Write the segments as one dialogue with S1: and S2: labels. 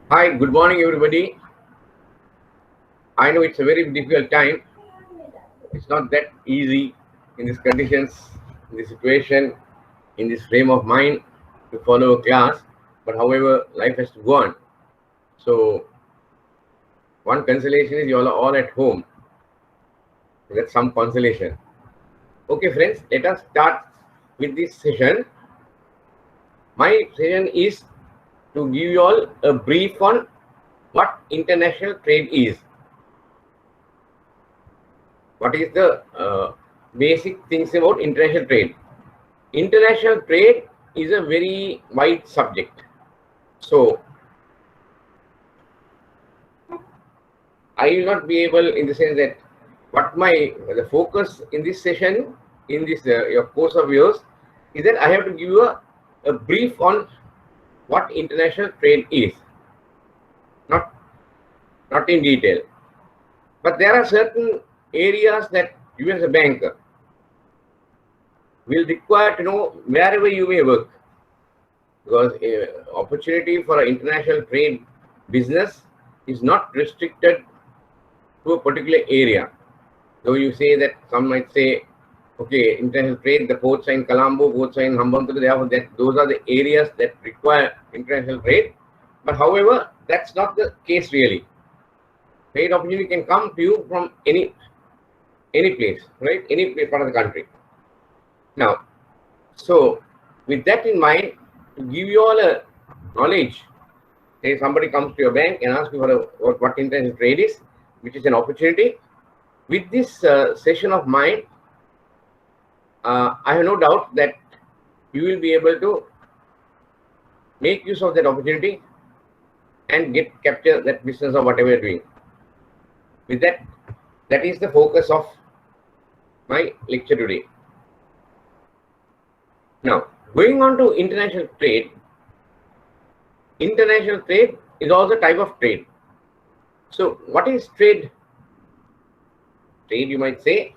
S1: Hi, good morning, everybody. I know it's a very difficult time. It's not that easy in these conditions, in this situation, in this frame of mind to follow a class. But however, life has to go on. So, one consolation is you all are all at home. That's some consolation. Okay, friends, let us start with this session. My session is to give you all a brief on what international trade is. What is the basic things about international trade? International trade is a very wide subject. So I will not be able, in the sense that what the focus in this session, in this your course of yours, is that I have to give you a brief on what international trade is, not not in detail. But there are certain areas that you as a banker will require to know wherever you may work, because opportunity for an international trade business is not restricted to a particular area. So you say that some might say, okay, international trade, the ports are in Colombo, ports are in Hambantota, those are the areas that require international trade. But however, that's not the case really. Trade opportunity can come to you from any place, right? Any part of the country. Now, so with that in mind, to give you all a knowledge, say somebody comes to your bank and asks you for what international trade is, which is an opportunity. With this session of mine, I have no doubt that you will be able to make use of that opportunity and capture that business or whatever you're doing. With that, that is the focus of my lecture today. Now, going on to international trade is also a type of trade. So, what is trade? Trade, you might say,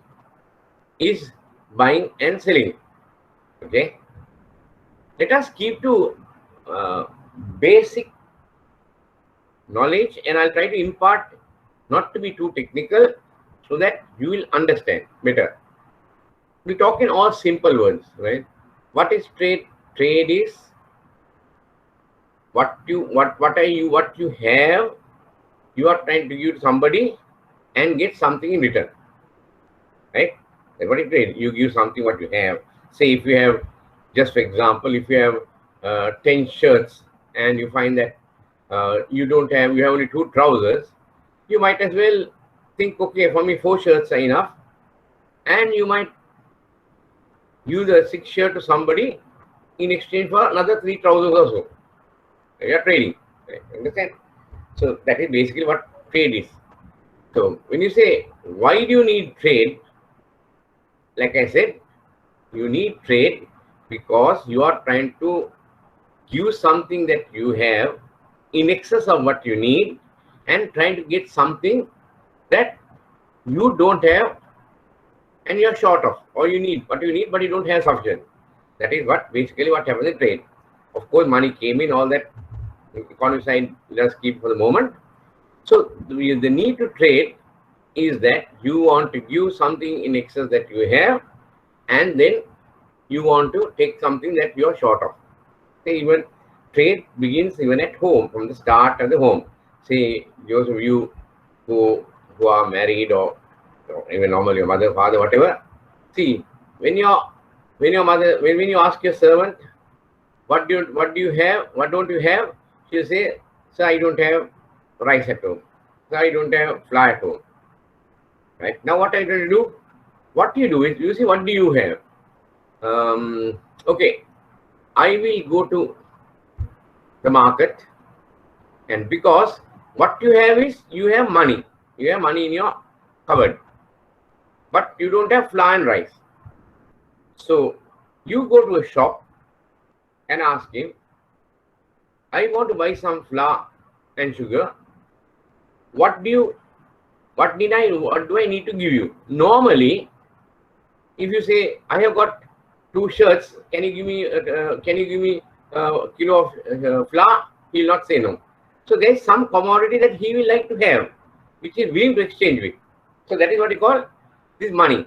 S1: is buying and selling. Okay. Let us keep to basic knowledge, and I'll try to impart not to be too technical so that you will understand better. We talk in all simple words, right? What is trade? Trade is what you have, you are trying to give to somebody and get something in return, right? That's what is trade. You give something what you have. Say if you have, just for example, if you have 10 shirts and you find that you have only 2 trousers, you might as well think, okay, for me 4 shirts are enough, and you might use a 6th shirt to somebody in exchange for another 3 trousers or so. You are trading, right? Understand? So that is basically what trade is. So when you say, why do you need trade? Like I said, you need trade because you are trying to give something that you have in excess of what you need and trying to get something that you don't have and you are short of, or you need what you need but you don't have sufficient. That is what basically what happens in trade. Of course, money came in, all that economic side, let us keep for the moment. So the need to trade is that you want to give something in excess that you have, and then you want to take something that you are short of. Say even trade begins even at home, from the start at the home. Say those of you who are married, or even normally your mother, father, whatever. See, when you ask your servant, what do you have? What don't you have? She'll say, sir, I don't have rice at home. Sir, I don't have flour at home. Right? Now what are you going to do? What you do is, you see, what do you have? Okay, I will go to the market, and because what you have is, you have money in your cupboard, but you don't have flour and rice. So you go to a shop and ask him, I want to buy some flour and sugar. What do I need to give you? Normally, if you say, I have got 2 shirts, can you give me a kilo of flour? He'll not say no. So there is some commodity that he will like to have, which he is willing to exchange with. So that is what you call this money.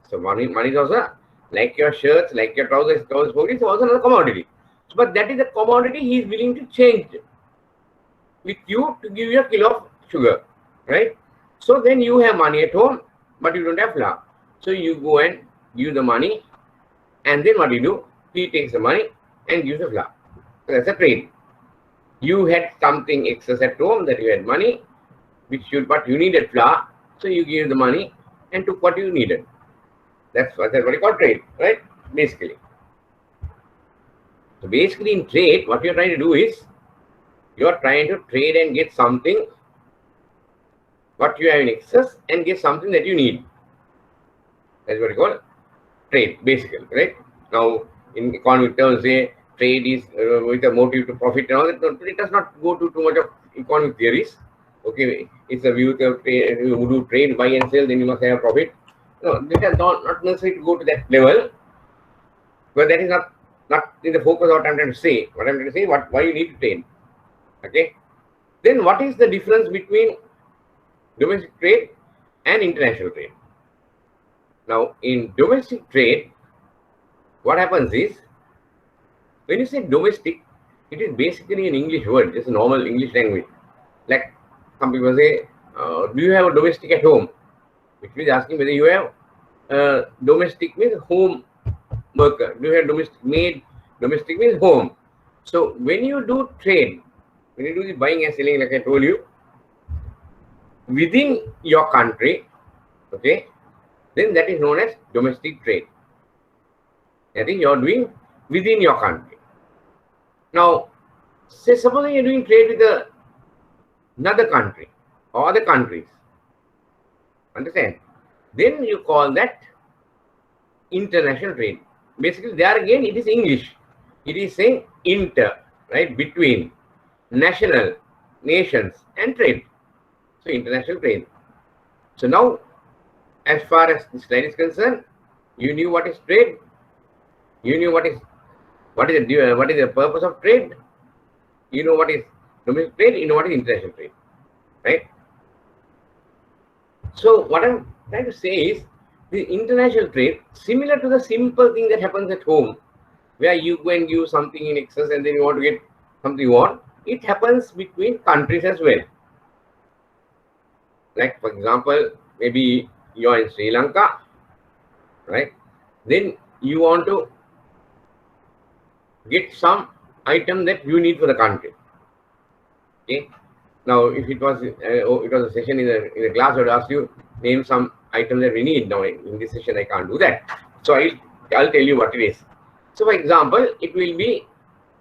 S1: So money is also like your shirts, like your trousers, is also another commodity. So, but that is a commodity he is willing to change with you to give you a kilo of sugar, right? So then you have money at home, but you don't have flour. So you go and give the money, and then what you do? He takes the money and gives the flour. So that's a trade. You had something excess at home, that you had money, but you needed flour, so you gave the money and took what you needed. That's what you call trade, right? Basically. So basically in trade, what you're trying to do is, you're trying to trade and get something what you have in excess and get something that you need. That's what you call trade, basically, right? Now, in economic terms, say trade is with a motive to profit and all that. It does not go to too much of economic theories. Okay, it's a view of trade. You do trade, buy and sell, then you must have a profit. No, this is not necessary to go to that level, but that is not in the focus of what I'm trying to say. What I'm trying to say, why you need to trade. Okay, then what is the difference between domestic trade and international trade? Now, in domestic trade, what happens is, when you say domestic, it is basically an English word, it's a normal English language. Like some people say, do you have a domestic at home? Which means asking whether you have domestic means home worker. Do you have domestic maid? Domestic means home. So when you do trade, when you do the buying and selling, like I told you, within your country, okay, then that is known as domestic trade. That is, you're doing within your country. Now, say suppose you're doing trade with another country or other countries. Understand? Then you call that international trade. Basically, there again, it is English. It is saying inter, right? Between, national, nations, and trade. So, international trade. So now, as far as this slide is concerned, you knew what is trade. You knew what is the purpose of trade. You know what is domestic trade. You know what is international trade, right? So what I'm trying to say is, the international trade, similar to the simple thing that happens at home, where you go and give something in excess and then you want to get something you want, it happens between countries as well. Like for example, maybe you are in Sri Lanka, right? Then you want to get some item that you need for the country. Okay. Now, if it was a session in the class, I would ask you name some item that we need. Now, in this session, I can't do that. So I'll tell you what it is. So, for example, it will be,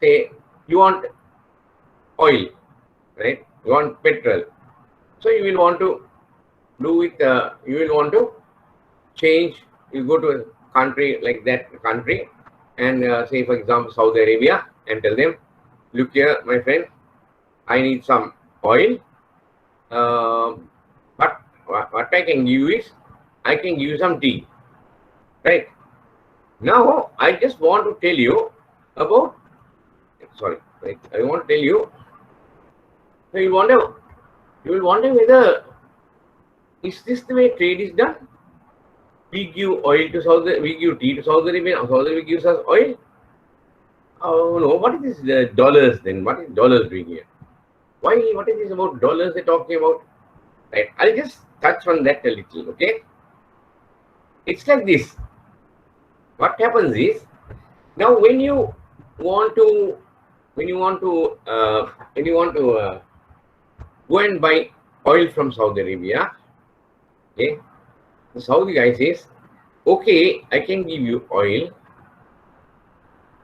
S1: say, you want oil, right? You want petrol. So you will want to do it. You will want to change. You go to a country like that country, and say, for example, Saudi Arabia, and tell them, look here, my friend, I need some oil. But what I can give you is, I can give you some tea, right? Now, I just want to tell you about, sorry, right? I want to tell you, so you will wonder whether, is this the way trade is done? We give oil to we give tea to Saudi Arabia, Saudi Arabia gives us oil. Oh no, what is this dollars then? What is dollars doing here? Why, what is this about dollars they're talking about? Right, I'll just touch on that a little, okay? It's like this. What happens is, now when you want to go and buy oil from Saudi Arabia, okay, the Saudi guy says, okay, I can give you oil.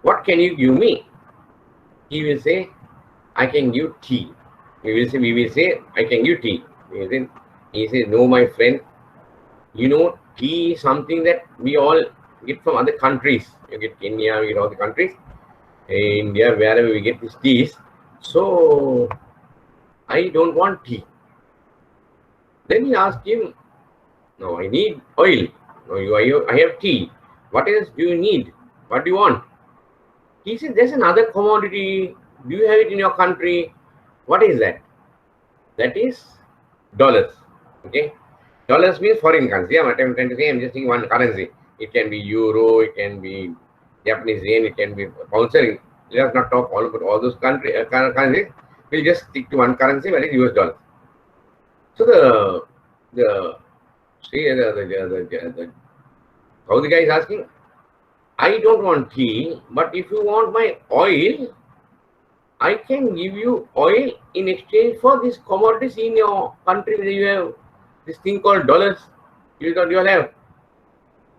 S1: What can you give me? He will say, I can give tea. We will say, I can give tea. He says, no, my friend, you know, tea is something that we all get from other countries. You get Kenya, we get all the countries. India, wherever we get these teas. So, I don't want tea. Then he asked him, no, I need oil. No, I have tea. What else do you need? What do you want? He said, there's another commodity. Do you have it in your country? What is that? That is dollars. Okay. Dollars means foreign currency. Yeah, what I'm trying to say, I'm just saying one currency. It can be euro, it can be Japanese yen, it can be pound sterling. Let us not talk all about all those currencies. We'll just stick to one currency, that is US dollar. So the see how the guy is asking, I don't want tea, but if you want my oil, I can give you oil in exchange for these commodities in your country where you have this thing called dollars. You'll have.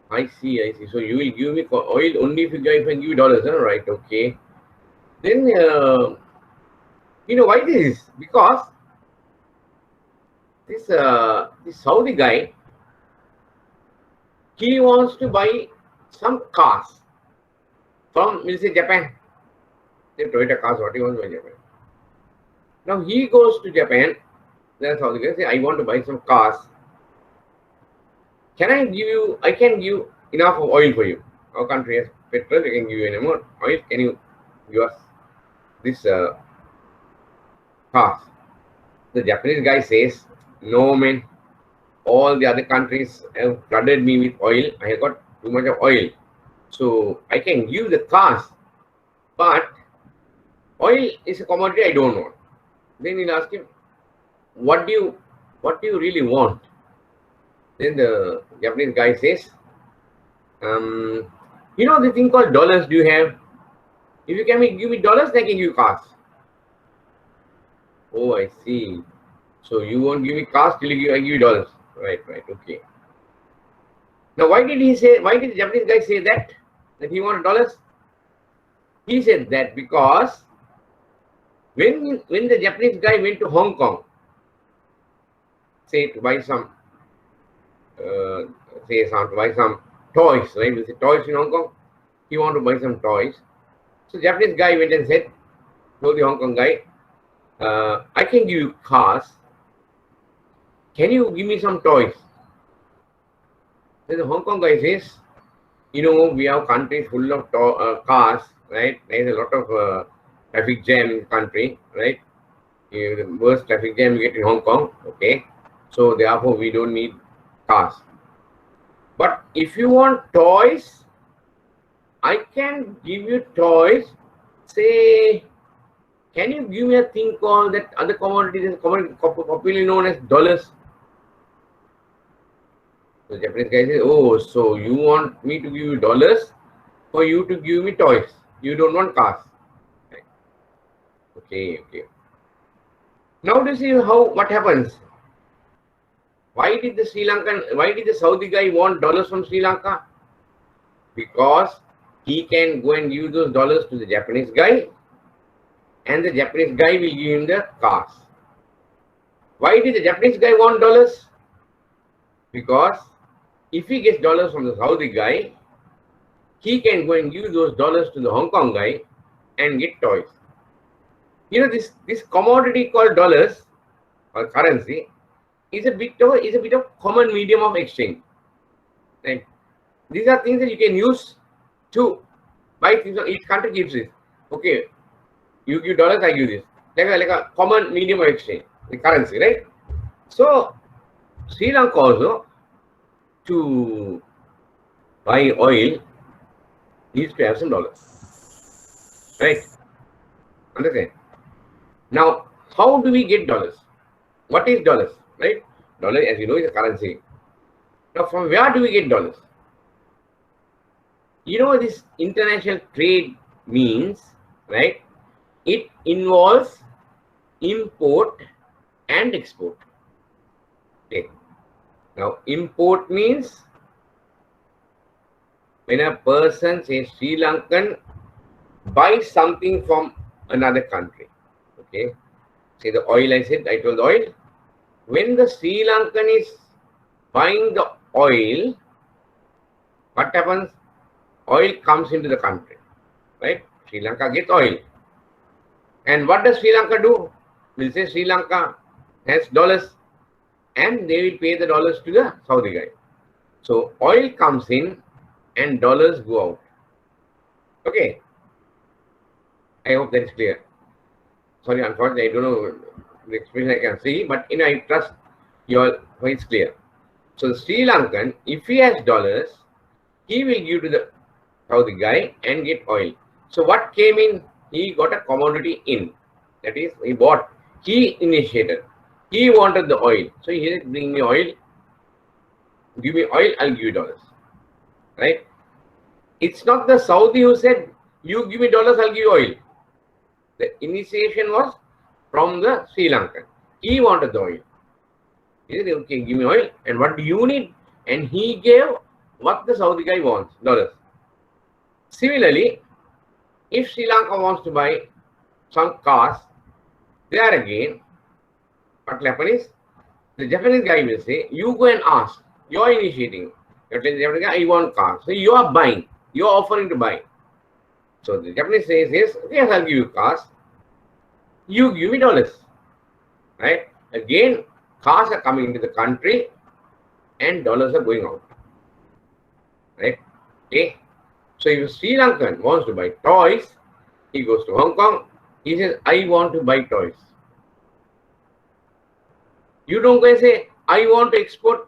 S1: I see, I see. So you will give me oil only if I give you dollars, huh? Right? Okay. Then you know why this is? Because this Saudi guy, he wants to buy some cars from, we'll say, Japan. Say Toyota cars, what he wants to buy Japan. Now he goes to Japan. That's how the guy say, I want to buy some cars. Can I give you? I can give enough of oil for you. Our country has petrol. I can give you any more oil. Can you give us this cars? The Japanese guy says, no man. All the other countries have flooded me with oil. I have got too much of oil. So I can give the cars, but oil is a commodity I don't want. Then he'll ask him, what do you really want? Then the Japanese guy says, you know the thing called dollars do you have? If you can give me dollars, I can give you cars. Oh, I see. So you won't give me cars till I give you dollars. Right, okay. Now why did the Japanese guy say that he wanted dollars? He said that because when the Japanese guy went to Hong Kong, say to buy some toys, right? We say toys in Hong Kong. He wanted to buy some toys. So Japanese guy went and said, told the Hong Kong guy, I can give you cars. Can you give me some toys? Then the Hong Kong guy says, you know, we have countries full of cars, right? There is a lot of traffic jam in the country, right? The worst traffic jam you get in Hong Kong, okay? So therefore, we don't need cars. But if you want toys, I can give you toys. Say, can you give me a thing called that other commodity, popularly known as dollars? So the Japanese guy says, oh, so you want me to give you dollars for you to give me toys? You don't want cars. Right. Okay. Now to see what happens. Why did the Saudi guy want dollars from Sri Lanka? Because he can go and give those dollars to the Japanese guy, and the Japanese guy will give him the cars. Why did the Japanese guy want dollars? Because if he gets dollars from the Saudi guy, he can go and give those dollars to the Hong Kong guy and get toys. You know, this commodity called dollars or currency is a bit of common medium of exchange. Right? These are things that you can use to buy things. Each country gives it. Okay, you give dollars, I give this. Like a common medium of exchange, the currency, right? So Sri Lanka also, to buy oil, needs to have some dollars, right? Understand? Now, how do we get dollars? What is dollars, right? Dollar, as you know, is a currency. Now, from where do we get dollars? You know, this international trade means, right? It involves import and export. Okay. Now, import means when a person, say Sri Lankan, buys something from another country. Okay. Say the oil, I told the oil. When the Sri Lankan is buying the oil, what happens? Oil comes into the country, right? Sri Lanka gets oil. And what does Sri Lanka do? We'll say Sri Lanka has dollars, and they will pay the dollars to the Saudi guy. So oil comes in and dollars go out. Okay. I hope that is clear. sorry, unfortunately, I don't know the expression I can see, but I trust your it's clear. So the Sri Lankan, if he has dollars, he will give to the Saudi guy and get oil. So what came in? He got a commodity in. That is, he bought. He initiated. He wanted the oil. So he said, bring me oil. Give me oil, I'll give you dollars. Right? It's not the Saudi who said, you give me dollars, I'll give you oil. The initiation was from the Sri Lankan. He wanted the oil. He said, okay, give me oil. And what do you need? And he gave what the Saudi guy wants, dollars. Similarly, if Sri Lanka wants to buy some cars, there again, what will happen is, the Japanese guy will say, you go and ask, you are initiating. You're telling the Japanese guy, I want cars. So you are buying, you are offering to buy. So the Japanese says, yes, I'll give you cars. You give me dollars. Right? Again, cars are coming into the country and dollars are going out. Right? Okay. So if Sri Lankan wants to buy toys, he goes to Hong Kong. He says, I want to buy toys. You don't go and say, I want to export.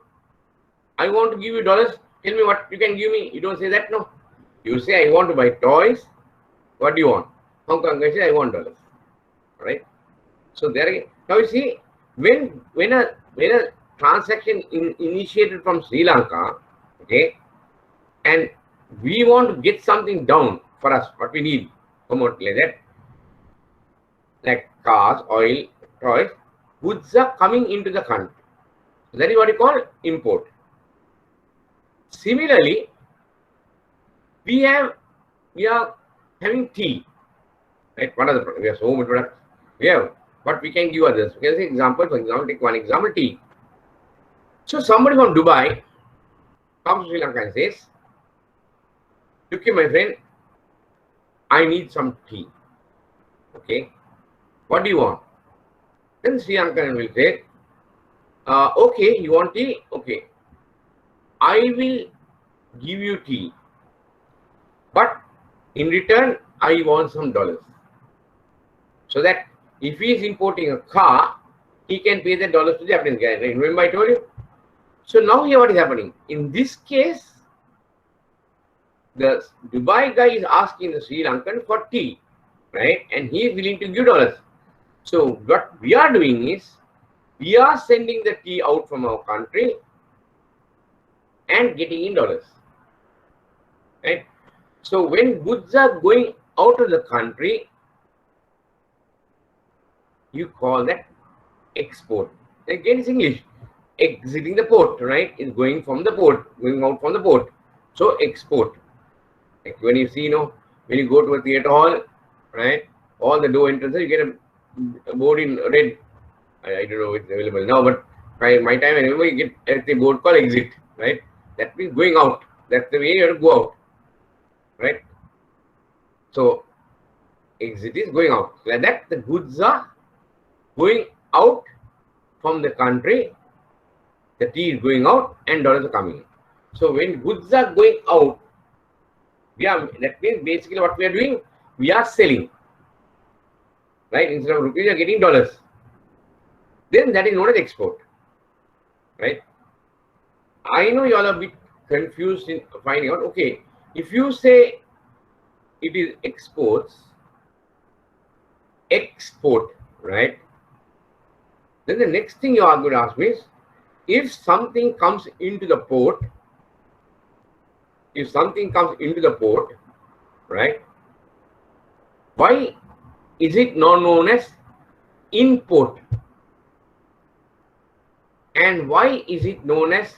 S1: I want to give you dollars. Tell me what you can give me. You don't say that, no. You say, I want to buy toys. What do you want? Hong Kong guy says, I want dollars. Right? So there again. Now you see, when a transaction initiated from Sri Lanka, okay, and we want to get something down for us, what we need, commodity like that, like cars, oil, toys, goods are coming into the country. So that is what you call import. Similarly, we are having tea, right? What are the, we have so much products. We have, but we can give others. We can say example, for example, take one example, tea. So somebody from Dubai comes to Sri Lanka and says, okay, my friend, I need some tea. Okay, what do you want? Then Sri Lankan will say, okay, you want tea? Okay, I will give you tea, but in return, I want some dollars. So that if he is importing a car, he can pay the dollars to the Japanese guy. Right? Remember I told you? So now here what is happening? In this case, the Dubai guy is asking the Sri Lankan for tea, right? And he is willing to give dollars. So what we are doing is, we are sending the tea out from our country and getting in dollars, right? So when goods are going out of the country, you call that export. Again, it's English. Exiting the port, right? Is going from the port, going out from the port. So export. Like when you see, when you go to a theater hall, right? All the door entrances, you get a board in red. I don't know if it's available now, but by my time, I remember you get a board called exit, right? That means going out. That's the way you have to go out, right? So exit is going out. Like that, the goods are going out from the country. The tea is going out and dollars are coming in. So when goods are going out, that means basically what we are doing, we are selling, right? Instead of rupees, you are getting dollars. Then that is known as export, right? I know you all are a bit confused in finding out. Okay, if you say it is export, right? Then the next thing you are going to ask me is, if something comes into the port, right? Why is it not known as import? And why is it known as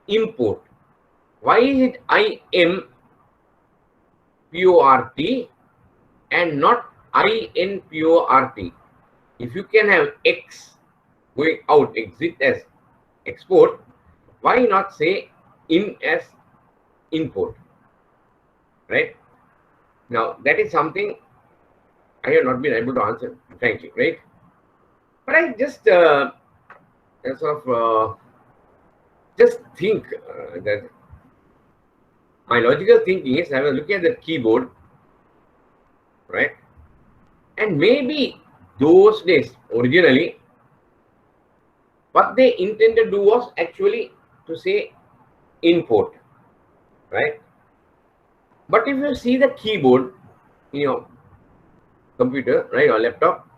S1: import? Why is it IMPORT and not INPORT? If you can have X going out, exit as export, why not say in as import? Right? Now that is something I have not been able to answer, frankly, right? But I just just think that my logical thinking is, I was looking at the keyboard, right? And maybe those days, originally, what they intended to do was actually to say import, right? But if you see the keyboard in your computer, right, or laptop,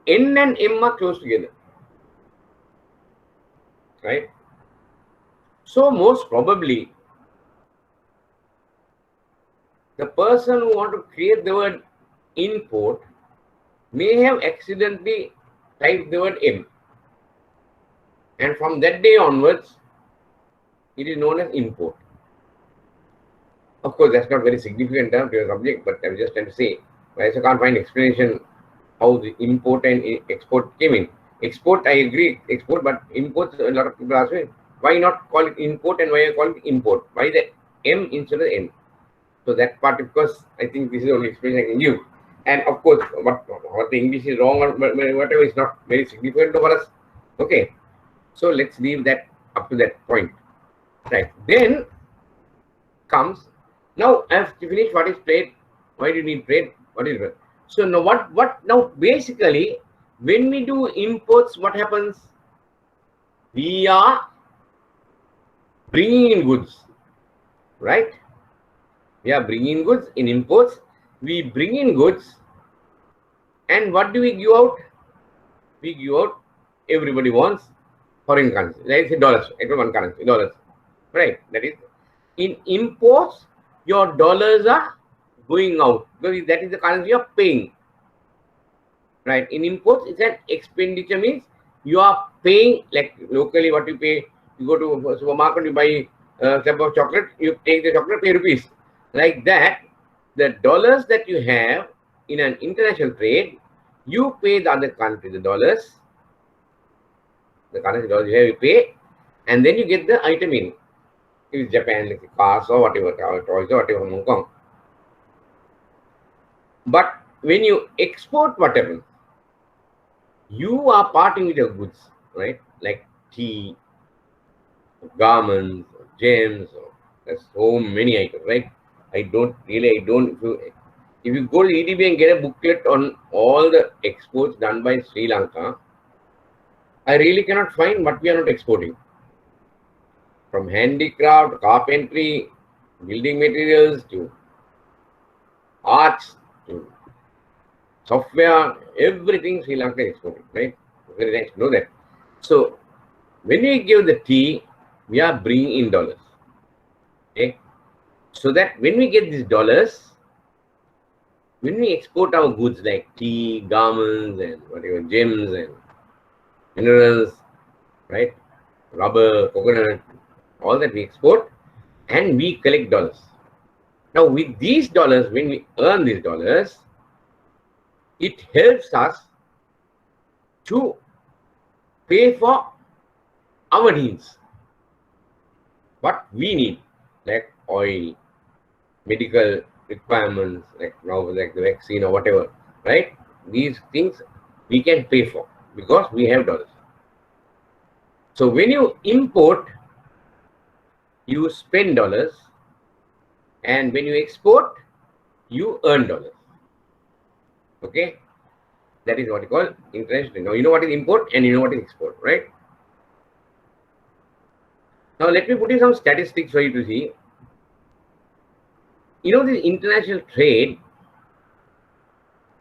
S1: N and M are close together, right? So most probably, the person who want to create the word import may have accidentally typed the word M. And from that day onwards, it is known as import. Of course, that's not very significant term to your subject, but I'm just trying to say, I also can't find explanation how the import and export came in. Export, I agree, export, but import, a lot of people ask me, why not call it import and why I call it import? Why the M instead of N? So that part, of course, I think this is the only explanation I can give. And of course, what the English is wrong or whatever is not very significant for us. Okay, so let's leave that up to that point. Right. Then comes, now I have finished what is trade. Why do you need trade? What is it? So now what now basically when we do imports, what happens? We are bringing in goods, right? We are bringing in goods in imports. We bring in goods, and what do we give out? We give out, everybody wants foreign currency. Let's say dollars, one currency, dollars, right? That is, in imports, your dollars are going out because that is the currency you are paying, right? In imports, it's an expenditure, means you are paying, like locally what you pay. You go to a supermarket, you buy a cup of chocolate, you take the chocolate, pay rupees. Like that, the dollars that you have in an international trade, you pay the other country the dollars, the currency dollars you have, you pay, and then you get the item in. If it's Japan, like cars or whatever, toys or whatever, Hong Kong. But when you export whatever, you are parting with your goods, right? Like tea, garments, gems, there's so many items, right? I don't, if you go to EDB and get a booklet on all the exports done by Sri Lanka, I really cannot find what we are not exporting. From handicraft, carpentry, building materials, to arts, to software, everything Sri Lanka is exporting, right? Very nice to know that. So when we give the tea, we are bringing in dollars. Okay? So that when we get these dollars, when we export our goods like tea, garments, and whatever, gems and minerals, right? Rubber, coconut, all that we export, and we collect dollars. Now with these dollars, when we earn these dollars, it helps us to pay for our needs. What we need, like oil, medical requirements, like now like the vaccine or whatever, right? These things we can pay for because we have dollars. So when you import, you spend dollars, and when you export, you earn dollars. Okay, that is what you call international. Now you know what is import and you know what is export, right? Now let me put in some statistics for you to see. You know, this international trade,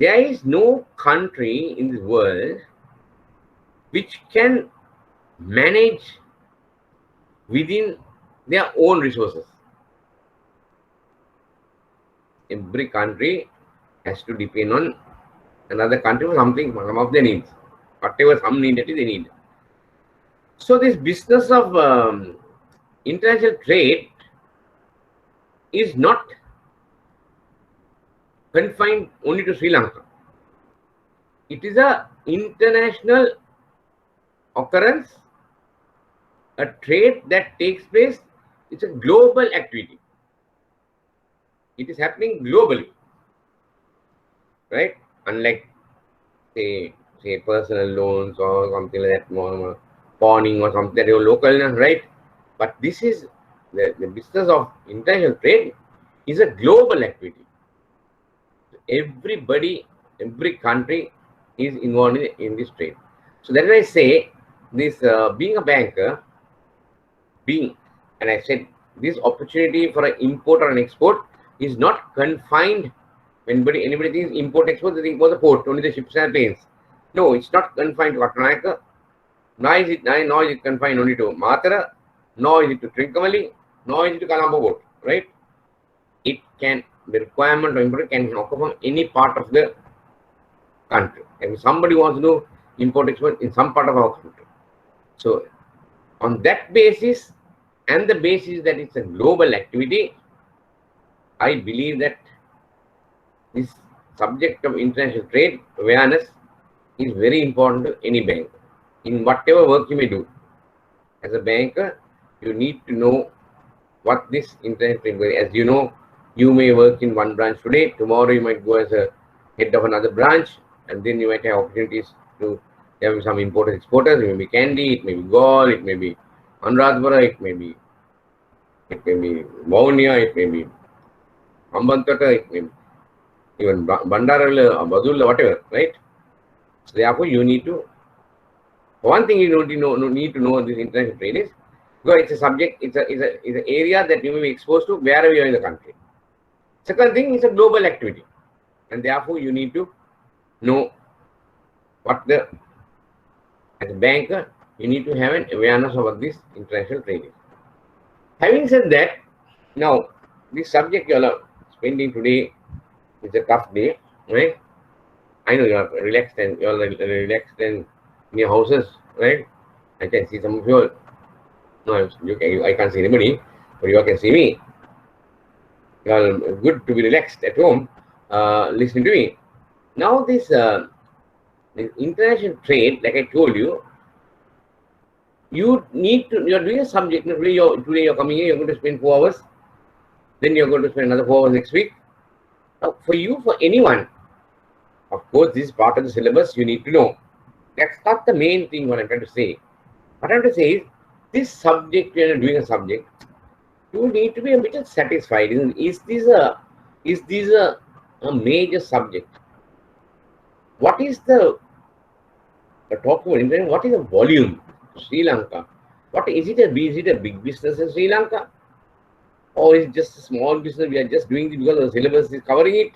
S1: there is no country in this world which can manage within their own resources. Every country has to depend on another country for something, some of their needs, whatever some need that is they need. So this business of international trade is not confined only to Sri Lanka. It is a international occurrence, a trade that takes place. It's a global activity. It is happening globally, right? Unlike say personal loans or something like that, pawning or something that are local, right? But this is the business of international trade is a global activity. Everybody, every country is involved in this trade. So that's why I say this being a banker, and I said this opportunity for an import or an export is not confined. When anybody thinks import export, they think about the port, only the ships and planes. No, it's not confined to Katanaka. Nor is it confined only to Matara, nor is it to Trincomalee, nor is it to Colombo port, right? It can, the requirement of import can occur from any part of the country. And if somebody wants to do import export in some part of our country. So on that basis, and the basis that it's a global activity, I believe that this subject of international trade awareness is very important to any bank. In whatever work you may do, as a banker, you need to know what this international trade is. As you know, you may work in one branch today, tomorrow you might go as a head of another branch, and then you might have opportunities to have some importers, exporters. It may be Kandy, it may be Gaul, it may be Anuradhapura, it may be Vaunia, it may be Ambantaka, it may be even Bandaral, Badulla, whatever, right? So therefore, you need to, one thing you need to know this international trade is, because it's a subject, it's an area that you may be exposed to wherever you are in the country. Second thing is a global activity, and therefore you need to know what the, as a banker, you need to have an awareness of what this international trade is. Having said that, now this subject you are spending today is a tough day, right? I know you are relaxed and you are relaxed and in your houses, right? I can see some of you. No, I can't see anybody, but you all can see me. You are good to be relaxed at home, listening to me. Now this international trade, like I told you, you need to, you are doing a subject. Today you're coming here, you're going to spend 4 hours. Then you're going to spend another 4 hours next week. Now, for you, for anyone, of course, this is part of the syllabus you need to know. That's not the main thing what I'm trying to say. What I'm trying to say is, this subject, when you're doing a subject, you need to be a bit satisfied. Is this a major subject? What is the talk about internet? What is the volume? Sri Lanka. What is it? Is it a big business in Sri Lanka? Or is it just a small business? We are just doing it because the syllabus is covering it.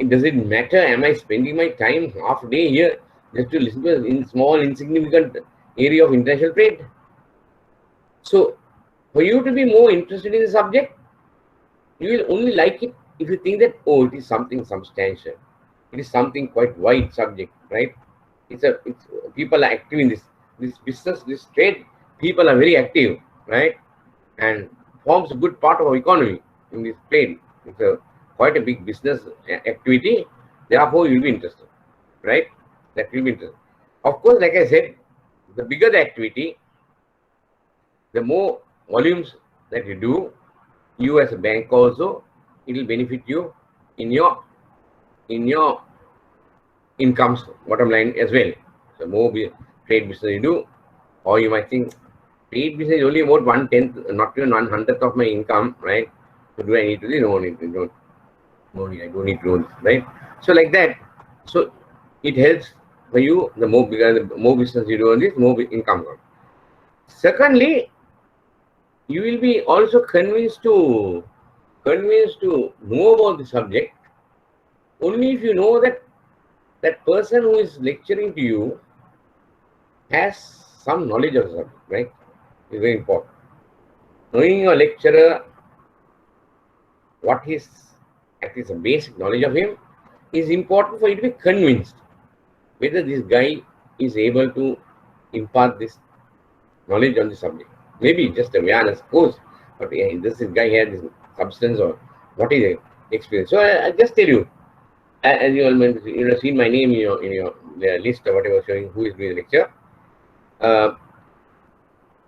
S1: Does it matter? Am I spending my time half a day here just to listen to a small, insignificant area of international trade? So, for you to be more interested in the subject, you will only like it if you think that, oh, it is something substantial. It is something quite wide subject, right? It's people are active in this business, this trade. People are very active, right? And forms a good part of our economy in this trade. It's quite a big business activity. Therefore, you'll be interested, right? That will be interesting. Of course, like I said, the bigger the activity, the more volumes that you do, you as a bank also, it will benefit you in your incomes, bottom line as well. So more trade business you do, or you might think trade business is only about 1/10, not even 1/100th of my income, right? So do I need to do? No need. I don't need to know this, right? So like that. So it helps for you. The more business you do on this, more income comes. Secondly, you will be also convinced to know about the subject only if you know that that person who is lecturing to you has some knowledge of the subject, right? It's very important. Knowing your lecturer, what is at least a basic knowledge of him, is important for you to be convinced whether this guy is able to impart this knowledge on the subject. Maybe just awareness, of course, but this guy has this substance or what is the experience. So I just tell you, as you all have seen my name in your list or whatever showing who is doing the lecture.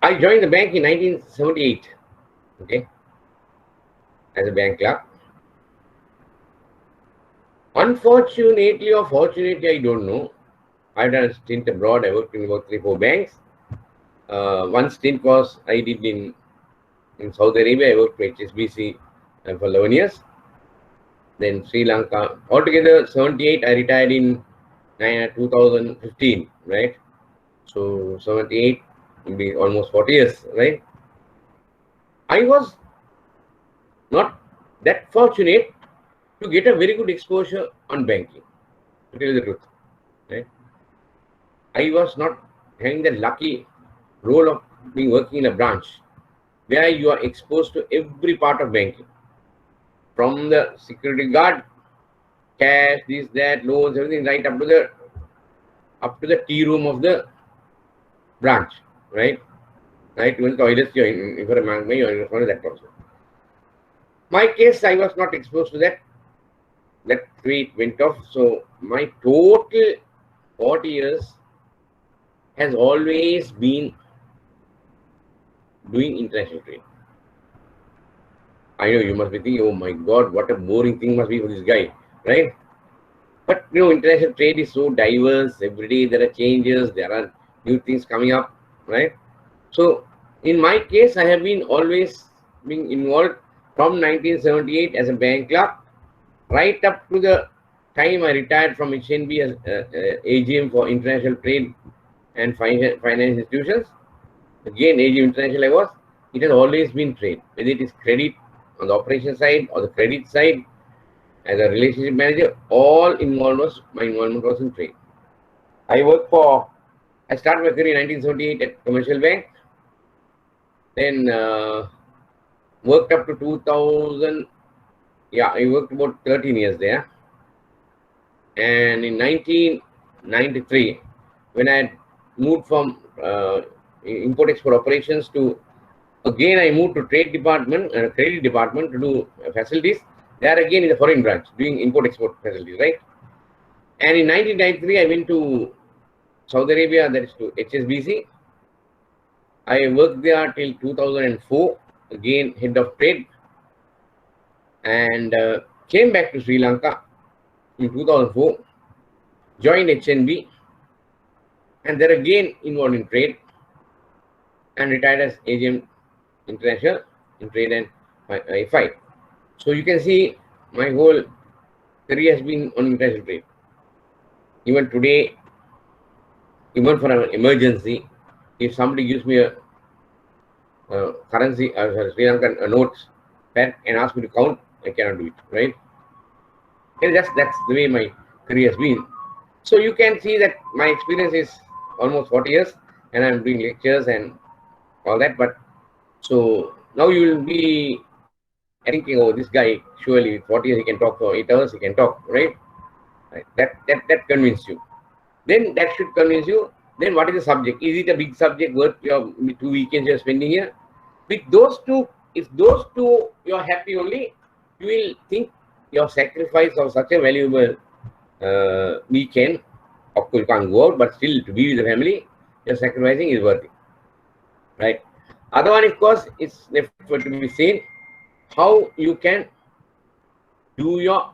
S1: I joined the bank in 1978, okay, as a bank clerk. Unfortunately or fortunately, I don't know. I've done a stint abroad. I worked in about 3-4 banks. One stint was I did in Saudi Arabia. I worked for HSBC for 11 years. then Sri Lanka. Altogether, 78. I retired in 2015, right? So 78 will be almost 40 years, right? I was not that fortunate to get a very good exposure on banking, to tell you the truth, right? I was not having the lucky role of being working in a branch where you are exposed to every part of banking, from the security guard, cash, this, that, loans, everything, right up to the tea room of the branch, right? Right, even toilets, if you're a man, you're in that also. My case, I was not exposed to that. That trade went off. So my total 40 years has always been doing international trade. I know you must be thinking, oh my God, what a boring thing must be for this guy, right? But international trade is so diverse. Every day there are changes, there are new things coming up, right? So in my case, I have been always being involved from 1978 as a bank clerk right up to the time I retired from HNB as AGM for international trade and finance institutions. Again, AGM international I was. It has always been trade, whether it is credit on the operation side or the credit side. As a relationship manager, my involvement was in trade. I started my career in 1978 at Commercial Bank. Then worked up to 2000. Yeah, I worked about 13 years there. And in 1993, when I moved from import-export operations to, again, I moved to trade department and credit department to do facilities. There again in the foreign branch, doing import-export facilities, right? And in 1993, I went to Saudi Arabia, that is to HSBC. I worked there till 2004, again, head of trade. And came back to Sri Lanka in 2004, joined HNB, and there again involved in trade, and retired as AGM International in trade and FI. So you can see my whole career has been on international trade. Even today, even for an emergency, if somebody gives me a currency, Sri Lankan notes, and asks me to count, I cannot do it, right? And that's the way my career has been. So you can see that my experience is almost 40 years, and I'm doing lectures and all that. But so now you will be thinking, oh, this guy, surely 40 years he can talk for 8 hours, he can talk, right? That convinces you. Then that should convince you. Then what is the subject? Is it a big subject worth your 2 weekends you're spending here? With those two, if those two you're happy only, you will think your sacrifice of such a valuable weekend, of course you can't go out, but still to be with the family, your sacrificing is worth it, right? Other one, of course, it's left for to be seen how you can do your,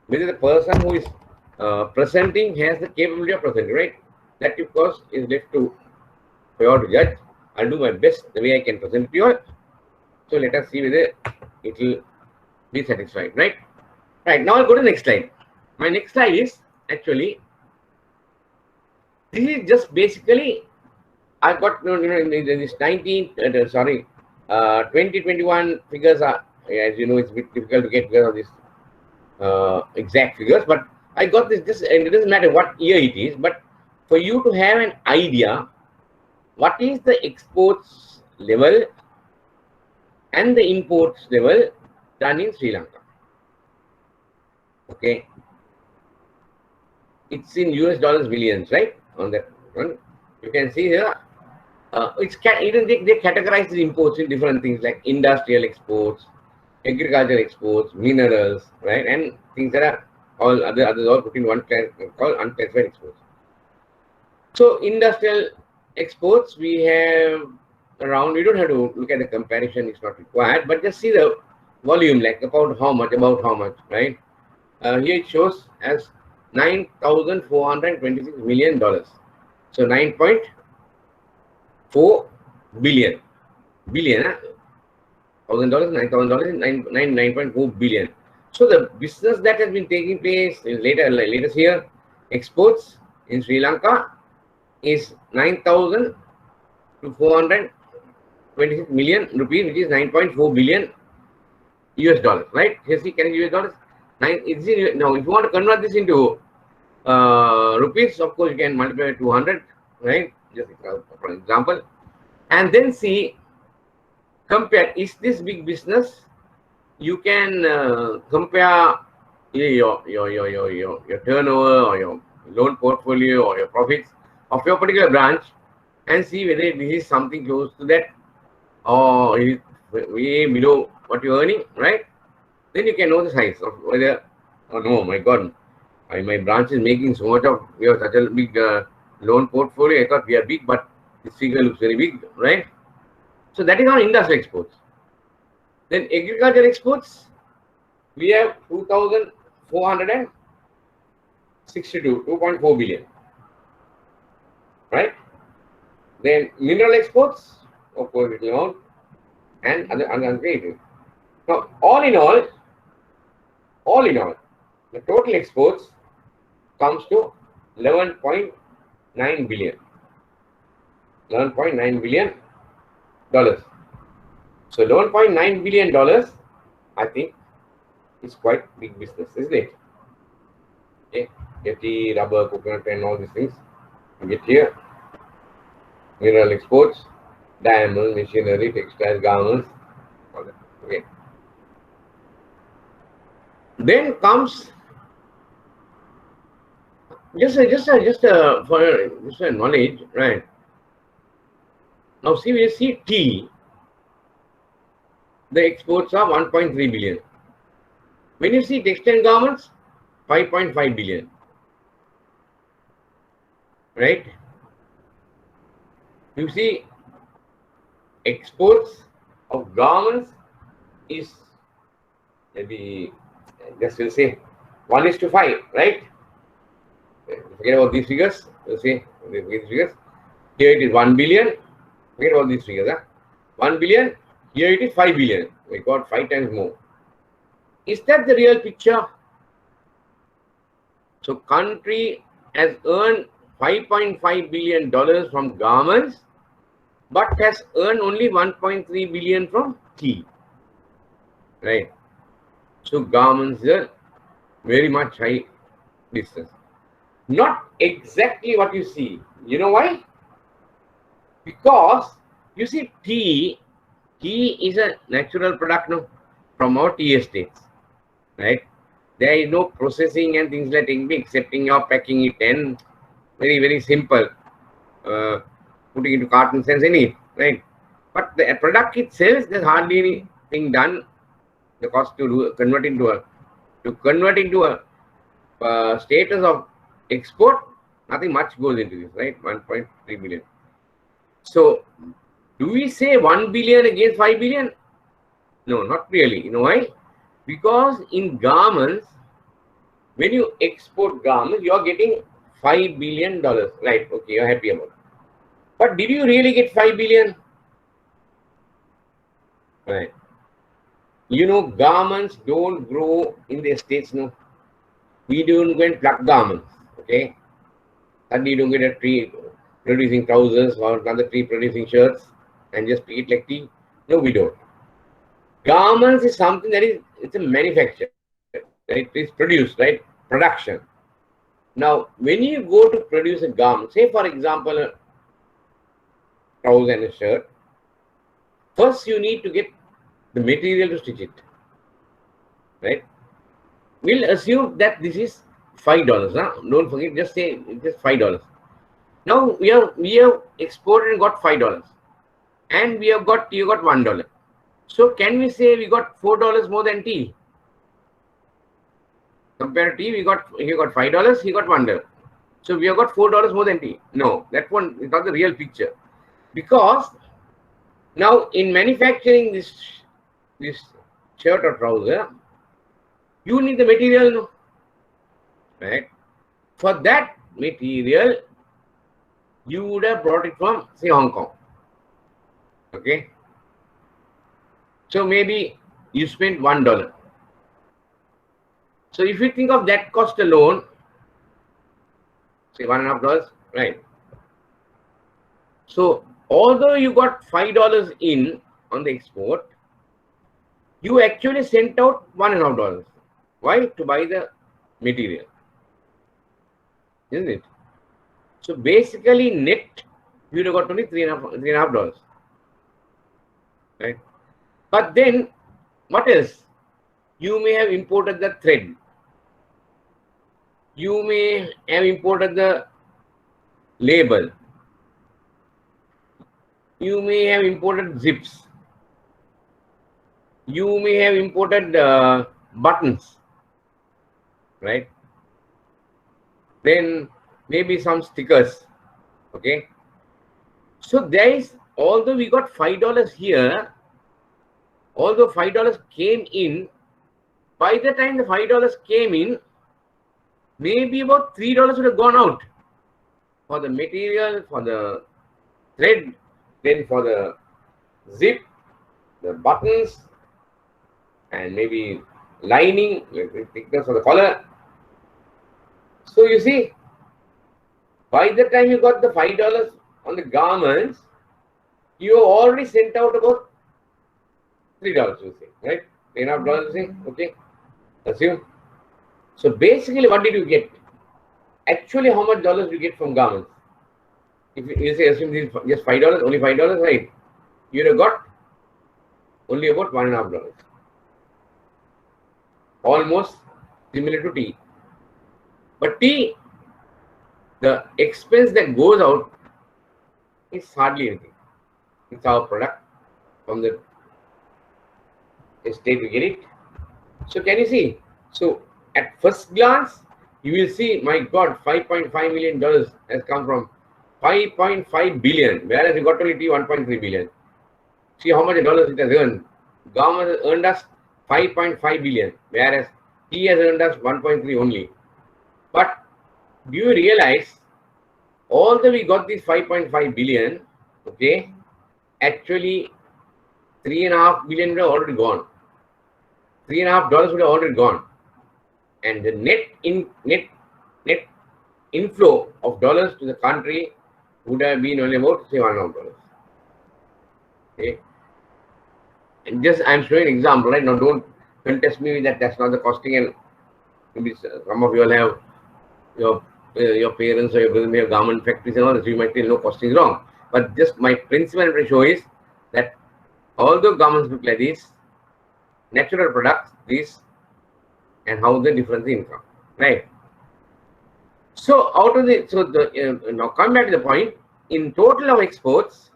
S1: whether the person who is presenting has the capability of presenting, right? That, of course, is left to for you all to judge. I'll do my best the way I can present to you all. So let us see whether it will be satisfied, right? Right, now I'll go to the next slide. My next slide is actually, this is just basically, I've got this 2021 figures are, as you know, it's a bit difficult to get because of this exact figures, but I got this, and it doesn't matter what year it is, but for you to have an idea, what is the exports level and the imports level done in Sri Lanka. Okay, it's in US dollars millions, right? On that one, you can see here. Even they categorize the imports in different things like industrial exports, agricultural exports, minerals, right, and things that are all others all put in one class called unclassified exports. So industrial exports we have around. We don't have to look at the comparison; it's not required, but just see the volume, like about how much, right? Here it shows as $9,426 million. So $9.4 billion. $1,000, $9,000, $9.4 billion. So the business that has been taking place in latest year, exports in Sri Lanka is 9,000 to 426 million rupees, which is 9.4 billion US dollars, right? Here see, can you US dollars? Now, if you want to convert this into rupees, of course, you can multiply by 200, right? Just for example, and then see, compare, is this big business? You can compare your turnover or your loan portfolio or your profits of your particular branch and see whether this is something close to that or is way below what you're earning, right? Then you can know the size of whether, oh no, my God, my branch is making so much of, we have such a big loan portfolio. I thought we are big, but this figure looks very big, right? So that is on industrial exports. Then agriculture exports, we have 2,462, 2.4 billion, right? Then mineral exports, of course, it will and other things. Now, all in all, the total exports comes to 11.9 billion. $11.9 billion. So $11.9 billion, I think, is quite big business, isn't it? Okay. Get tea, rubber, coconut, and all these things. You get here. Mineral exports, diamond, machinery, textiles, garments. All that. Okay. Then comes just for knowledge, right? Now see, we see tea. The exports are 1.3 billion. When you see textile garments, 5.5 billion. Right? You see, exports of garments is maybe, just will say 1:5, right? Forget about these figures. We'll say these figures. Here it is 1 billion. Forget about these figures. 1 billion. Here it is 5 billion. We got 5 times more. Is that the real picture? So country has earned $5.5 billion from garments, but has earned only 1.3 billion from tea. Right? So garments are very much high business. Not exactly what you see. You know why? Because you see tea is a natural product now from our tea estates. Right? There is no processing and things like that, excepting your packing it and very, very simple. Putting into cartons and selling it, right? But the product itself, there's hardly anything done. The cost to convert into a status of export, nothing much goes into this, right? 1.3 billion. So, do we say 1 billion against 5 billion? No, not really. You know why? Because in garments, when you export garments, you are getting $5 billion, right? Okay, you're happy about it. But did you really get 5 billion? Right. You know, garments don't grow in the estates, no. We don't go and pluck garments, okay? And you don't get a tree producing trousers or another tree producing shirts and just pick it like tea. No, we don't. Garments is something that is, it's a manufacture, right? It's produced, right? Production. Now, when you go to produce a garment, say for example, a trouser and a shirt, first you need to get the material to stitch it, right? We'll assume that this is $5. Huh? Don't forget, just say it's just $5. Now we have exported and got $5, and you got $1. So can we say we got $4 more than tea? Compared to tea, he got $5, he got $1. So we have got $4 more than tea. No, that one is not the real picture, because now in manufacturing this shirt or trouser, you need the material, no? Right? For that material, you would have brought it from, say, Hong Kong. Okay. So maybe you spent $1. So if you think of that cost alone, say $1.50, right? So although you got $5 in on the export, you actually sent out $1.50. Why? To buy the material, isn't it? So basically, net you would have got only $3.50, right? But then, what else? You may have imported the thread. You may have imported the label. You may have imported zips. You may have imported buttons, right? Then maybe some stickers, okay? So there is, although we got $5 here, although $5 came in, by the time the $5 came in, maybe about $3 would have gone out for the material, for the thread, then for the zip, the buttons, and maybe lining, thickness for the collar. So you see, by the time you got the $5 on the garments, you already sent out about $3, you say, right? $3.5, you say, okay? Assume. So basically, what did you get? Actually, how much dollars you get from garments? If you say, assume this is just $5, only $5, right? You'd have got only about $1.5. Almost similar to tea. But tea, the expense that goes out is hardly anything. It's our product from the estate we get it. So can you see? So at first glance, you will see, my God, $5.5 million has come from 5.5 billion, whereas we got only tea 1.3 billion. See how much dollars it has earned. Government has earned us 5.5 billion, whereas tea has earned us 1.3 only. But do you realize, although we got this 5.5 billion, okay, actually $3.5 billion would have already gone. $3.5 would have already gone, and the net inflow of dollars to the country would have been only about say $1.5. Okay, and just I'm showing an example, right? Now don't contest me that that's not the costing, and maybe some of you all have your parents or your brothers may have garment factories and all that, so you might say no, costing is wrong. But just my principle and show is that although garments look like this, natural products, this, and how the difference in income, right? So out of the now come back to the point. In total of exports,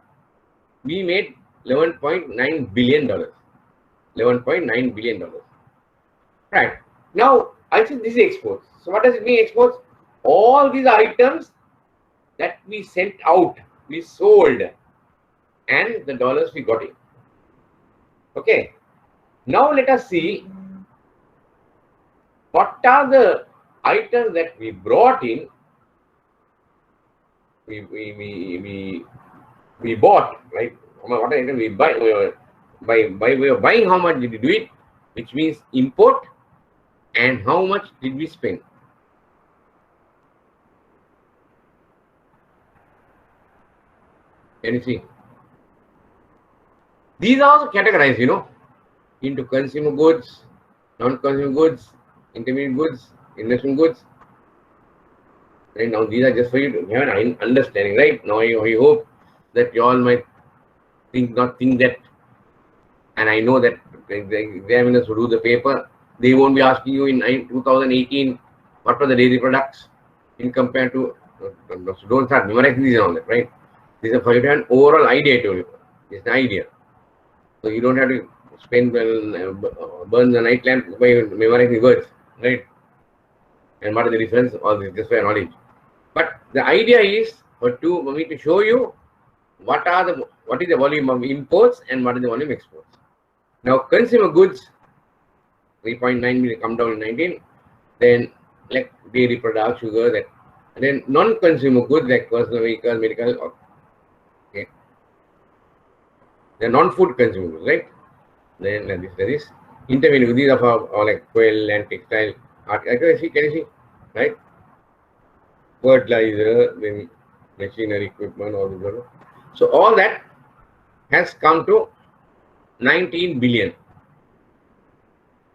S1: we made $11.9 billion. $11.9 billion. Right. Now I think this is exports. So what does it mean, exports? All these items that we sent out, we sold, and the dollars we got in. Okay. Now let us see what are the items that we brought in. We bought, right? What item we buy? By way of buying, how much did we do it? Which means import, and how much did we spend? Can you see? These are also categorized, into consumer goods, non-consumer goods, intermediate goods, investment goods. Right now, these are just for you to have an understanding, right? Now, I hope that you all might not think that, and I know that the examiners who do the paper, they won't be asking you in 2018 what were the dairy products in compared to. So don't start memorizing these and all that, right? These are for you to have an overall idea to you. It's an idea. So you don't have to spend burn the night lamp by memorizing words, right? And what is the difference? All this just for knowledge. But the idea is for me to show you what is the volume of imports and what is the volume of exports. Now consumer goods 3.9 million come down in 19. Then like dairy products, sugar, that, and then non-consumer goods like personal vehicles, medical. Okay. The non-food consumer goods, right? Then there is intermediate. These are for like quill and textile. Can you see? Right? Fertilizer, then machinery, equipment, all this. So all that has come to 19 billion.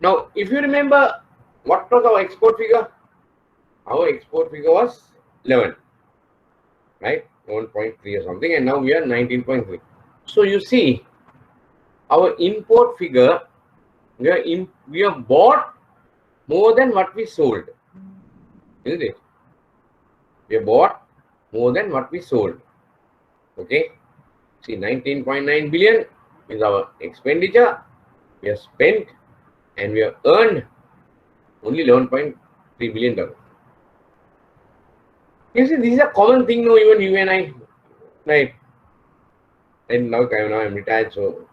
S1: Now, if you remember, what was our export figure? Our export figure was 11, right? 1.3 or something, and now we are 19.3. So you see, our import figure, we have bought more than what we sold, isn't it? We have bought more than what we sold. Okay. See, 19.9 billion is our expenditure. We have spent and we have earned only 11.3 billion dollars. You see, this is a common thing, no, even you and I, right? And now I'm retired, so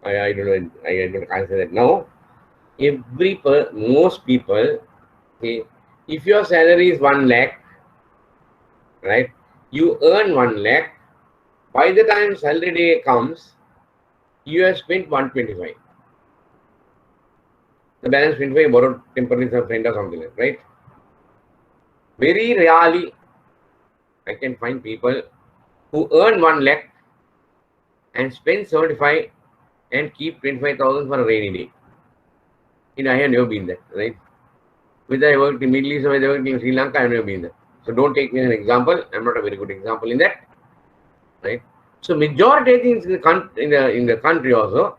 S1: I don't know, I don't answer that now. Most people, say, if your salary is 1 lakh, right? You earn 1 lakh. By the time salary day comes, you have spent 125. The balance 25 borrowed temporarily from a friend or something like that, right? Very rarely I can find people who earn 1 lakh and spend 75 and keep 25,000 for a rainy day. You know, I have never been there, right? Whether I worked in Middle East or whether I worked in Sri Lanka, I have never been there. So don't take me as an example. I'm not a very good example in that, right? So majority of things in the country also,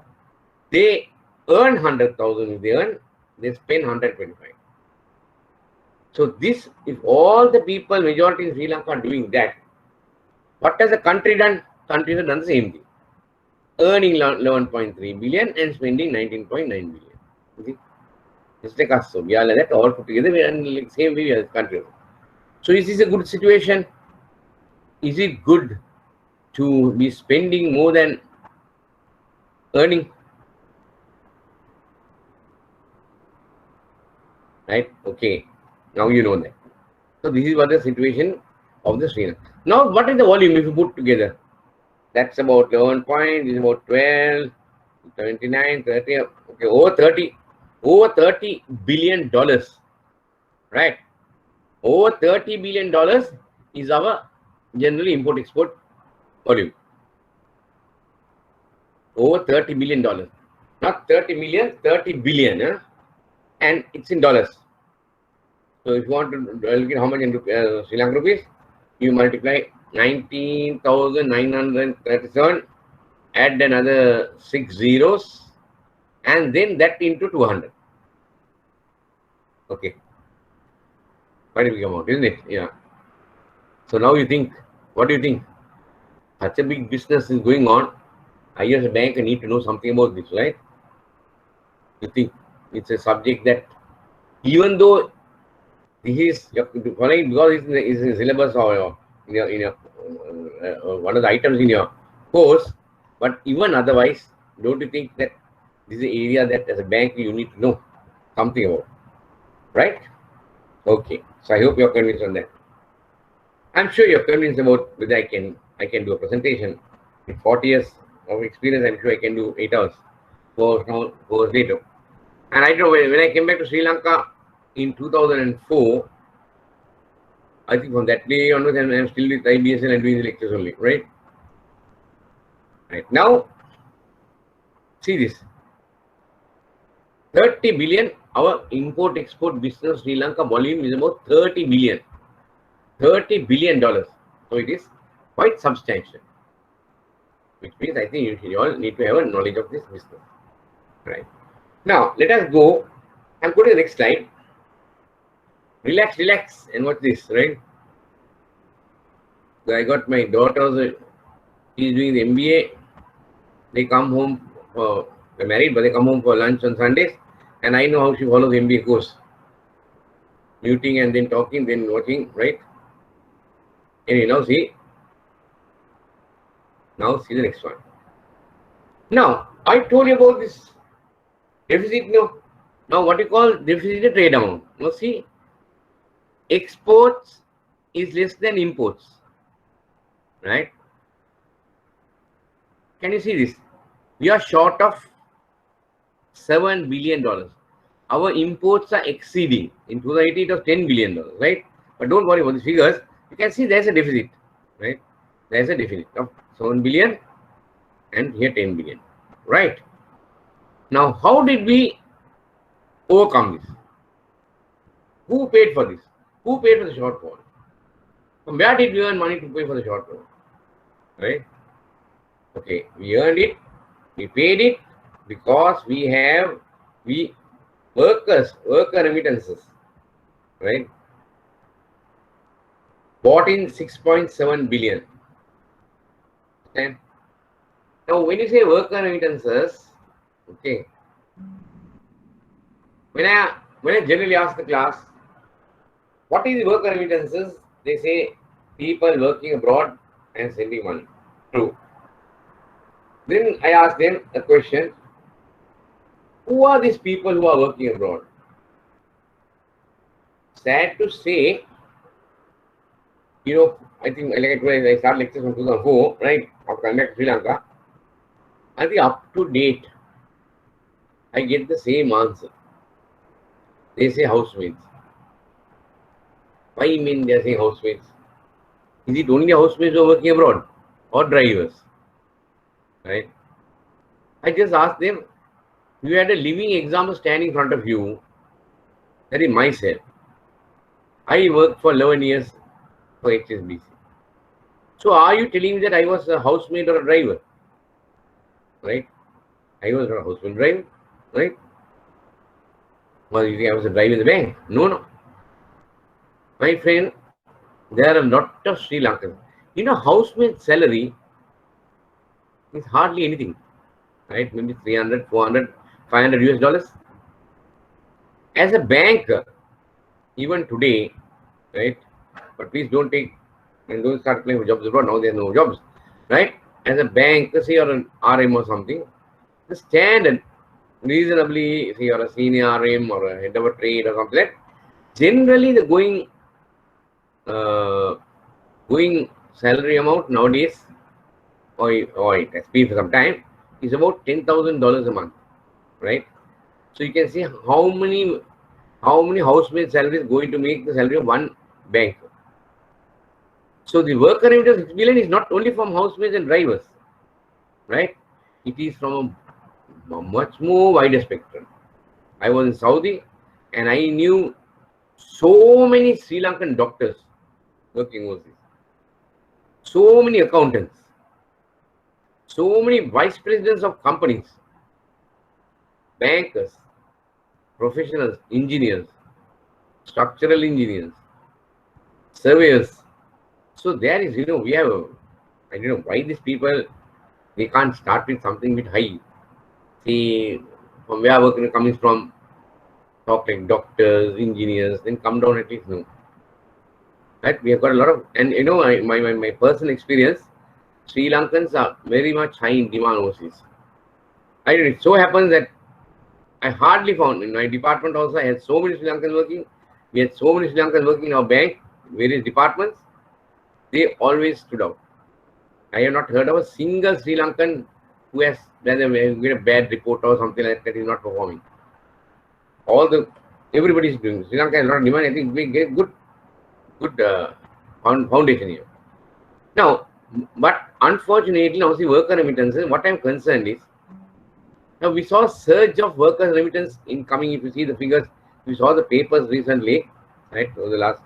S1: they earn 100,000. If they earn, they spend 125. So this, if all the people, majority in Sri Lanka are doing that, what has the country done? Countries have done the same thing. Earning 11.3 billion and spending 19.9 billion. Okay? Just like us. So we are like that, all put together, we are in the same way as country. So is this a good situation? Is it good to be spending more than earning? Right? Okay. Now you know that. So this is what the situation of the Sri Lanka. Now what is the volume if you put together? That's about 11 point, this is about 12, 29, 30, okay, over 30 billion dollars, right? Over 30 billion dollars is our generally import export volume. Over 30 billion dollars, not 30 million, 30 billion, and it's in dollars. So if you want to look at how much in Sri Lankan rupees, you multiply 19,937, add another 6 zeros, and then that into 200. Okay. Quite a big amount, isn't it? Yeah. So now you think, what do you think? Such a big business is going on. I as a bank I need to know something about this, right? You think it's a subject that even though this is following because it's in the syllabus or in your one of the items in your course, but even otherwise, don't you think that this is an area that as a bank you need to know something about, right? Okay, so I hope you're convinced on that. I'm sure you're convinced about whether I can do a presentation. With 40 years of experience, I'm sure I can do 8 hours, 4 hours later. And I know when I came back to Sri Lanka in 2004, I think from that day onwards, I'm still with IBSL and doing the lectures only, right? Right now, see this. 30 billion, our import-export business Sri Lanka volume is about 30 billion. $30 billion. So it is quite substantial. Which means I think you all need to have a knowledge of this business. Right. Now, let us go and go to the next slide. Relax, relax, and watch this, right? So I got my daughter, she's doing the MBA. They come home, they're married, but they come home for lunch on Sundays. And I know how she follows the MBA course. Muting and then talking, then watching, right? Anyway, now see the next one. Now, I told you about this deficit. Now what you call deficit is trade amount. Now see, exports is less than imports, right? Can you see this? We are short of $7 billion. our imports are exceeding. In 2018, it was $10 billion, right? But don't worry about the figures. You can see there's a deficit, right? There's a deficit of 7 billion and here 10 billion, right? Now, how did we overcome this? Who paid for this? Who paid for the shortfall? From where did we earn money to pay for the shortfall? Right? Okay, we earned it, we paid it because we worker remittances, right? Bought in 6.7 billion. And now, when you say worker remittances, okay, when I generally ask the class, what is worker remittances? They say people working abroad and sending money. True. Then I ask them a question: who are these people who are working abroad? Sad to say, I think like I started lectures from 2004, right? After coming back to Sri Lanka, I think up to date, I get the same answer. They say housemaids. Why mean they are saying housemaids? Is it only housemaids who are working abroad or drivers? Right? I just asked them, you had a living example standing in front of you, that is myself. I worked for 11 years for HSBC. So are you telling me that I was a housemaid or a driver? Right? I was not a housemaid driver, right? Well, you think I was a driver in the bank? No. My friend, there are a lot of Sri Lankans. Housemaid salary is hardly anything, right? Maybe 300, 400, 500 US dollars. As a banker, even today, right? But please don't take and don't start applying for jobs abroad. Now there are no jobs, right? As a banker, say you're an RM or something, the standard, reasonably, say you're a senior RM or a head of a trade or something like that, generally the going salary amount nowadays, or it has been for some time, is about $10,000 a month, right? So you can see how many housemaid salaries going to make the salary of one banker. So the worker remittance 6 billion is not only from housemaids and drivers, right? It is from a much more wider spectrum. I was in Saudi and I knew so many Sri Lankan doctors working overseas, so many accountants, so many vice presidents of companies, bankers, professionals, engineers, structural engineers, surveyors. So there is, we have, I don't know why these people, they can't start with something bit high. See, from where work coming from, talk like doctors, engineers, then come down at least, no. Right? We have got a lot of, and my personal experience, Sri Lankans are very much high in demand overseas. It so happens that I hardly found, in my department also, I had so many Sri Lankans working. We had so many Sri Lankans working in our bank, various departments. They always stood out. I have not heard of a single Sri Lankan who has get a bad report or something like that is not performing. Everybody is doing. Sri Lanka has a lot of demand. I think we get good foundation here. Now, but unfortunately, now see worker remittances. What I'm concerned is, now we saw a surge of worker remittance incoming. If you see the figures, we saw the papers recently, right, over the last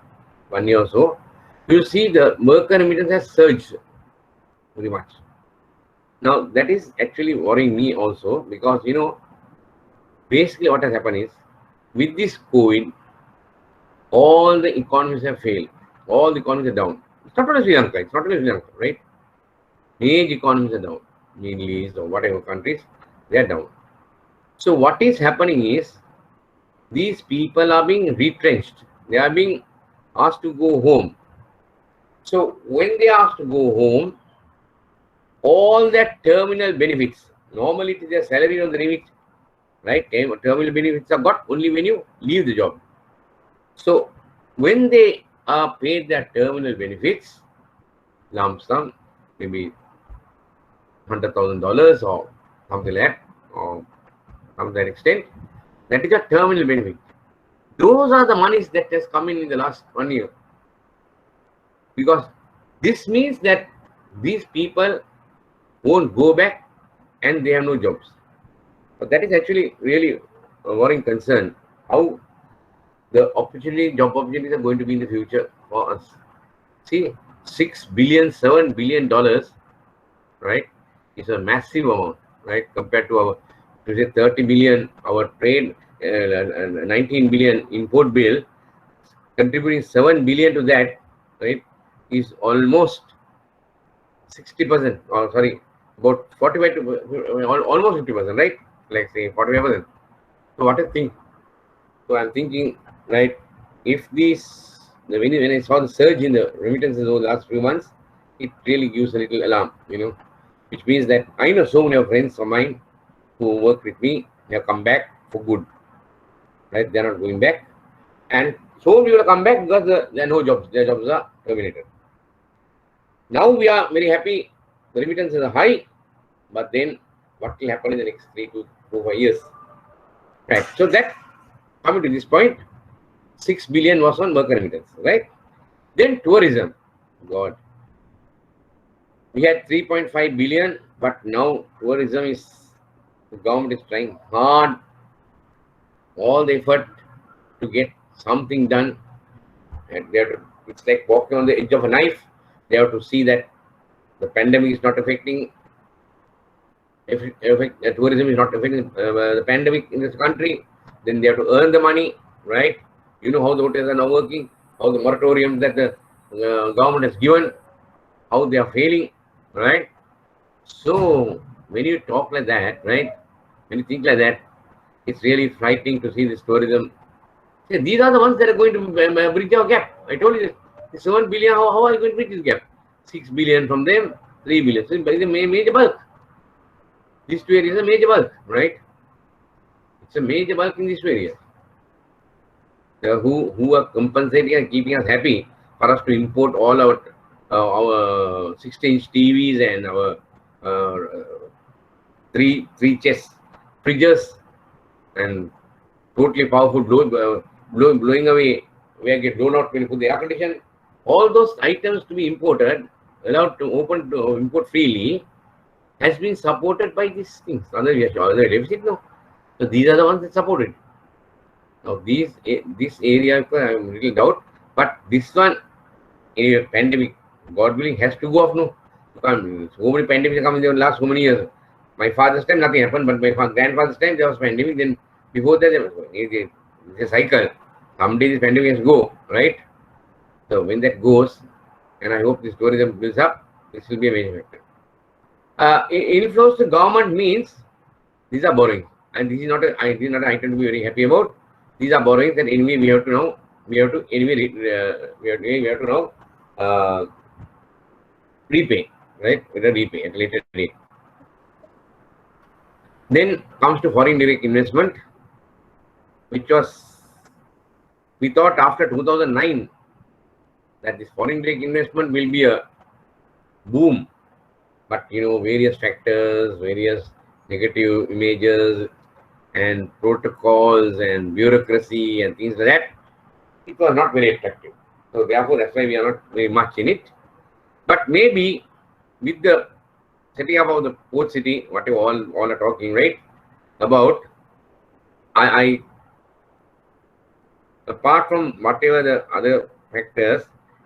S1: 1 year or so. You see the worker remittance has surged very much. Now that is actually worrying me also because basically what has happened is with this COVID, all the economies have failed. All the economies are down. It's not only Sri Lanka. It's not only Sri Lanka, right? Major economies are down. Middle East or whatever countries, they are down. So what is happening is these people are being retrenched. They are being asked to go home. So when they are asked to go home, all that terminal benefits, normally it is their salary on the remit, right? Terminal benefits are got only when you leave the job. So when they are paid their terminal benefits, lump sum, maybe $100,000 or something like that, or some to that extent, That is a terminal benefit. Those are the monies that has come in the last 1 year. Because this means that these people won't go back and they have no jobs. But that is actually really a worrying concern. How the job opportunities are going to be in the future for us. See, $7 billion, right, is a massive amount, right, compared to our, to say 30 billion, our trade, 19 billion import bill, contributing 7 billion to that, right, is almost 60%, or sorry, about 45 to almost 50%, right? Like say 45%. So what I think, so I'm thinking, right, if these, when I saw the surge in the remittances over the last few months, it really gives a little alarm, which means that I know so many of friends of mine who work with me, they have come back for good, right? They're not going back. And so many will come back because there are no jobs, their jobs are terminated. Now we are very happy, the remittances are high, but then what will happen in the next 3 to 4, 5 years? Right. So that, coming to this point, 6 billion was on worker remittance, right? Then tourism. God. We had 3.5 billion, but now tourism is, the government is trying hard, all the effort to get something done. And they have to, it's like walking on the edge of a knife. They have to see that the pandemic is not affecting, tourism is not affecting the pandemic in this country. Then they have to earn the money, right? You know how the hotels are now working, how the moratorium that the government has given, how they are failing, right? So when you talk like that, right? When you think like that, it's really frightening to see this tourism. See, these are the ones that are going to bridge our gap. I told you this 7 billion. How are you going to bridge this gap? 6 billion from them, 3 billion. So it's a major bulk. These two areas are major bulk, right? It's a major bulk in these two areas. Who are compensating and keeping us happy for us to import all our 16-inch TVs and our three chest fridges and totally powerful blowing away, where get blown out when you put the air condition. All those items to be imported, allowed to open to import freely, has been supported by these things. Otherwise, deficit, no. So these are the ones that supported. Now this area, I'm little doubt, but this one, in a pandemic, God willing, has to go off. No, so many pandemics come in the last so many years. My father's time nothing happened, but my grandfather's time there was pandemic. Then before that, it's a cycle. Someday this pandemic has to go, right? So when that goes, and I hope this tourism builds up, this will be a major factor. Inflows to government means these are borrowing, and this is not an item to be very happy about. These are borrowings that anyway we have to now, we have to now repay, right? With a repay at a later date. Then comes to foreign direct investment, which was, we thought after 2009 that this foreign direct investment will be a boom, but various factors, various negative images and protocols and bureaucracy and things like that, it was not very attractive. So therefore, that's why we are not very much in it. But maybe with the setting up of the port city, what you all are talking, right, about, I apart from whatever the other factors,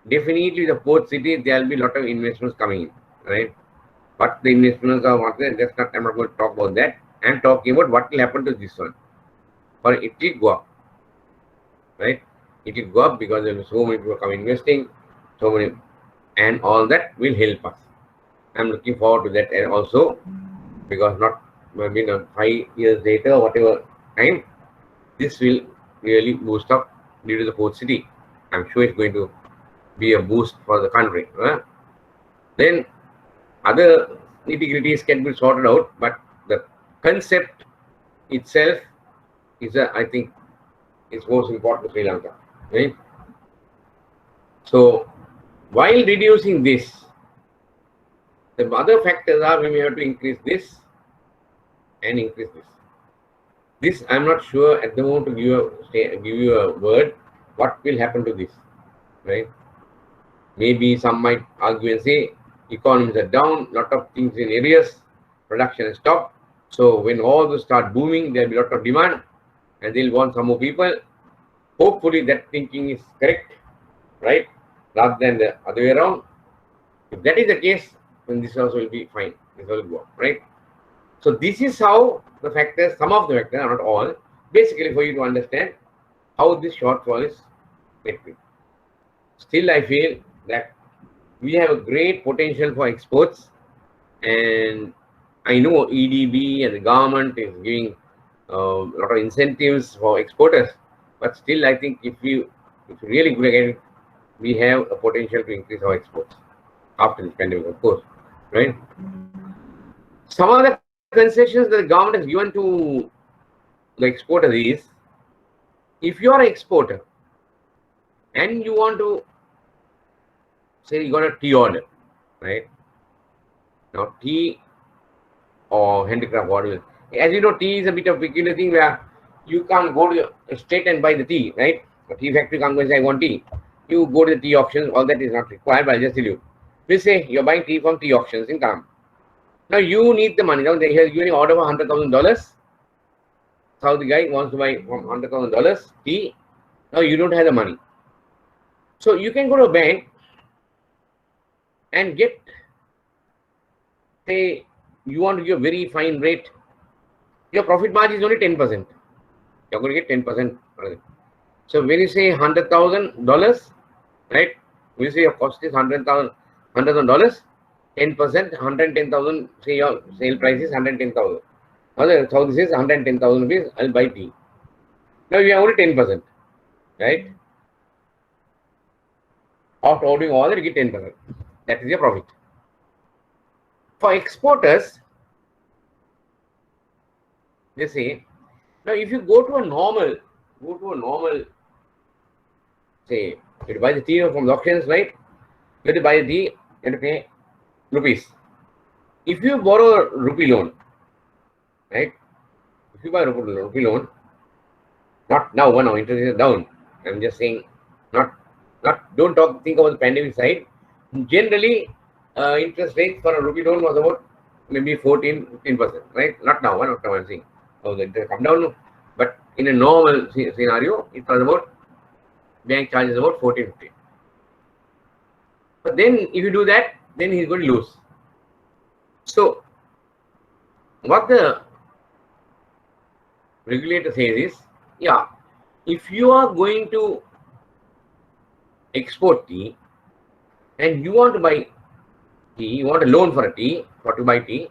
S1: definitely the port city, there will be a lot of investments coming in, right? What the investments are, what they, that's not, I'm not going to talk about that. I'm talking about what will happen to this one. Or it will go up, right? It will go up because there will be so many people come investing, so many, and all that will help us. I'm looking forward to that also, because not maybe 5 years later or whatever time, this will really boost up due to the port city. I'm sure it's going to be a boost for the country. Then other nitty-gritties can be sorted out, but the concept itself is, I think, is most important to Sri Lanka, right? So while reducing this, the other factors are when we have to increase this and increase this. This I'm not sure at the moment to give you a word. What will happen to this, right? Maybe some might argue and say economies are down, lot of things in areas, production has stopped. So when all those start booming, there will be a lot of demand, and they'll want some more people. Hopefully that thinking is correct, right? Rather than the other way around. If that is the case, then this also will be fine. This will work, right? So this is how the factors, some of the factors, not all, basically for you to understand how this shortfall is affected. Still, I feel that we have a great potential for exports, and I know EDB and the government is giving a lot of incentives for exporters, but still, I think if you really good again, we have a potential to increase our exports after this pandemic, of course, right? Some of the concessions that the government has given to the exporters is, if you are an exporter and you want to say you got a tea order, right? Now tea or handicraft, whatever. As you know, tea is a bit of peculiar thing where you can't go to the state and buy the tea, right? A tea factory can't go and say I want tea. You go to the tea auctions, all that is not required, but I'll just tell you. We'll say you're buying tea from tea auctions in Karam. Now you need the money. Now they are giving order for $100,000. So the guy wants to buy $100,000 tea. Now you don't have the money. So you can go to a bank and get, say, you want to give a very fine rate. Your profit margin is only 10%. You're going to get 10%. So when you say $100,000, right? When you say your cost is $100,000, 10%, 110,000. Say your sale price is 110,000. So this is 110,000 rupees. I'll buy tea. Now you have only 10%, right? After ordering all that, you get 10%. That is your profit. For exporters, they say, now if you go to a normal, say, you buy the tea from the auctions, right? You have to buy the tea, you have to pay rupees. If you borrow a rupee loan, right? If you buy a rupee loan, not now, now interest is down. I'm just saying, don't think about the pandemic side. Generally, interest rate for a rupee loan was about maybe 14-15%, right? Not now, I'm saying. Oh, the interest come down, but in a normal scenario, it was about, bank charges about 14-15. But then if you do that, then he's going to lose. So what the regulator says is, yeah, if you are going to export tea and you want to buy tea, you want a loan for a tea, to buy tea,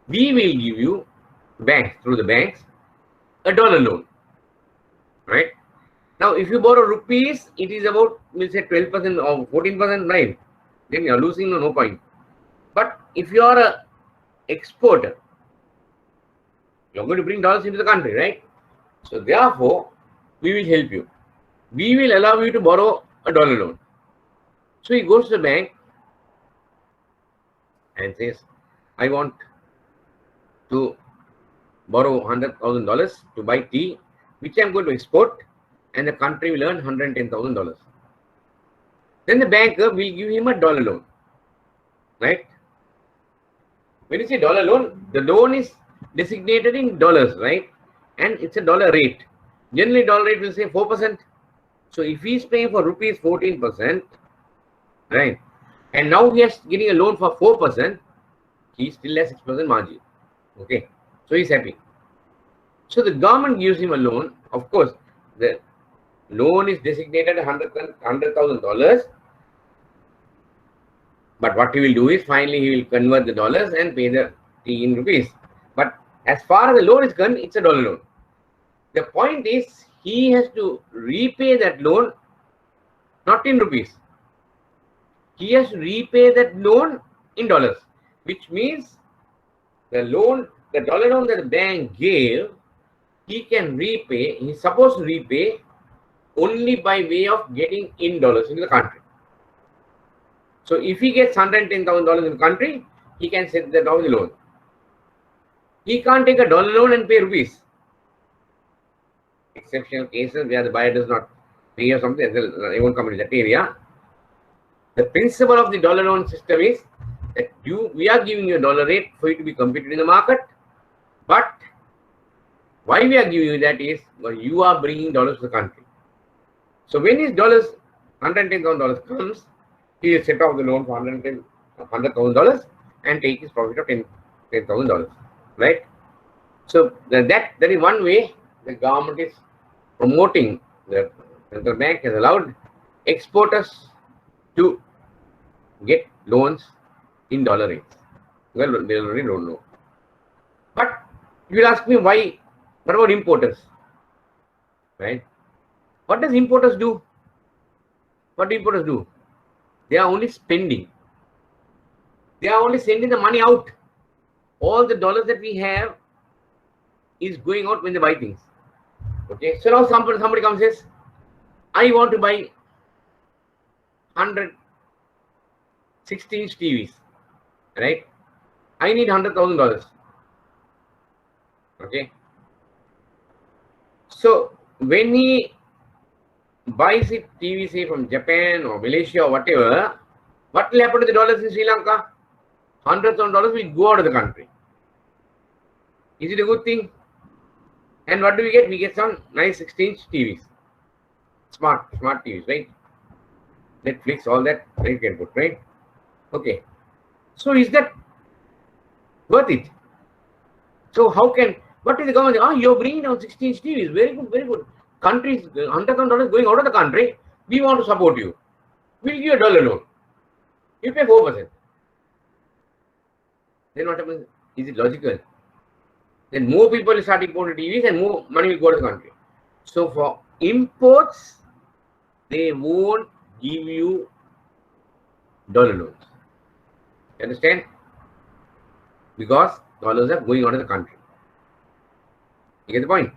S1: we will give you through the banks, a dollar loan, right? Now, if you borrow rupees, it is about, we'll say 12% or 14%, right? Then you're losing, no point. But if you are a exporter, you're going to bring dollars into the country, right? So therefore, we will help you. We will allow you to borrow a dollar loan. So he goes to the bank and says, I want to borrow $100,000 to buy tea, which I'm going to export, and the country will earn $110,000. Then the banker will give him a dollar loan, right? When you say dollar loan, the loan is designated in dollars, right? And it's a dollar rate. Generally, dollar rate will say 4%. So if he's paying for rupees 14%, right? And now he is getting a loan for 4%, he still has 6% margin. Okay. So he's happy. So the government gives him a loan. Of course, the loan is designated $100,000. But what he will do is finally he will convert the dollars and pay the tea in rupees. But as far as the loan is concerned, it's a dollar loan. The point is he has to repay that loan not in rupees. He has to repay that loan in dollars, which means the loan, the dollar loan that the bank gave, he can repay, he's supposed to repay only by way of getting in dollars into the country. So if he gets $110,000 in the country, he can set that down the loan. He can't take a dollar loan and pay rupees. exceptional cases where the buyer does not pay or something, they won't come in that area. The principle of the dollar loan system is that we are giving you a dollar rate for you to be competed in the market, but why we are giving you that is, well, you are bringing dollars to the country. So when his dollars, $110,000 comes, he will set off the loan for $100,000 and take his profit of $10,000, right? So that is one way the government is promoting. The central bank has allowed exporters to get loans in dollar rates. Well, they already don't know. But you will ask me why. What about importers? Right? What does importers do? What do importers do? They are only spending. They are only sending the money out. All the dollars that we have is going out when they buy things. Okay. So now somebody comes and says, I want to buy 100 16-inch TVs. Right? I need $100,000. Okay. So when he buys it TV, say from Japan or Malaysia or whatever, what will happen to the dollars in Sri Lanka? Hundreds of dollars will go out of the country. Is it a good thing? And what do we get? We get some nice 16-inch TVs. Smart TVs, right? Netflix, all that, you can put, right? Okay. So is that worth it? So how can, what is the government? Oh, you're bringing down 16-inch TVs. Very good, very good. Countries, $100,000 going out of the country. We want to support you. We'll give you a dollar loan. You pay 4%. Then what happens? Is it logical? Then more people will start importing TVs and more money will go to the country. So for imports, they won't give you dollar loans. You understand? Because dollars are going out of the country. You get the point?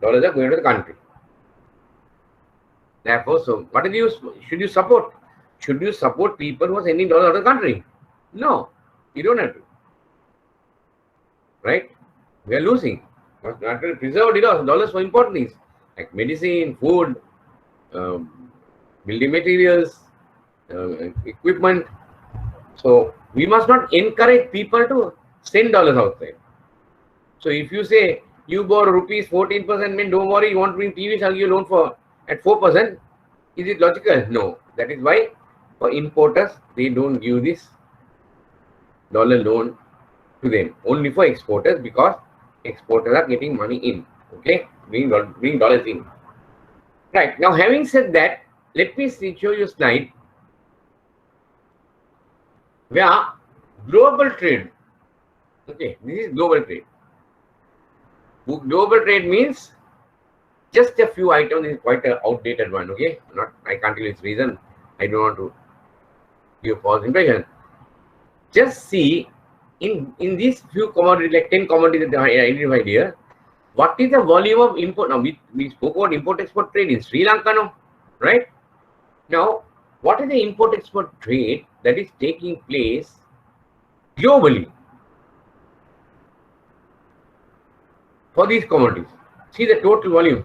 S1: Dollars are going out of the country. Therefore, so what should you support? Should you support people who are sending dollars out of the country? No, you don't have to. Right? We are losing. Not to preserve dollars for important things like medicine, food, building materials, equipment. So we must not encourage people to send dollars outside. So if you say you borrow rupees 14%, mean don't worry, you want to bring TVs, I'll give you a loan for at 4%. Is it logical? No. That is why for importers they don't give this dollar loan to them. Only for exporters, because exporters are getting money in. Okay, bring dollars in. Right. Now, having said that, let me show you a slide where global trade. Okay, this is global trade. Global trade means just a few items. This is quite an outdated one. Okay, I can't tell you its reason. I don't want to give false impression. Just see in these few commodities, like 10 commodities that I identified here, what is the volume of import? Now we spoke about import-export trade in Sri Lanka now, right? Now, what is the import-export trade that is taking place globally for these commodities? See, the total volume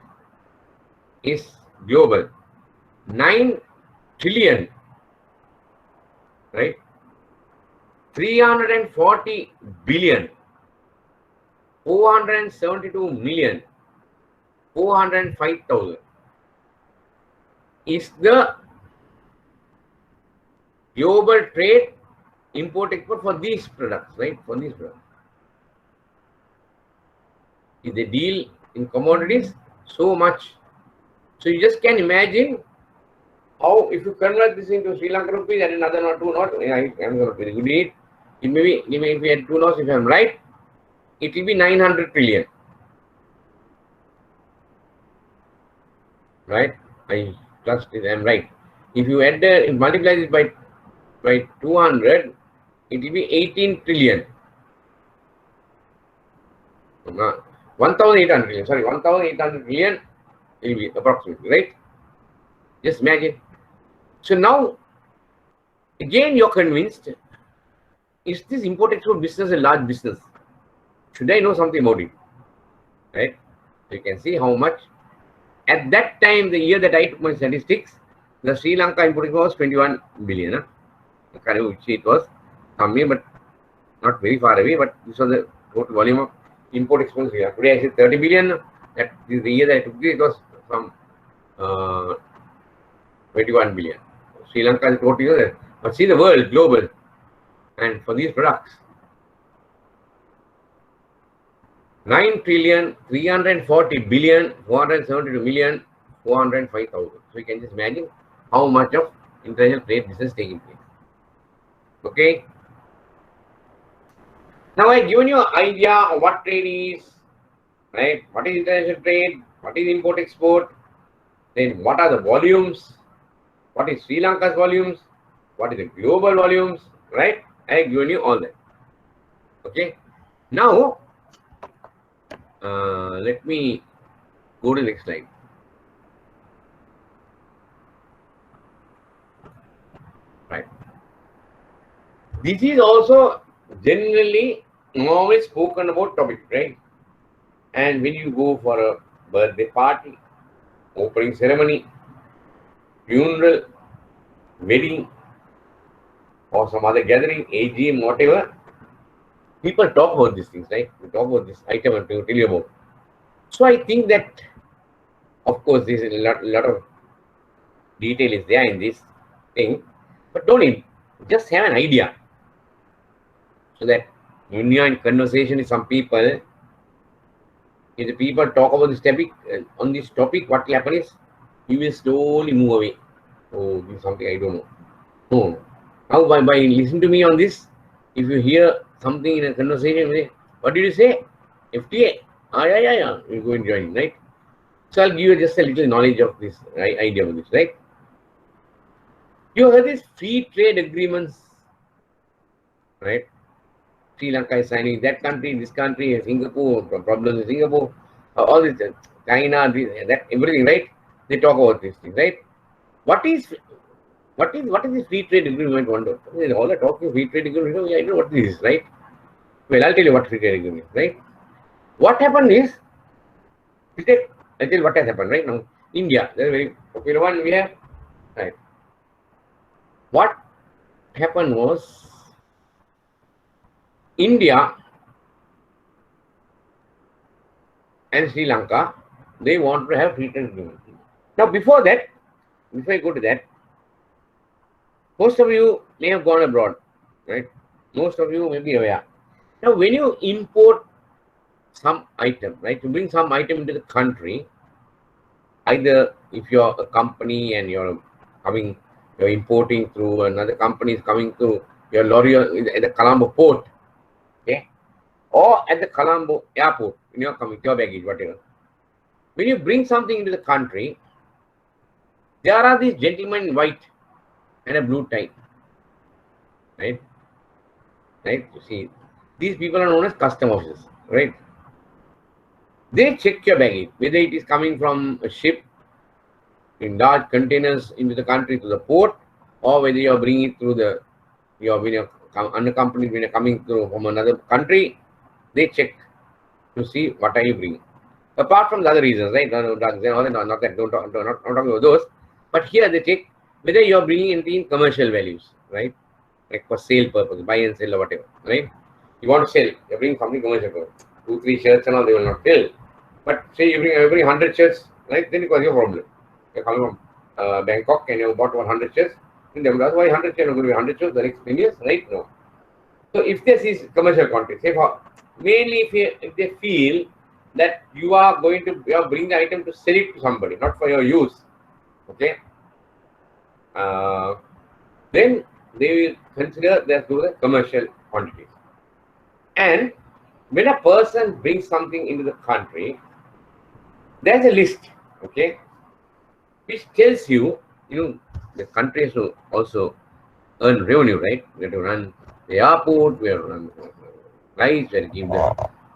S1: is global 9 trillion, right? 340 billion, 472 million, 405,000 is the global trade import-export for these products, right? For these products. If they deal in commodities, so much. So you just can imagine how, if you convert this into Sri Lankan rupees and another not 2 knots, I am not very good at it. It may be, if we had 2 knots, if I am right, it will be 900 trillion. Right? I trust it, I am right. If you add multiply this by 200, it will be 18 trillion. 1,800 trillion, sorry, 1,800 trillion will be approximately, right? Just imagine. So now, again, you're convinced, is this import-export business a large business? Should I know something about it? Right? So you can see how much At that time, the year that I took my statistics, the Sri Lanka import was 21 billion. I can't remember which it was, somewhere, but not very far away. But this was the total volume of import exports here. Today I said 30 billion. That is the year that I took it was from 21 billion. Sri Lanka is total year. But see the world, global, and for these products, 9 trillion, 340 billion, 472 million, 405,000. So you can just imagine how much of international trade business is taking place. Okay. Now I given you an idea of what trade is, right? What is international trade? What is import export? Then what are the volumes? What is Sri Lanka's volumes? What is the global volumes? Right? I have given you all that. Okay. Now let me go to the next slide. Right. This is also generally always spoken about topic, right? And when you go for a birthday party, opening ceremony, funeral, wedding, or some other gathering, AGM, whatever, people talk about these things, right? We talk about this item and tell you about. So I think that, of course, there's a lot of detail is there in this thing, but don't just have an idea. So that when you are in conversation with some people, if the people talk about this topic, on this topic, what will happen is you will slowly move away. Oh, this is something I don't know. No. Now by listening to me on this, if you hear something in a conversation, what did you say? FTA? Yeah. You go and join, right? So I'll give you just a little knowledge of this, right, idea of this, right? You heard these free trade agreements, right? Sri Lanka is signing that country, this country, Singapore, problems in Singapore, all this, China, that everything, right? They talk about these things, right? What is the free trade agreement? Wonder all the talking free trade agreement. I don't know what this is, right? Well, I'll tell you what free trade agreement is, right? What happened is, I'll tell you what has happened right now. India, there's a very popular one we have, right? What happened was India and Sri Lanka, they want to have free trade agreement. Now, before I go to that, most of you may have gone abroad, right? Most of you may be aware. Now, when you import some item, right, to bring some item into the country, either if you're a company and you're importing through another company is coming through your lorry at the Colombo port, okay, or at the Colombo airport when you're coming, your baggage, whatever. When you bring something into the country, there are these gentlemen in white and a blue tie, right? Right? You see, these people are known as custom officers, right? They check your baggage, whether it is coming from a ship in large containers into the country to the port, or whether you are bringing it through when you're unaccompanied, when you're coming through from another country, they check to see what are you bringing. Apart from the other reasons, right? Not talking about those, but here they check whether you are bringing anything in commercial values, right? Like for sale purpose, buy and sell or whatever, right? You want to sell, you're bringing something commercial purpose. 2-3 shirts and all, they will not sell. But say you bring every 100 shirts, right? Then it was your problem. You're coming from Bangkok and you bought 100 shirts. Then they will ask why 100 shirts are going to be 100 shirts the next 10 years, right? No. So if this is commercial quantity, say for mainly if they feel that you are bring the item to sell it to somebody, not for your use, okay? Then they will consider that those are commercial quantities. And when a person brings something into the country, there's a list, okay, which tells you, the country has to also earn revenue, right? We have to run the airport, we have to run rights, we have to give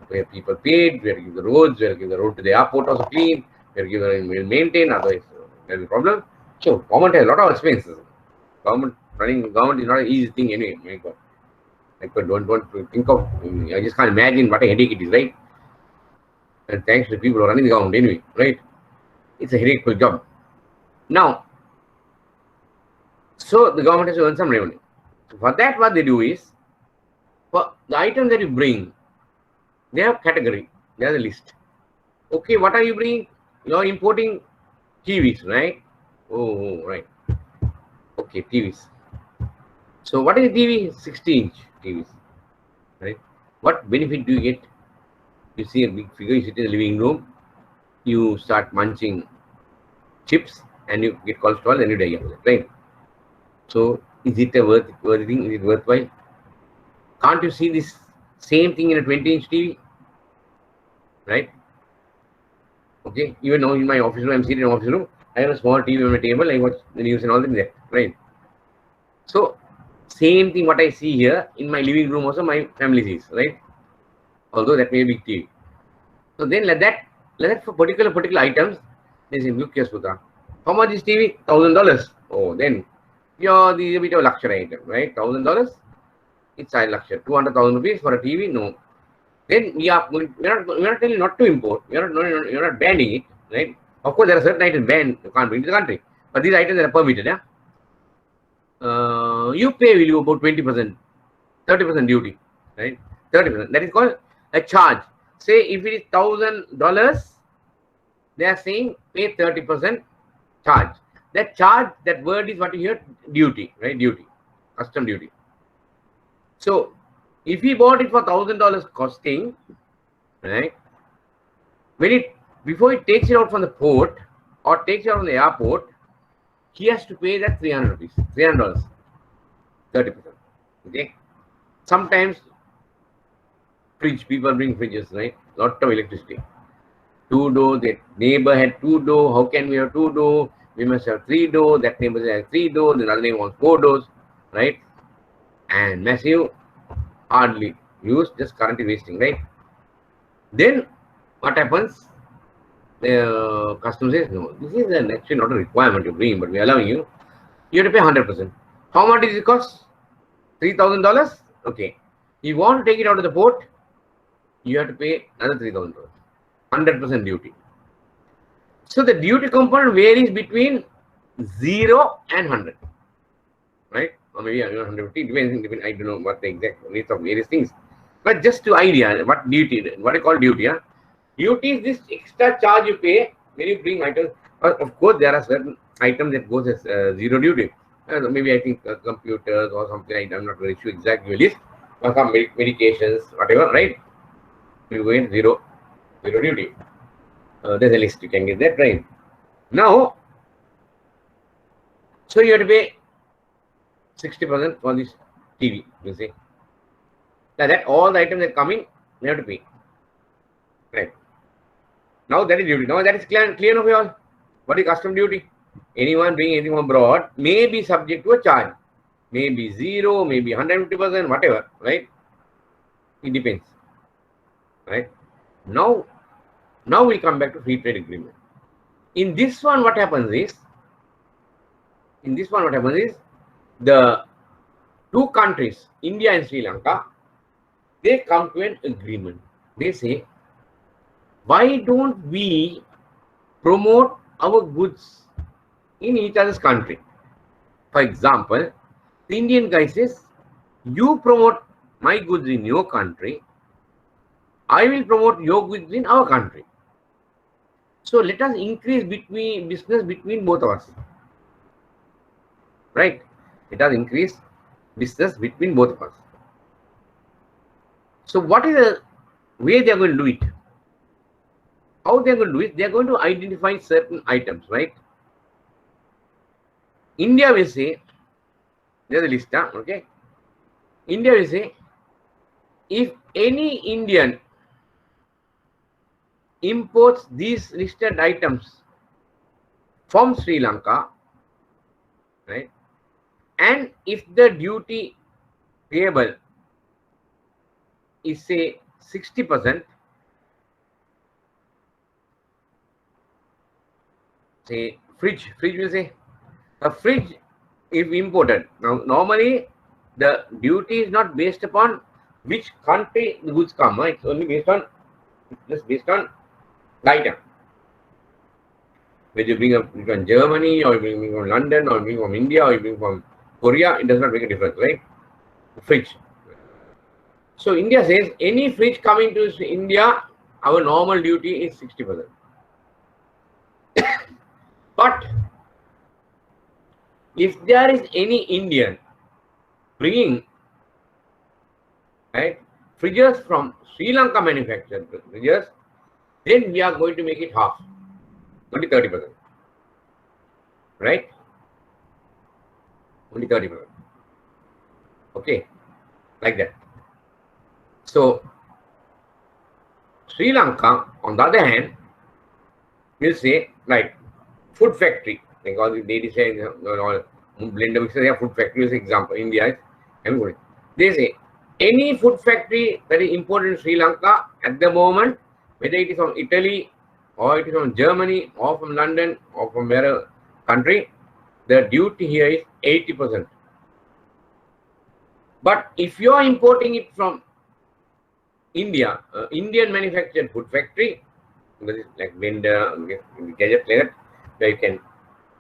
S1: where people paid, we have to give the roads, we have to give the road to the airport also clean, we have to give the maintain, otherwise there's a problem. So government has a lot of expenses. Running government is not an easy thing anyway. My God. I don't want to think of, I just can't imagine what a headache it is, right? And thanks to the people who are running the government anyway, right? It's a heroic job. Now, so the government has to earn some revenue. So for that, what they do is, for the item that you bring, they have category, they have a list. Okay, what are you bringing? You are importing TVs, right? Oh, right. Okay, TVs. So what is a TV? 60-inch TVs, right? What benefit do you get? You see a big figure, you sit in the living room, you start munching chips, and you get cholesterol, and you die of it, right? So is it a worthy thing? Is it worthwhile? Can't you see this same thing in a 20-inch TV, right? Okay, even now in my office room, I'm sitting in my office room, I have a small TV on my table, I watch the news and all that there, right? So same thing what I see here in my living room also my family sees, right? Although that may be big TV. So then let that for particular items, they say, look here, Sudha, how much is TV? $1,000. Oh, then yeah, this is a bit of a luxury item, right? $1,000, it's a luxury. 200,000 rupees for a TV, no. Then we're not telling not to import. You're not banning it, right? Of course, there are certain items banned, you can't bring to the country, but these items are permitted. Yeah? You pay will you about 20%, 30% duty, right? 30%. That is called a charge. Say if it is $1,000, they are saying pay 30% charge. That charge, that word is what you hear, duty, right? Duty, custom duty. So if he bought it for $1,000 costing, right? Before he takes it out from the port or takes it out from the airport, he has to pay that 300 rupees, $300, 30%. Okay. Sometimes people bring fridges, right? Lot of electricity. 2-door, that neighbor had 2-door. How can we have 2-door? We must have 3-door. That neighbor has 3-door. The other neighbor wants 4 doors, right? And massive, hardly used, just current is wasting, right? Then what happens? The customer says, no, this is actually not a requirement you bring, but we are allowing you. You have to pay 100%. How much does it cost? $3,000. Okay. You want to take it out of the port, you have to pay another $3,000. 100% duty. So the duty component varies between 0 and 100, right? Or maybe 150, depends. I don't know what the exact rates of various things. But just to idea what duty, what I call duty. Yeah? Duty is this extra charge you pay when you bring items. Of course, there are certain items that goes as zero duty. Maybe I think computers or something. I'm not very sure exactly list. Or some medications, whatever, right? You go in zero duty. There's a list, you can get that, right? Now, so you have to pay 60% for this TV, you see. Now that all the items that are coming, you have to pay. Right. Now that is duty. Now that is clear enough for you all. What is custom duty? Anyone bringing anything from abroad may be subject to a charge. Maybe 0, maybe 150%, whatever, right? It depends. Right? Now we come back to free trade agreement. In this one, what happens is, the two countries, India and Sri Lanka, they come to an agreement. They say, why don't we promote our goods in each other's country? For example, the Indian guy says, you promote my goods in your country, I will promote your goods in our country. So let us increase business between both of us. Right? Let us increase business between both of us. So what is the way they are going to do it? How they are going to do it? They are going to identify certain items, right? India will say, there's a list, okay? India will say, if any Indian imports these listed items from Sri Lanka, right? And if the duty payable is say 60%, say fridge will say, a fridge if imported. Now normally the duty is not based upon which country the goods come, right? It's only based on the item. Whether you bring from Germany, or you bring from London, or you bring from India, or you bring from Korea, it does not make a difference, right? Fridge. So India says any fridge coming to India, our normal duty is 60%. But if there is any Indian bringing, right, fridges from Sri Lanka manufactured fridges, then we are going to make it half, only 30%. Right? Only 30%. Okay, like that. So Sri Lanka, on the other hand, will say, right, food factory. Like all the ladies say, all blender mixers, they have food factory as example. India is everybody. They say any food factory that is imported in Sri Lanka at the moment, whether it is from Italy or it is from Germany or from London or from wherever country, the duty here is 80%. But if you are importing it from India, Indian manufactured food factory, like vendor, gadget like that, where you can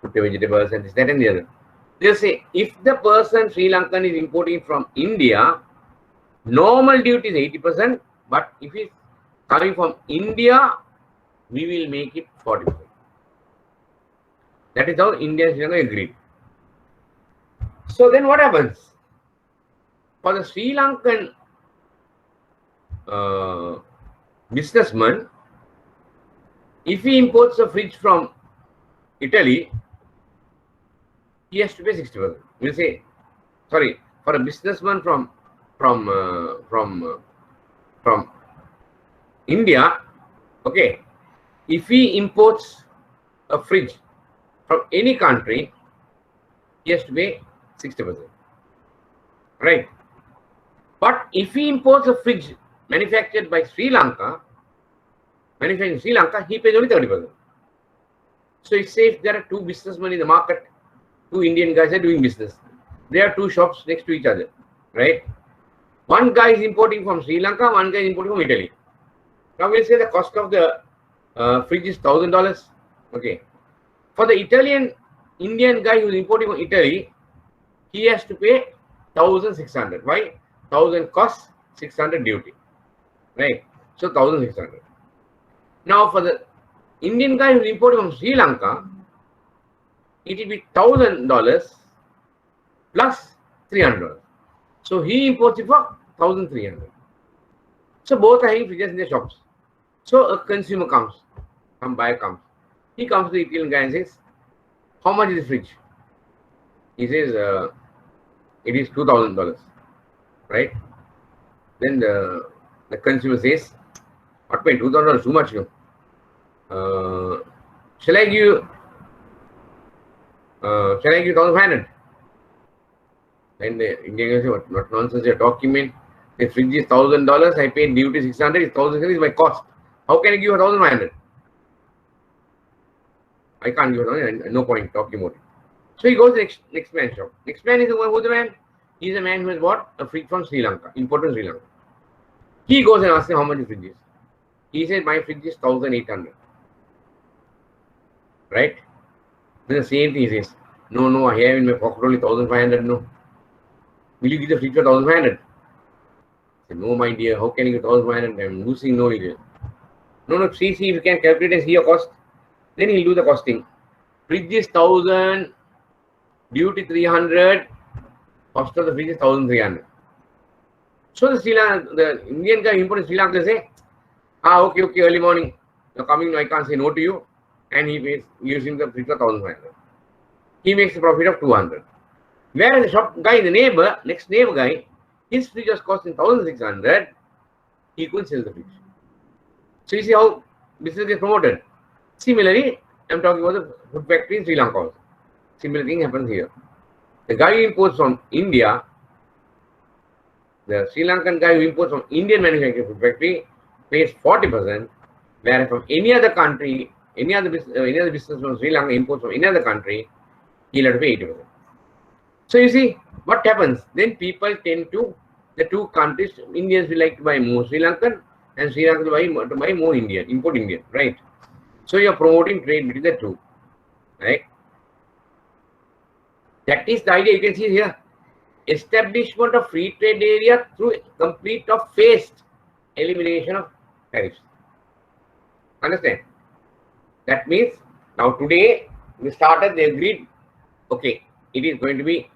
S1: put the vegetables and this, that, and the other. They say if the person Sri Lankan is importing from India, normal duty is 80%, but if it's coming from India, we will make it 40%. That is how India and Sri Lanka agreed. So then what happens? For the Sri Lankan businessman, if he imports a fridge from Italy, he has to pay 60%. We'll say, sorry, for a businessman from India, okay, if he imports a fridge from any country, he has to pay 60%. Right? But if he imports a fridge manufactured by Sri Lanka, he pays only 30%. So it says there are two businessmen in the market, two Indian guys are doing business. There are two shops next to each other, right? One guy is importing from Sri Lanka, one guy is importing from Italy. Now we'll say the cost of the fridge is $1,000. Okay. For the Indian guy who is importing from Italy, he has to pay 1,600. Why? 1,000 cost, 600 duty. Right? So 1,600. Now for the Indian guy who is importing from Sri Lanka, it will be $1,000 plus $300. So he imports it for 1,300. So both are having fridges in their shops. So a consumer comes, some buyer comes. He comes to the Italian guy and says, how much is the fridge? He says, it is $2,000. Right? Then the consumer says, what pay $2,000 too much, no? Shall I give you 1,500? And the Indian guy says, what nonsense you're talking, man? The fridge is $1,000, I paid duty 600, it's 1,600 is my cost. How can I give you 1,500? I can't give it, no point talking about it. So he goes to the next man's shop. Next man is who's the man? He's a man who has bought a fridge from Sri Lanka, imported Sri Lanka. He goes and asks him how much the fridge is. He said, my fridge is 1,800. Right? Then the same thing he says, no, I have in my pocket only 1,500, no. Will you give the fridge for 1,500? I said, no, my dear, how can you give 1,500? I'm losing no idea. No, see if you can calculate and see your cost. Then he'll do the costing. Fridge is 1,000, duty 300, cost of the fridge is 1,300. So the Indian guy imported Sri Lanka say, okay, early morning, you're coming, I can't say no to you. And he pays using the fridge for 1,500. He makes a profit of 200. Whereas the shop guy, next neighbor guy, his fridge was costing 1,600, he couldn't sell the fridge. So you see how business is promoted. Similarly, I'm talking about the food factory in Sri Lanka also. Similar thing happens here. The guy who imports from India, the Sri Lankan guy who imports from Indian manufacturing food factory pays 40%, whereas from any other country, any other business from Sri Lanka imports from any other country, he'll have to pay 80%. So you see what happens? Then people tend to, the two countries, Indians will like to buy more Sri Lankan and Sri Lanka to buy more Indian, import Indian, right? So you're promoting trade between the two. right? That is the idea. You can see here. Establishment of free trade area through complete or phased elimination of tariffs. Understand? That means now today we started, they agreed, okay, it is going to be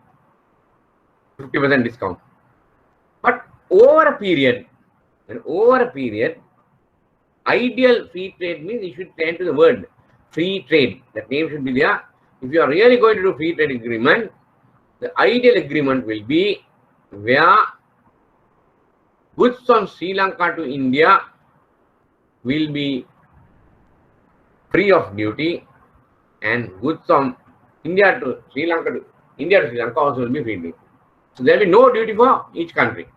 S1: 50% discount. But over a period, ideal free trade means you should turn to the word free trade. That name should be there. If you are really going to do free trade agreement, the ideal agreement will be where goods from Sri Lanka to India will be free of duty, and goods from India to Sri Lanka also will be free duty. So there will be no duty for each country.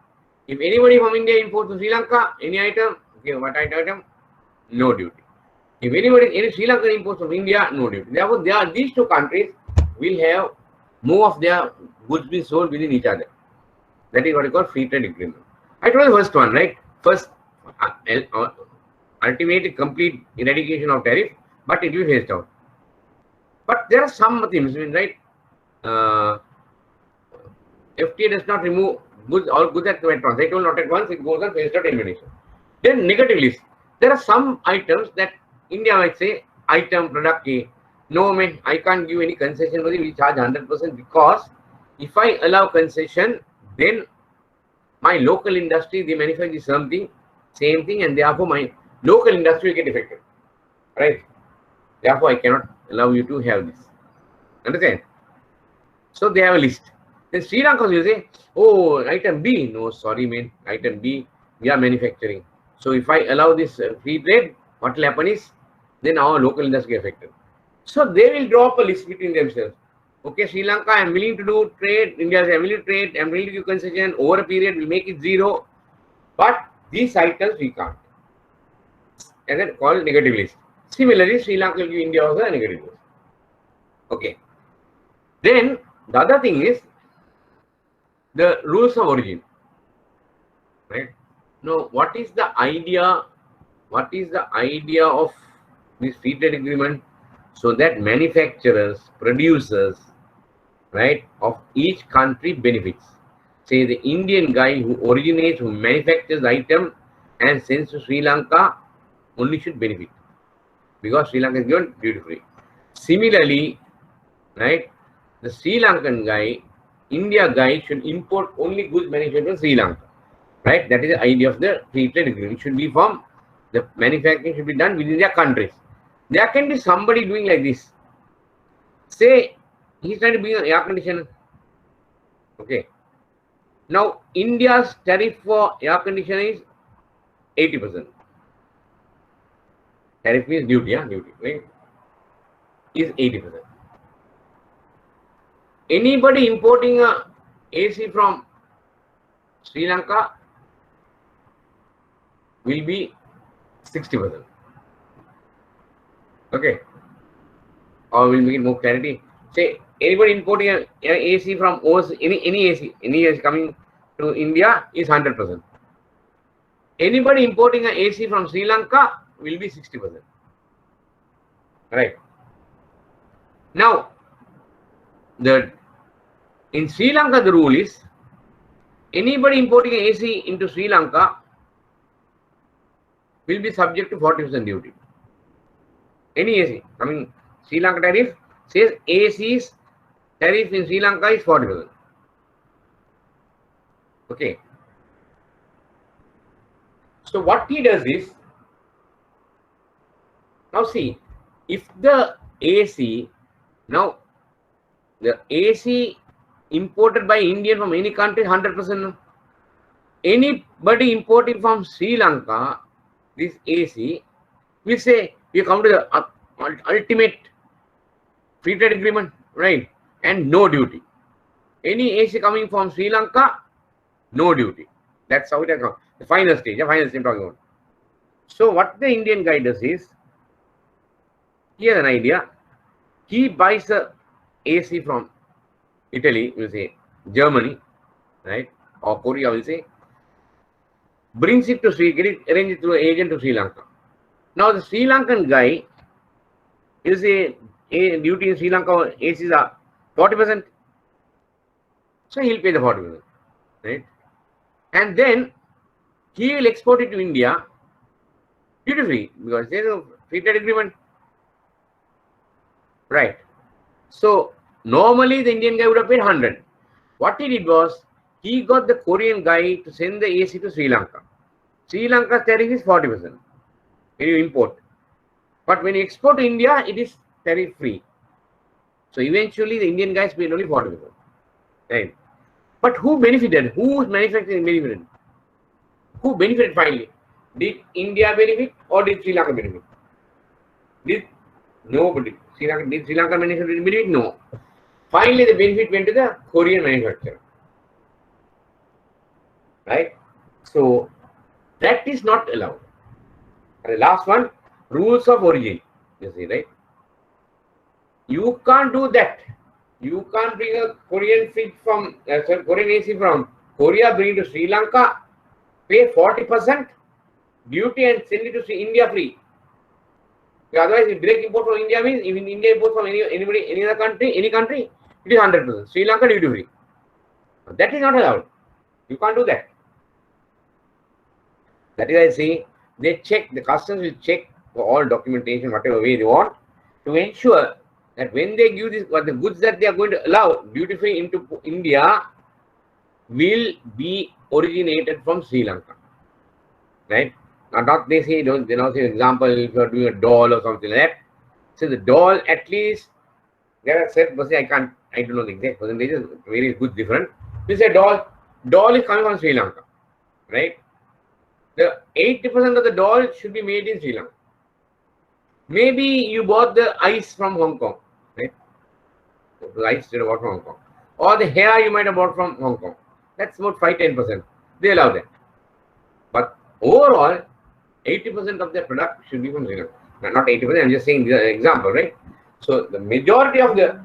S1: If anybody from India imports to Sri Lanka any item, okay, what item? No duty. If any Sri Lankan imports from India, no duty. Therefore, these two countries will have more of their goods being sold within each other. That is what is called free trade agreement. I told the first one, right? First, ultimate complete eradication of tariff, but it will be phased out. But there are some things, right? FTA does not remove goods or goods at once. I told not at once, it goes on phased out elimination. Then negative list. There are some items that India might say, item, product A. No, man, I can't give any concession, we charge 100% because if I allow concession, then my local industry, they manufacture something, same thing, and therefore my local industry will get affected. Right? Therefore, I cannot allow you to have this. Understand? So they have a list. Then Sri Lanka will say, oh, item B. No, sorry, man. Item B, we are manufacturing. So if I allow this free trade, what will happen is, then our local industry is affected. So they will draw up a list between themselves. Okay, Sri Lanka, I am willing to do trade. India is willing to trade. I am willing to give concession. Over a period, we'll make it zero. But these items we can't. And then called negative list. Similarly, Sri Lanka will give India also a negative list. Okay. Then the other thing is the rules of origin. Right? Now, what is the idea? What is the idea of this free trade agreement? So that manufacturers, producers, right, of each country benefits. Say the Indian guy who originates, who manufactures the item and sends to Sri Lanka only should benefit because Sri Lanka is given duty free. Similarly, right, the Sri Lankan guy, India guy should import only goods manufactured in Sri Lanka. Right? That is the idea of the free trade agreement. It should be from the manufacturing should be done within their countries. There can be somebody doing like this. Say he's trying to bring an air conditioner. Okay. Now India's tariff for air conditioner is 80%. Tariff means duty, yeah, duty, right? Is 80%. Anybody importing a AC from Sri Lanka will be 60%. Okay. Or we'll make it more clarity. Say anybody importing an AC from overseas, any AC coming to India is 100%. Anybody importing an AC from Sri Lanka will be 60%. Right. Now, in Sri Lanka the rule is anybody importing an AC into Sri Lanka will be subject to 40% duty. Any AC coming Sri Lanka tariff says AC's tariff in Sri Lanka is 40%. Okay. So what he does is, now see, if the AC, now the AC imported by Indian from any country 100%. Anybody importing from Sri Lanka, this AC, we say we come to the ultimate free trade agreement, right? And no duty. Any AC coming from Sri Lanka, no duty. That's how it has gone. The final stage, I'm talking about. So what the Indian guy does is, here's an idea. He buys a AC from Italy, we'll say Germany, right? Or Korea, we'll say, brings it to arrange it through an agent to Sri Lanka. Now the Sri Lankan guy is duty in Sri Lanka ACs are 40%. So he'll pay the 40%, right? And then he will export it to India duty free because there's a free trade agreement, right? So normally the Indian guy would have paid 100. What he did was he got the Korean guy to send the AC to Sri Lanka. Sri Lanka's tariff is 40% when you import, but when you export to India, it is tariff free. So eventually the Indian guys paid only 40%, right? But who benefited? Who's manufacturing benefited? Who benefited finally? Did India benefit or did Sri Lanka benefit? Did nobody? Did Sri Lanka benefit? No. Finally, the benefit went to the Korean manufacturer, right? So that is not allowed. And the last one, rules of origin. You see, right? You can't do that. You can't bring a Korean fridge from Korean AC from Korea, bring it to Sri Lanka, pay 40% duty and send it to India free. Otherwise, if direct import from India means if in India import from any other country, it is 100%. Sri Lanka duty free. That is not allowed. You can't do that. That is why I say they check, the customs will check for all documentation, whatever way they want, to ensure that when they give this, the goods that they are going to allow duty free into India will be originated from Sri Lanka, right? Not they say, don't they now say, example, if you are doing a doll or something like that. So the doll, at least there are certain percent, I don't know the exact percentages, various goods different. We say doll is coming from Sri Lanka, right? The 80% of the doll should be made in Sri Lanka. Maybe you bought the ice from Hong Kong, right? The ice you bought from Hong Kong. Or the hair you might have bought from Hong Kong. That's about 5-10%. They allow that. But overall, 80% of their product should be from Sri Lanka. Not 80%, I'm just saying the example, right? So the majority of the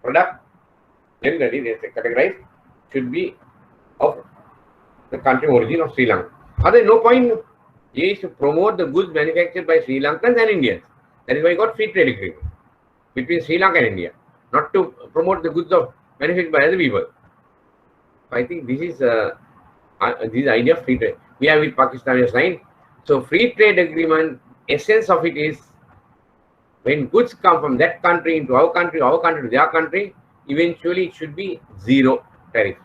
S1: product generally they categorized should be of the country origin of Sri Lanka. Other no point is to promote the goods manufactured by Sri Lankans and Indians. That is why you got free trade agreement between Sri Lanka and India, not to promote the goods of manufactured by other people. I think this is the idea of free trade. We have with Pakistan has signed. So free trade agreement, essence of it is when goods come from that country into our country to their country, eventually it should be zero tariff.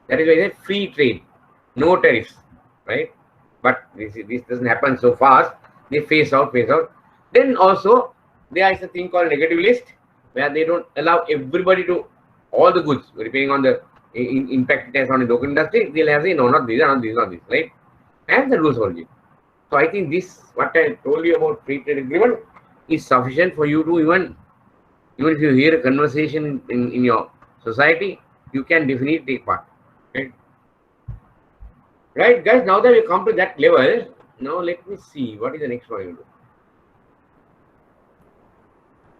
S1: That is why they say free trade, no tariffs, right? But this doesn't happen so fast. They phase out. Then also there is a thing called negative list where they don't allow everybody to all the goods depending on the impact it has on the local industry. They'll have say no, not these, not these, right? And the rules of origin. So I think this, what I told you about free trade agreement, is sufficient for you to even if you hear a conversation in your society, you can definitely take part. Right? Right, guys, now that we come to that level, now let me see what is the next one you do.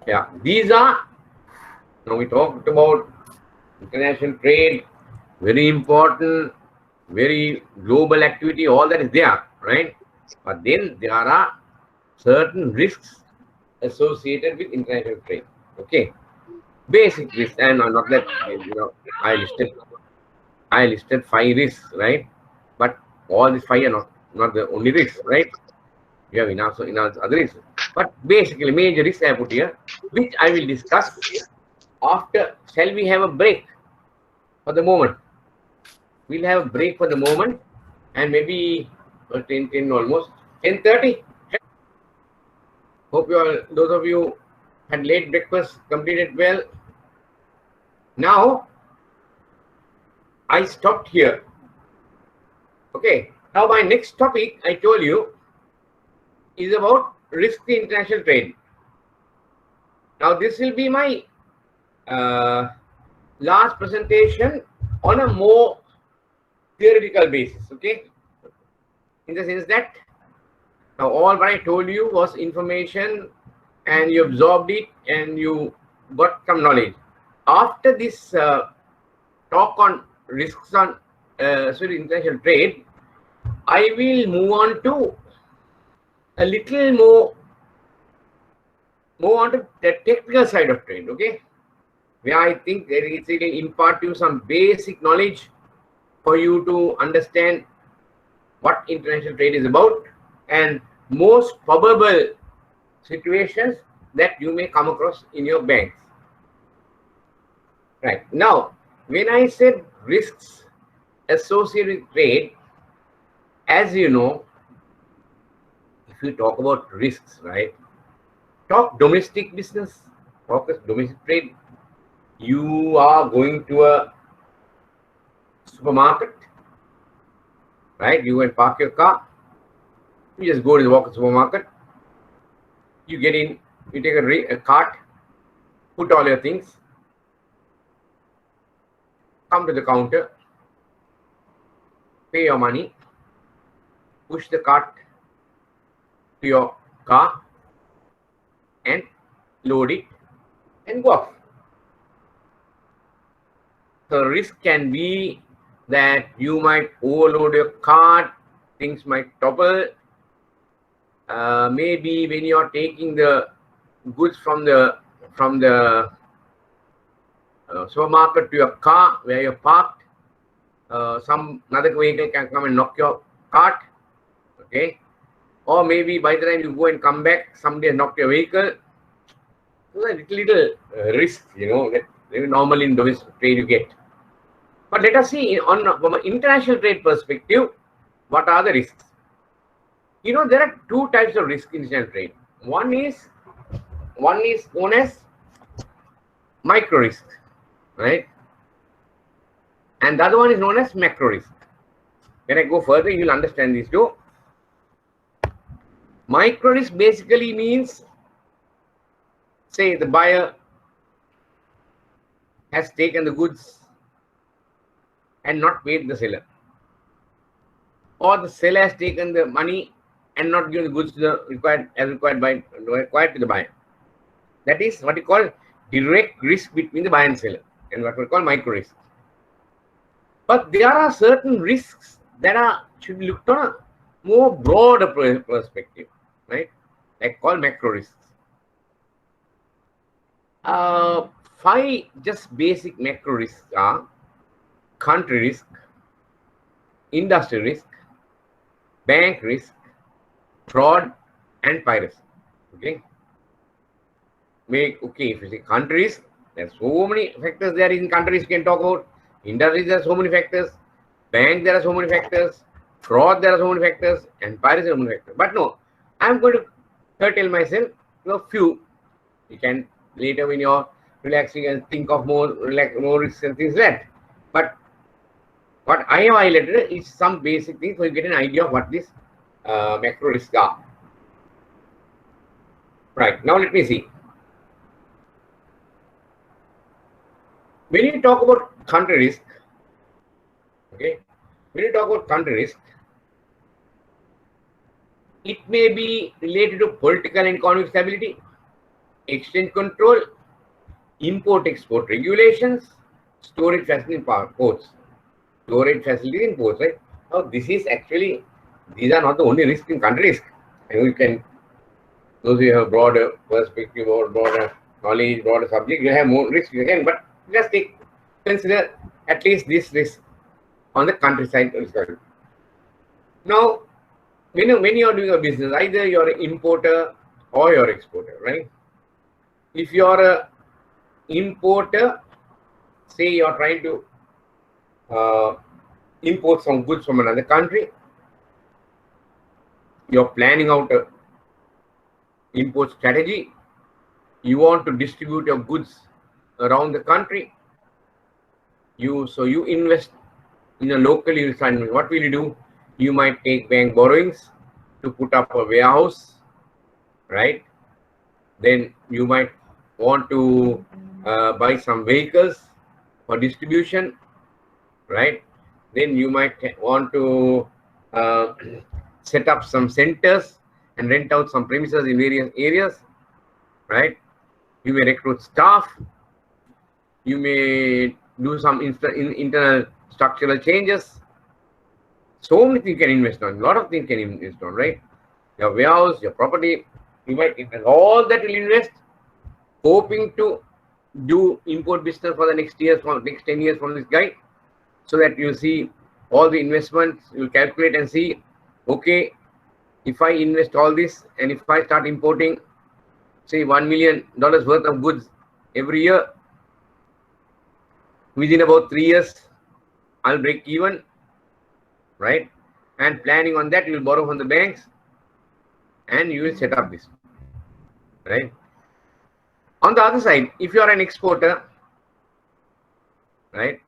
S1: Yeah, these are, now we talked about international trade, very important, very global activity, all that is there, right? But then there are certain risks associated with international trade. Okay, basic risks, and not that I listed 5 risks, right? But all these 5 are not the only risks, right? You have enough other risks. But basically, major risks I put here, which I will discuss after. Shall we have a break for the moment? We'll have a break for the moment, and maybe 10 almost 10:30. Hope you all, those of you had late breakfast completed well. Now I stopped here. Okay. Now my next topic I told you is about risky international trade. Now this will be my last presentation on a more theoretical basis. Okay. In the sense that now all what I told you was information and you absorbed it and you got some knowledge. After this talk on risks on international trade, I will move on to a little more move on to the technical side of trade, okay? Where I think that it will impart you some basic knowledge for you to understand what international trade is about and most probable situations that you may come across in your banks. Right. Now, when I said risks associated with trade, as you know, if you talk about risks, right, talk domestic business, talk domestic trade, you are going to a supermarket, right? You go and park your car, you just go to the walk to the supermarket, you get in, you take a cart, put all your things, come to the counter, pay your money, push the cart to your car and load it and go off. The risk can be that you might overload your cart, things might topple. Maybe when you are taking the goods from the supermarket to your car where you're parked, some another vehicle can come and knock your cart, okay? Or maybe by the time you go and come back, somebody has knocked your vehicle. So a little risk, you know, that normally in domestic trade you get. But let us see from an international trade perspective, what are the risks? You know, there are two types of risk in international trade. One is known as micro risk, right? And the other one is known as macro risk. When I go further, you'll understand these two. Micro risk basically means, say the buyer has taken the goods and not paid the seller, or the seller has taken the money and not given the goods to the required to the buyer. That is what we call direct risk between the buyer and seller, and what we call micro risk. But there are certain risks that should be looked on a more broader perspective, right? Like called macro risks. 5 just basic macro risks are country risk, industry risk, bank risk, fraud, and piracy. Okay. If you say country risk, there's so many factors there in countries you can talk about. Industry, there are so many factors. Bank, there are so many factors. Fraud, there are so many factors. And piracy, there are so many factors. But no, I'm going to curtail myself to a few. You can later when you're relaxing and think of more risks and things like that. But what I have highlighted is some basic things so you get an idea of what these macro risks are. Right, now let me see. When you talk about country risk, okay, when you talk about country risk, it may be related to political and economic stability, exchange control, import-export regulations, storage facility in ports. Storage facility in ports, right? Now, this is actually, these are not the only risks in country risk. And you can, those who have broader perspective or broader knowledge, broader subject, you have more risks again, but just consider at least this risk on the countryside. Now, when you are doing a business, either you are an importer or you are an exporter, right? If you are an importer, say you are trying to import some goods from another country, you are planning out a import strategy, you want to distribute your goods around the country, so you invest in a local investment. What will you do? You might take bank borrowings to put up a warehouse, right? Then you might want to buy some vehicles for distribution, right? Then you might want to set up some centers and rent out some premises in various areas, right? You may recruit staff. You may do some internal structural changes. So many things you can invest on. A lot of things you can invest on, right? Your warehouse, your property, you might invest. All that will invest hoping to do import business for the next years, for next 10 years from this guy, so that you see all the investments, you calculate and see, okay, if I invest all this and if I start importing, say $1 million worth of goods every year, within about 3 years, I'll break even, right? And planning on that, you will borrow from the banks and you will set up this, right? On the other side, if you are an exporter, right,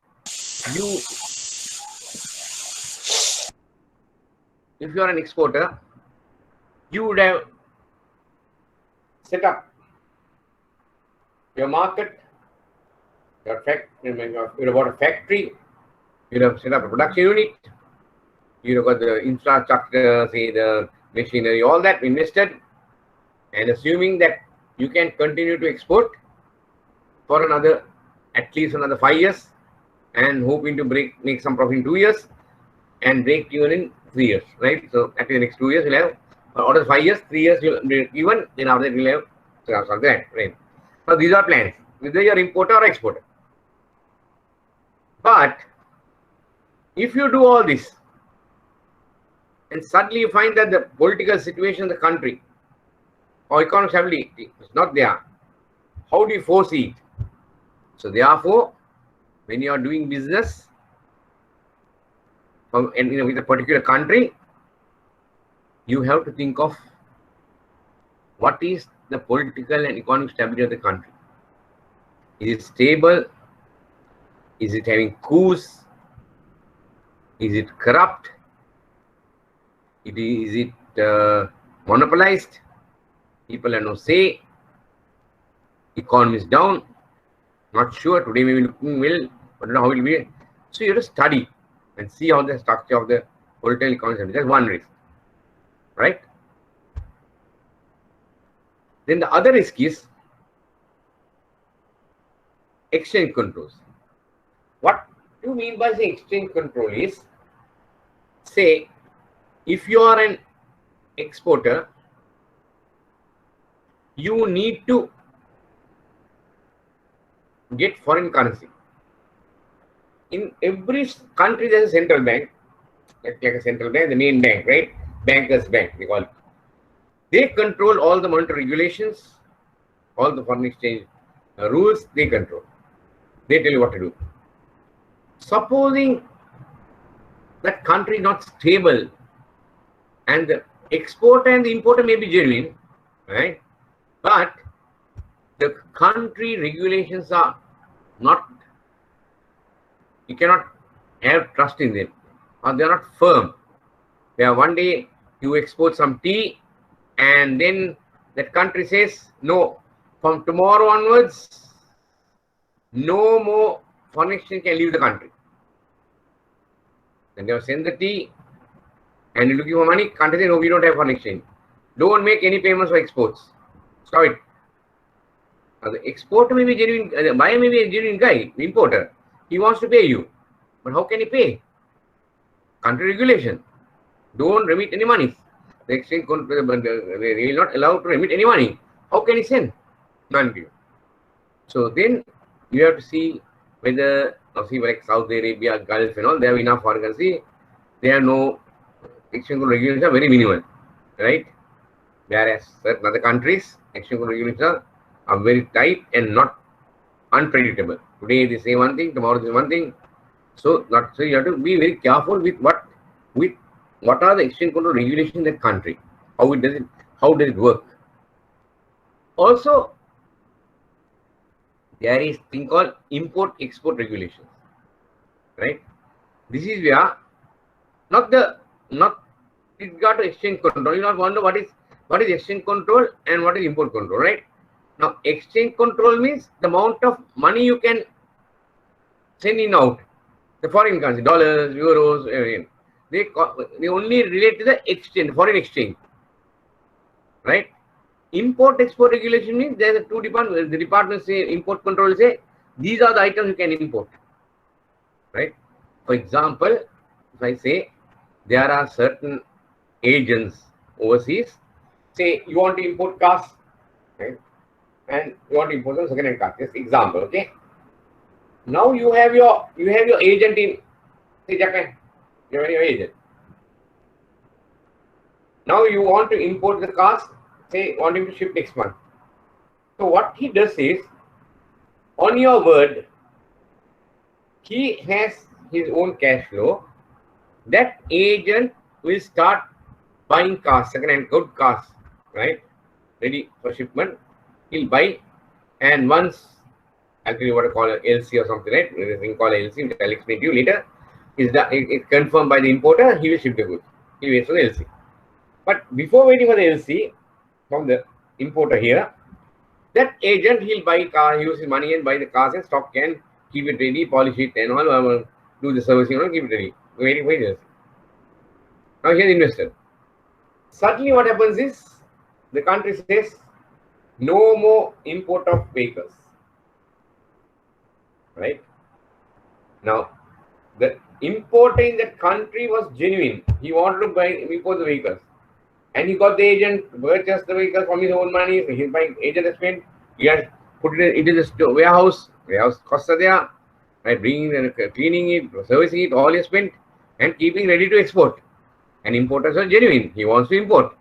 S1: if you are an exporter, you would have set up your market, your factory, you bought a factory, you have set up a production unit, you have got the infrastructure, say the machinery, all that invested, and assuming that you can continue to export for another, at least another 5 years, and hoping to make some profit in 2 years and break even in 3 years, right? So at the next 2 years, you'll have, or 5 years, 3 years, you'll break even, then after that, you'll have something like that, right? So these are plans, whether you're importer or exporter. But if you do all this, and suddenly you find that the political situation in the country or economic stability is not there, how do you foresee it? So therefore, when you are doing business with a particular country, you have to think of what is the political and economic stability of the country. Is it stable? Is it having coups? Is it corrupt? Is it monopolized? People have no say. Economy is down. Not sure. Today may be looking well, but don't know how it will be. So you have to study and see how the structure of the political economy is. That's one risk, right? Then the other risk is exchange controls. What you mean by saying exchange control is, say, if you are an exporter, you need to get foreign currency. In every country, there's a central bank, like a central bank, the main bank, right? Bankers' bank, they call it. They control all the monetary regulations, all the foreign exchange rules, they control. They tell you what to do. Supposing that country is not stable and the exporter and the importer may be genuine, right? But the country regulations are not, you cannot have trust in them, or they are not firm. Where one day you export some tea and then that country says, no, from tomorrow onwards, no more foreign exchange can leave the country. Then they have sent the tea and you're looking for money, country says, no, we don't have foreign exchange. Don't make any payments for exports. Stop it. Now, the exporter may be genuine, the buyer may be a genuine guy, the importer. He wants to pay you. But how can he pay? Country regulation. Don't remit any money. The exchange control, they will not allow to remit any money. How can he send? None to you. So then you have to see whether, see like Saudi Arabia, Gulf and all, they have enough foreign currency. They have no exchange regulations are very minimal, right? Whereas certain other countries, exchange regulations are very tight and not unpredictable. Today they say one thing, tomorrow they say one thing. So you have to be very careful with what are the exchange control regulations in that country. How does it work? Also, there is thing called import-export regulations, right? This is where it got to exchange control. You not wonder what is exchange control and what is import control, right? Now, exchange control means the amount of money you can send in out, the foreign currency, dollars, euros, everything. They only relate to the exchange, foreign exchange, right? Import-export regulation means there are two departments. The departments say, import control say, these are the items you can import, right? For example, if I say there are certain agents overseas, say you want to import cars, right? and you want to import some second-hand cars. Just example, okay? Now you have your agent in, say, Japan. You have your agent. Now you want to import the cars, say, want him to ship next month. So what he does is, on your word, he has his own cash flow. That agent will start buying cars, second-hand good cars, right? Ready for shipment. He'll buy, and once, actually what I call an LC or something, right? There's a thing called LC, which I'll explain to you later. It's confirmed by the importer, he will ship the goods. He waits for the LC. But before waiting for the LC from the importer here, that agent, he'll buy car, use his money and buy the cars and stock can keep it ready, polish it and all, do the servicing, keep it ready. Waiting for the LC. Now here's the investor. Suddenly what happens is, the country says, no more import of vehicles. Right? Now, the importer in that country was genuine. He wanted to import the vehicles. And he got the agent, purchased the vehicles from his own money. So his agent has spent, he has put it into the warehouse costs are there, right? Bringing and cleaning it, servicing it, all he has spent, and keeping ready to export. And importers are genuine. He wants to import.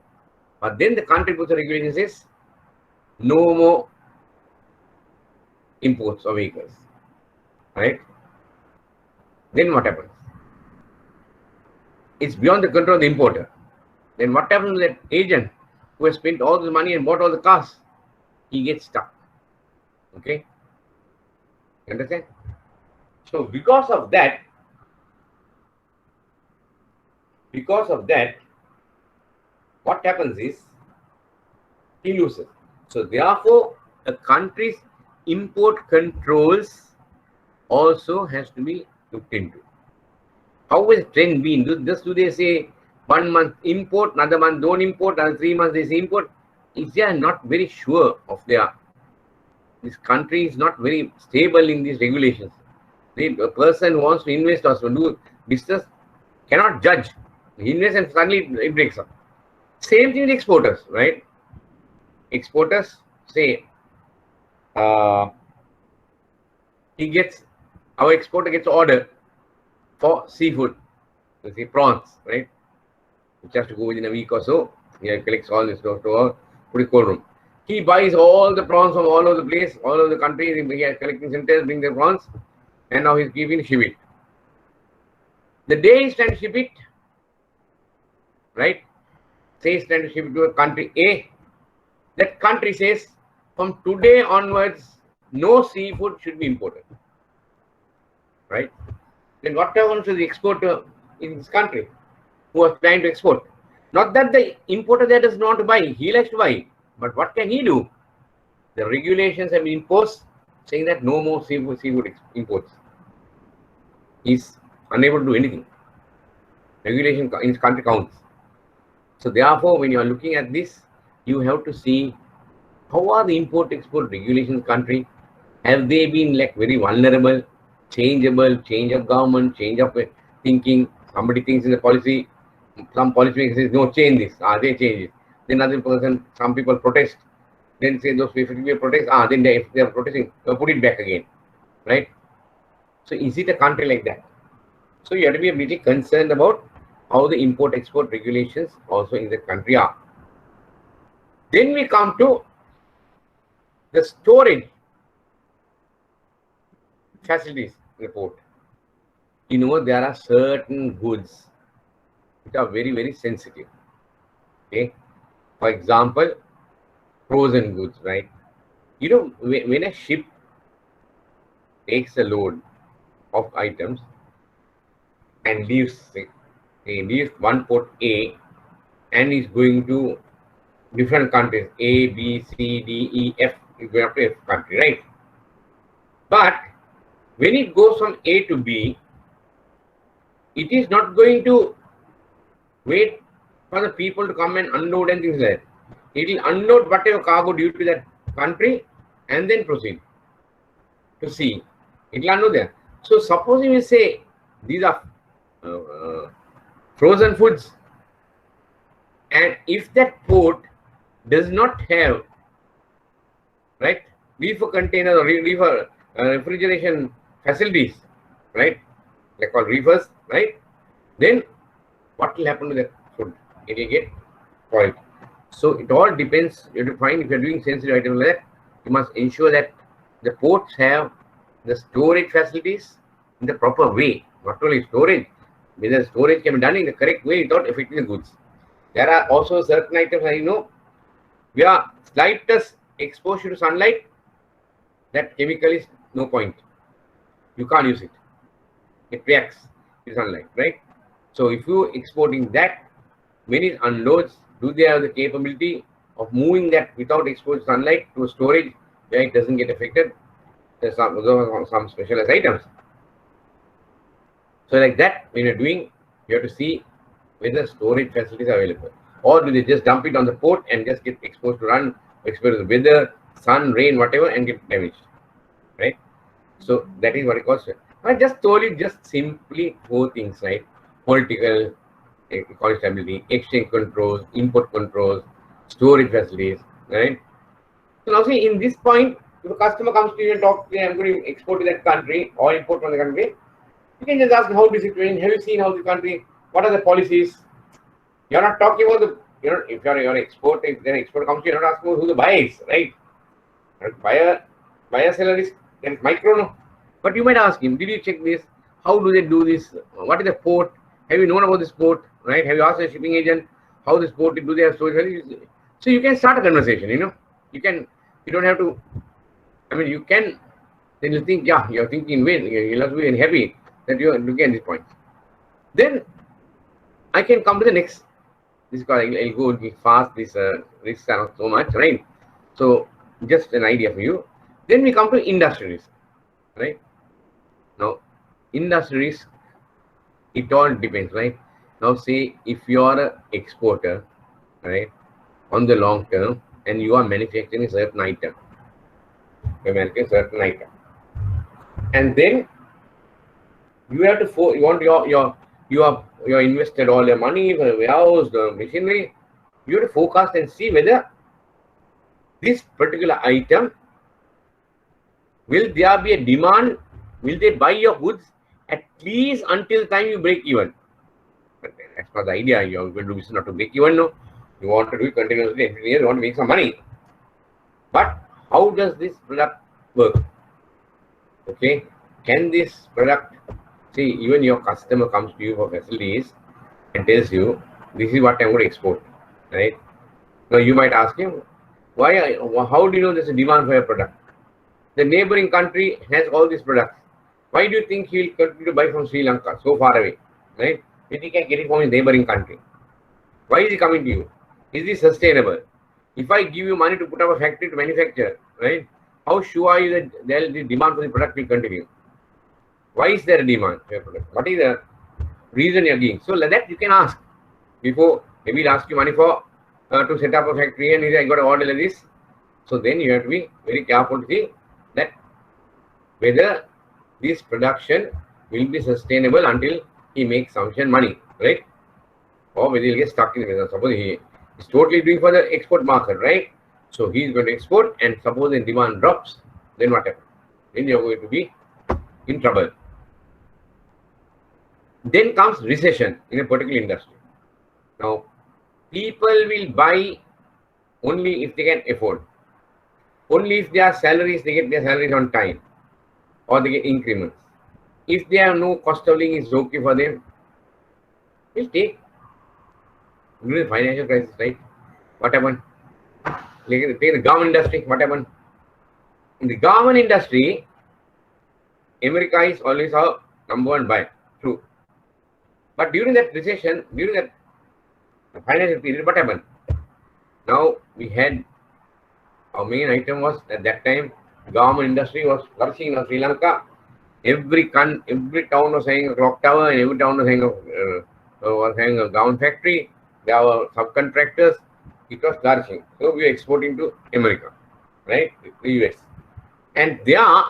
S1: But then the country puts a regulation says, no more imports of vehicles. Right? Then what happens? It's beyond the control of the importer. Then what happens to that agent who has spent all the money and bought all the cars? He gets stuck. Okay? You understand? So because of that, what happens is he loses. So therefore, a country's import controls also has to be looked into. How will the trend be? Just do they say 1 month import, another month don't import, another 3 months they say import? If they are not very sure of this country is not very stable in these regulations. The person who wants to invest or to do business cannot judge. He invests and suddenly it breaks up. Same thing with exporters, right? Exporters say, our exporter gets order for seafood, let's say prawns, right? Which has to go within a week or so. He collects all this stuff to put it cold room. He buys all the prawns from all over the place, all over the country. He has collecting centers, bring the prawns, and now he's giving ship it. The day he's trying to ship it, right? Say he's trying to ship it to a country A. That country says, from today onwards, no seafood should be imported. Right? Then what happens to the exporter in this country who was trying to export? Not that the importer there does not buy, he likes to buy. But what can he do? The regulations have been imposed saying that no more seafood imports. He's unable to do anything. Regulation in his country counts. So therefore, when you are looking at this, you have to see how are the import-export regulations in the country? Have they been like very vulnerable, changeable, change of government, change of thinking? Somebody thinks in the policy, some policymaker says, no, change this. They change it. Then other person, some people protest. Then say those people protest. Then if they are protesting, put it back again. Right? So is it a country like that? So you have to be a little concerned about how the import-export regulations also in the country are. Then we come to the storage facilities in the port. You know, there are certain goods which are very, very sensitive. Okay. For example, frozen goods, right? You know, when a ship takes a load of items and leaves one port A and is going to different countries, A, B, C, D, E, F, is going up to F country, right? But when it goes from A to B, it is not going to wait for the people to come and unload and things like that. It will unload whatever cargo due to that country and then proceed to sea. It will unload there. So supposing we say these are frozen foods, and if that port does not have right? Reefer containers or reefer refrigeration facilities, right? They're called reefers, right? Then what will happen to that food? It will get spoiled. So it all depends. You have to find if you're doing sensitive items like that, you must ensure that the ports have the storage facilities in the proper way. Not only storage, whether storage can be done in the correct way without affecting the goods. There are also certain items I know where slightest exposure to sunlight, that chemical is no point. You can't use it. It reacts to sunlight, right? So if you exporting that, when it unloads, do they have the capability of moving that without exposed sunlight to a storage where it doesn't get affected? There's some specialized items. So like that, when you're doing, you have to see whether storage facilities are available. Or do they just dump it on the port and just get exposed to run, exposed to the weather, sun, rain, whatever, and get damaged, right? So that is what it calls. I just told you just simply 4 things, right? Political economic stability, exchange controls, import controls, storage facilities, right? So now see, in this point, if a customer comes to you and talks, I'm going to export to that country or import from the country, you can just ask how is it doing? Have you seen how the country? What are the policies? You're not talking about the, if you're export, if an export comes to you, you're not asking who the buyer is, right? Buyer seller is micro, no. But you might ask him, did you check this? How do they do this? What is the port? Have you known about this port, right? Have you asked the shipping agent how this port, do they have storage? So you can start a conversation, You don't have to, you can, then you think, yeah, you're thinking vain, you'll have to be happy that you're looking at this point. Then I can come to the next, this is called, I'll go fast, this risks are not so much, right? So just an idea for you. Then we come to industry risk, right? Now, industry risk, it all depends, right? Now, say if you are an exporter, right, on the long term, and you are manufacturing a certain item, and then you have to you want you invested all your money for the warehouse, the machinery. You have to forecast and see whether this particular item, will there be a demand? Will they buy your goods at least until the time you break even? But that's not the idea. You're going to do business not to break even, no. You want to do it continuously every year, you want to make some money. But how does this product work? Okay, can this product, see, even your customer comes to you for facilities and tells you, this is what I'm going to export, right? Now you might ask him, how do you know there's a demand for your product? The neighboring country has all these products. Why do you think he'll continue to buy from Sri Lanka, so far away, right? If he can get it from his neighboring country. Why is he coming to you? Is this sustainable? If I give you money to put up a factory to manufacture, right? How sure are you that the demand for the product will continue? Why is there a demand for your product? What is the reason you're giving? So like that you can ask before. Maybe he'll ask you money for to set up a factory, and I got to order like this. So then you have to be very careful to see that whether this production will be sustainable until he makes sufficient money, right? Or whether he'll get stuck in the business. Suppose he is totally doing for the export market, right? So he's going to export, and suppose the demand drops, then what happens? Then you're going to be in trouble. Then comes recession in a particular industry. Now, people will buy only if they can afford. Only if their salaries, they get their salaries on time, or they get increments. If they have no cost of living, is okay for them, they'll take. During the financial crisis, right? What happened? Take the government industry, what happened? In the government industry, America is always our #1 buyer. True. But during that recession, during that financial period, what happened? Now we had, our main item was at that time, government industry was flourishing in Sri Lanka. Every town was having a clock tower, and every town was having a government factory. There were subcontractors. It was flourishing. So we were exporting to America, right? The US. And there,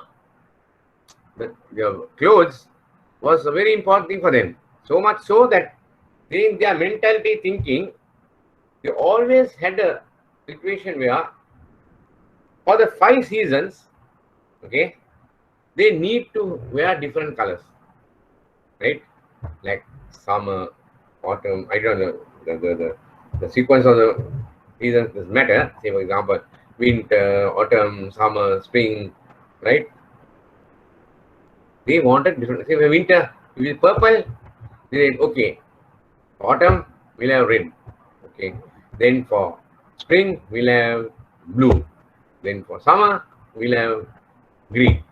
S1: the clothes was a very important thing for them. So much so that in their mentality thinking, they always had a situation where For the 5 seasons, okay, they need to wear different colors, right? Like summer, autumn. I don't know the sequence of the seasons does matter. Say for example, winter, autumn, summer, spring, right? They wanted different. Say for winter, it will be purple. They said, okay, autumn we'll have red. Okay. Then for spring we'll have blue. Then for summer we'll have green.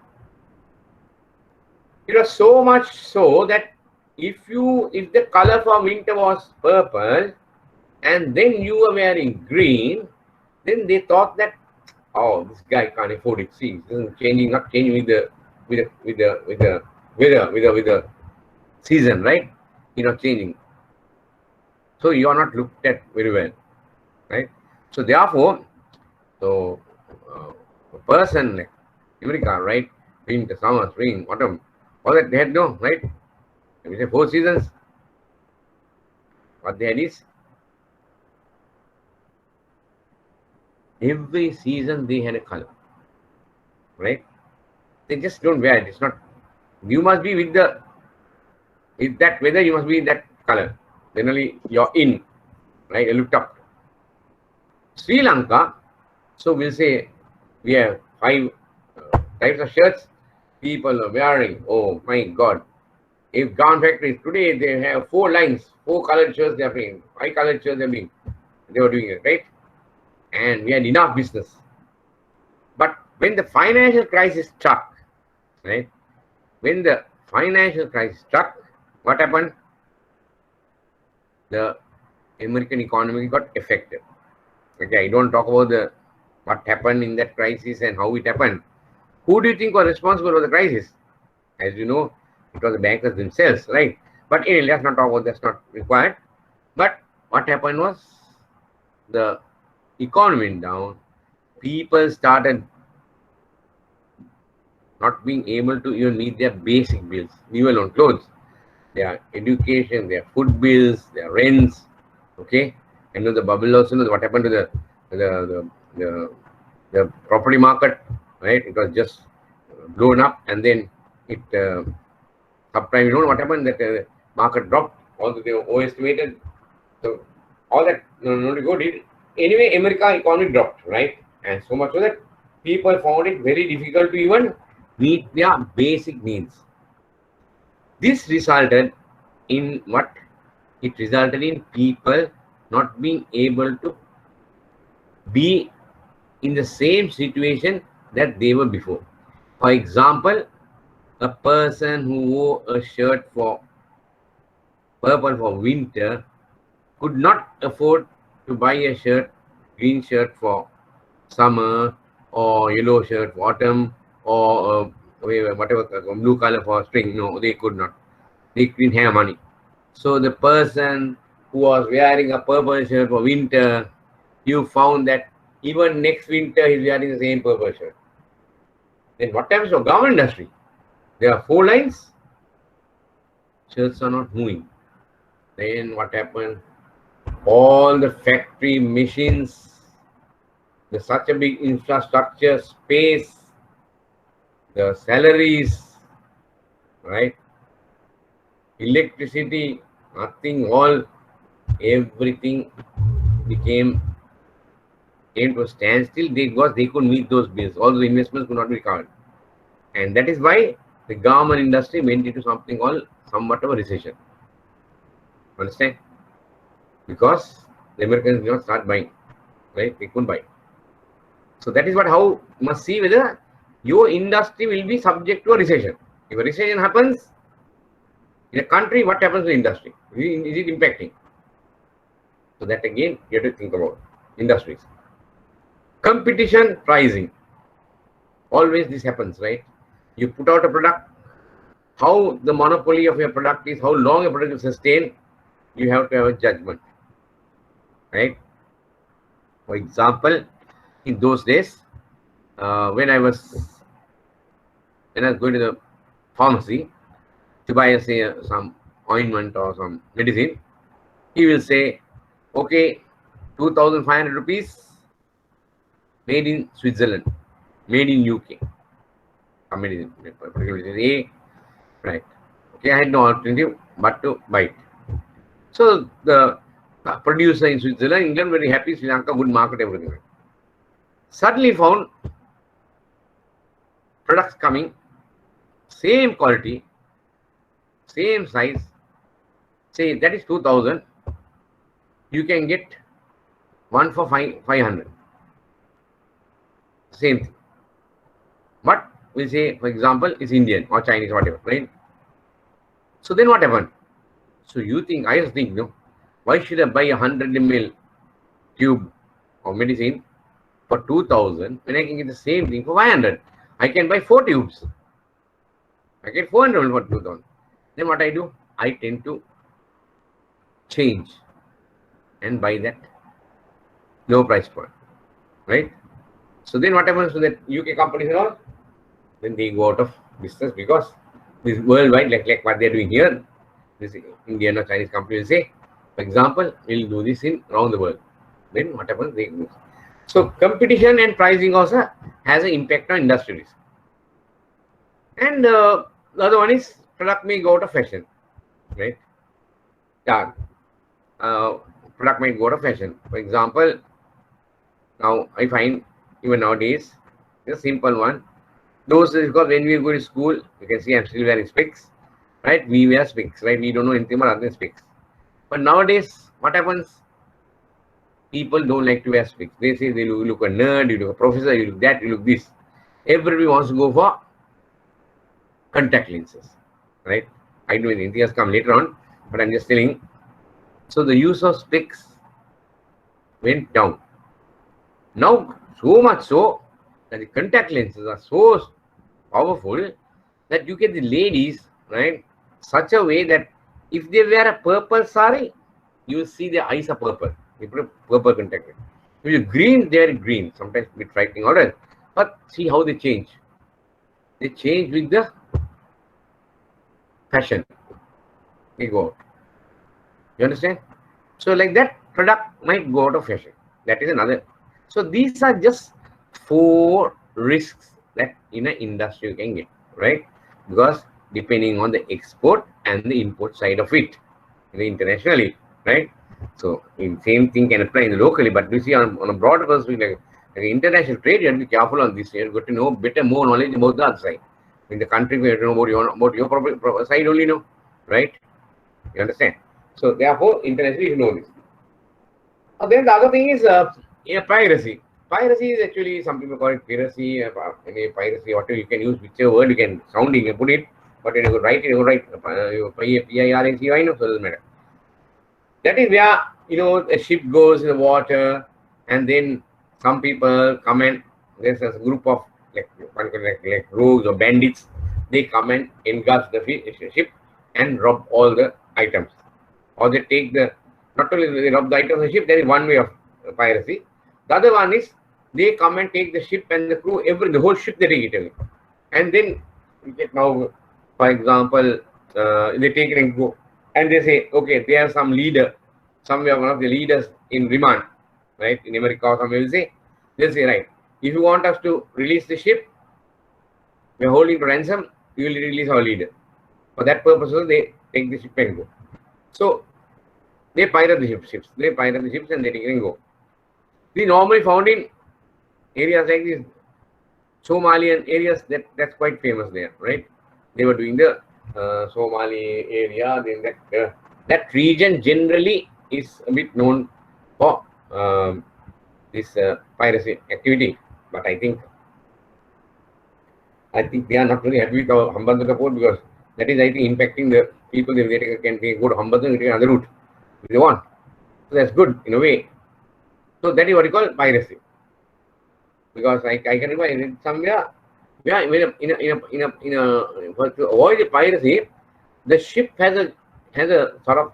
S1: It was so much so that if the color for winter was purple and then you were wearing green, then they thought that, oh, this guy can't afford it. See, it isn't changing, not changing with the season, right? You're not changing. So you are not looked at very well, right? So therefore, a person like America, right? Winter, summer, spring, autumn, all that they had no, right? We say 4 seasons. What they had is every season they had a color, right? They just don't wear it. It's not. You must be with that weather. You must be in that color. Generally, you're in, right? You looked up. Sri Lanka. So we'll say we have 5 types of shirts. People are wearing. Oh my God! If garment factories today they have 4 lines, 4 colored shirts they are doing, 5 colored shirts they were doing it, right? And we had enough business. But when the financial crisis struck, right? When the financial crisis struck, what happened? The American economy got affected. Okay, I don't talk about what happened in that crisis and how it happened. Who do you think was responsible for the crisis? As you know, it was the bankers themselves, right? But anyway, let's not talk about that's not required. But what happened was the economy went down. People started not being able to even meet their basic bills, leave alone clothes, their education, their food bills, their rents. Okay, and the bubble also knows what happened to the property market, right? It was just blown up, and then it subprime. You know what happened? That market dropped. Also, they overestimated. So all that no go did. Anyway, America economy dropped, right? And so much so that people found it very difficult to even meet their basic needs. This resulted in what? It resulted in people not being able to be in the same situation that they were before. For example, a person who wore a shirt for purple for winter could not afford to buy a green shirt for summer, or yellow shirt for autumn, or whatever blue color for spring. No, they could not. They didn't have money. So the person who was wearing a purple shirt for winter, you found that even next winter he's wearing the same purple shirt. Then what happens to garment industry? There are 4 lines. Shirts are not moving. Then what happened? All the factory machines, there's such a big infrastructure, space, the salaries, right? Electricity, nothing, everything came to a standstill because they couldn't meet those bills. All the investments could not be recovered. And that is why the garment industry went into something called somewhat of a recession. Understand? Because the Americans did not start buying, right? They couldn't buy. So that is how you must see whether your industry will be subject to a recession. If a recession happens in a country, what happens to the industry? Is it impacting? So that again, you have to think about industries. Competition, pricing. Always this happens, right? You put out a product, how the monopoly of your product is, how long a product will sustain, you have to have a judgment, right? For example, in those days, when I was going to the pharmacy to buy, say, some ointment or some medicine, he will say, okay, 2,500 rupees, made in Switzerland. made in UK. Company produces A, right? Okay, I had no alternative but to buy it. So the producer in Switzerland, England, very happy, Sri Lanka, good market, everything. Suddenly found products coming, same quality, same size, say that is 2000, you can get one for 500. Same thing. But we say, for example, it's Indian or Chinese, whatever, right? So then what happened? So you think, I just think, no, why should I buy a 100 ml tube of medicine for 2000 when I can get the same thing for 500? I can buy 4 tubes. I get 400 for 2000. Then what I do? I tend to change and buy that low price point, right? So then what happens to that UK companies and all? Then they go out of business because this worldwide, like what they're doing here, this Indian or Chinese company will say, for example, we'll do this in around the world. Then what happens? They lose. So competition and pricing also has an impact on industry risk. And the other one is product may go out of fashion, right? Yeah, product might go out of fashion. For example, now I find even nowadays, a simple one. Those is because when we go to school, you can see I'm still wearing specs, right? We wear specs, right? We don't know anything about other specs. But nowadays, what happens? People don't like to wear specs. They say they look a nerd, you look a professor, you look that, you look this. Everybody wants to go for contact lenses, right? I know anything has come later on, but I'm just telling. So the use of specs went down. Now, so much so that the contact lenses are so powerful that you get the ladies, right, such a way that if they wear a purple sari, you will see their eyes are purple. You put a purple contact lens. If you're green, they're green. Sometimes a bit frightening order. But see how they change. They change with the fashion. They go out. You understand? So like that, product might go out of fashion. That is another. So these are just 4 risks that in an industry you can get, right? Because depending on the export and the import side of it, internationally, right? So in same thing can apply in the locally, but we see on a broader perspective, like international trade, you have to be careful on this. You have got to know better, more knowledge about the other side. In the country, you have to know about your proper side only, know, right? You understand? So therefore, internationally, you know this. Then the other thing is piracy. Piracy is actually, some people call it piracy, piracy, whatever you can use, whichever word you can sound, you can put it, but when you go write it, you go write P-I-R-A-C-Y, no, so it doesn't matter. That is where, a ship goes in the water, and then some people come and there's a group of like rogues or bandits, they come and engulf the ship and rob all the items. Or they take not only they rob the items of the ship, there is one way of piracy. The other one is they come and take the ship and the crew, the whole ship they take it away. And then now, for example, they take it and go. And they say, okay, they have some leader, somewhere one of the leaders in remand, right? In America or somewhere, they'll say, right, if you want us to release the ship, we're holding to ransom, you will release our leader. For that purpose, they take the ship and go. So they pirate the ships. They pirate the ships and they take it and go. We normally found in areas like these Somalian areas, that's quite famous there, right? They were doing the Somali area. Then that region generally is a bit known for this piracy activity. But I think they are not really happy with our Hambantota port, because that is, I think, impacting the people. They can go to Hambantota and take another route if they want. So that's good in a way. So that is what you call piracy. Because I can remember somewhere, yeah, to avoid the piracy, the ship has a sort of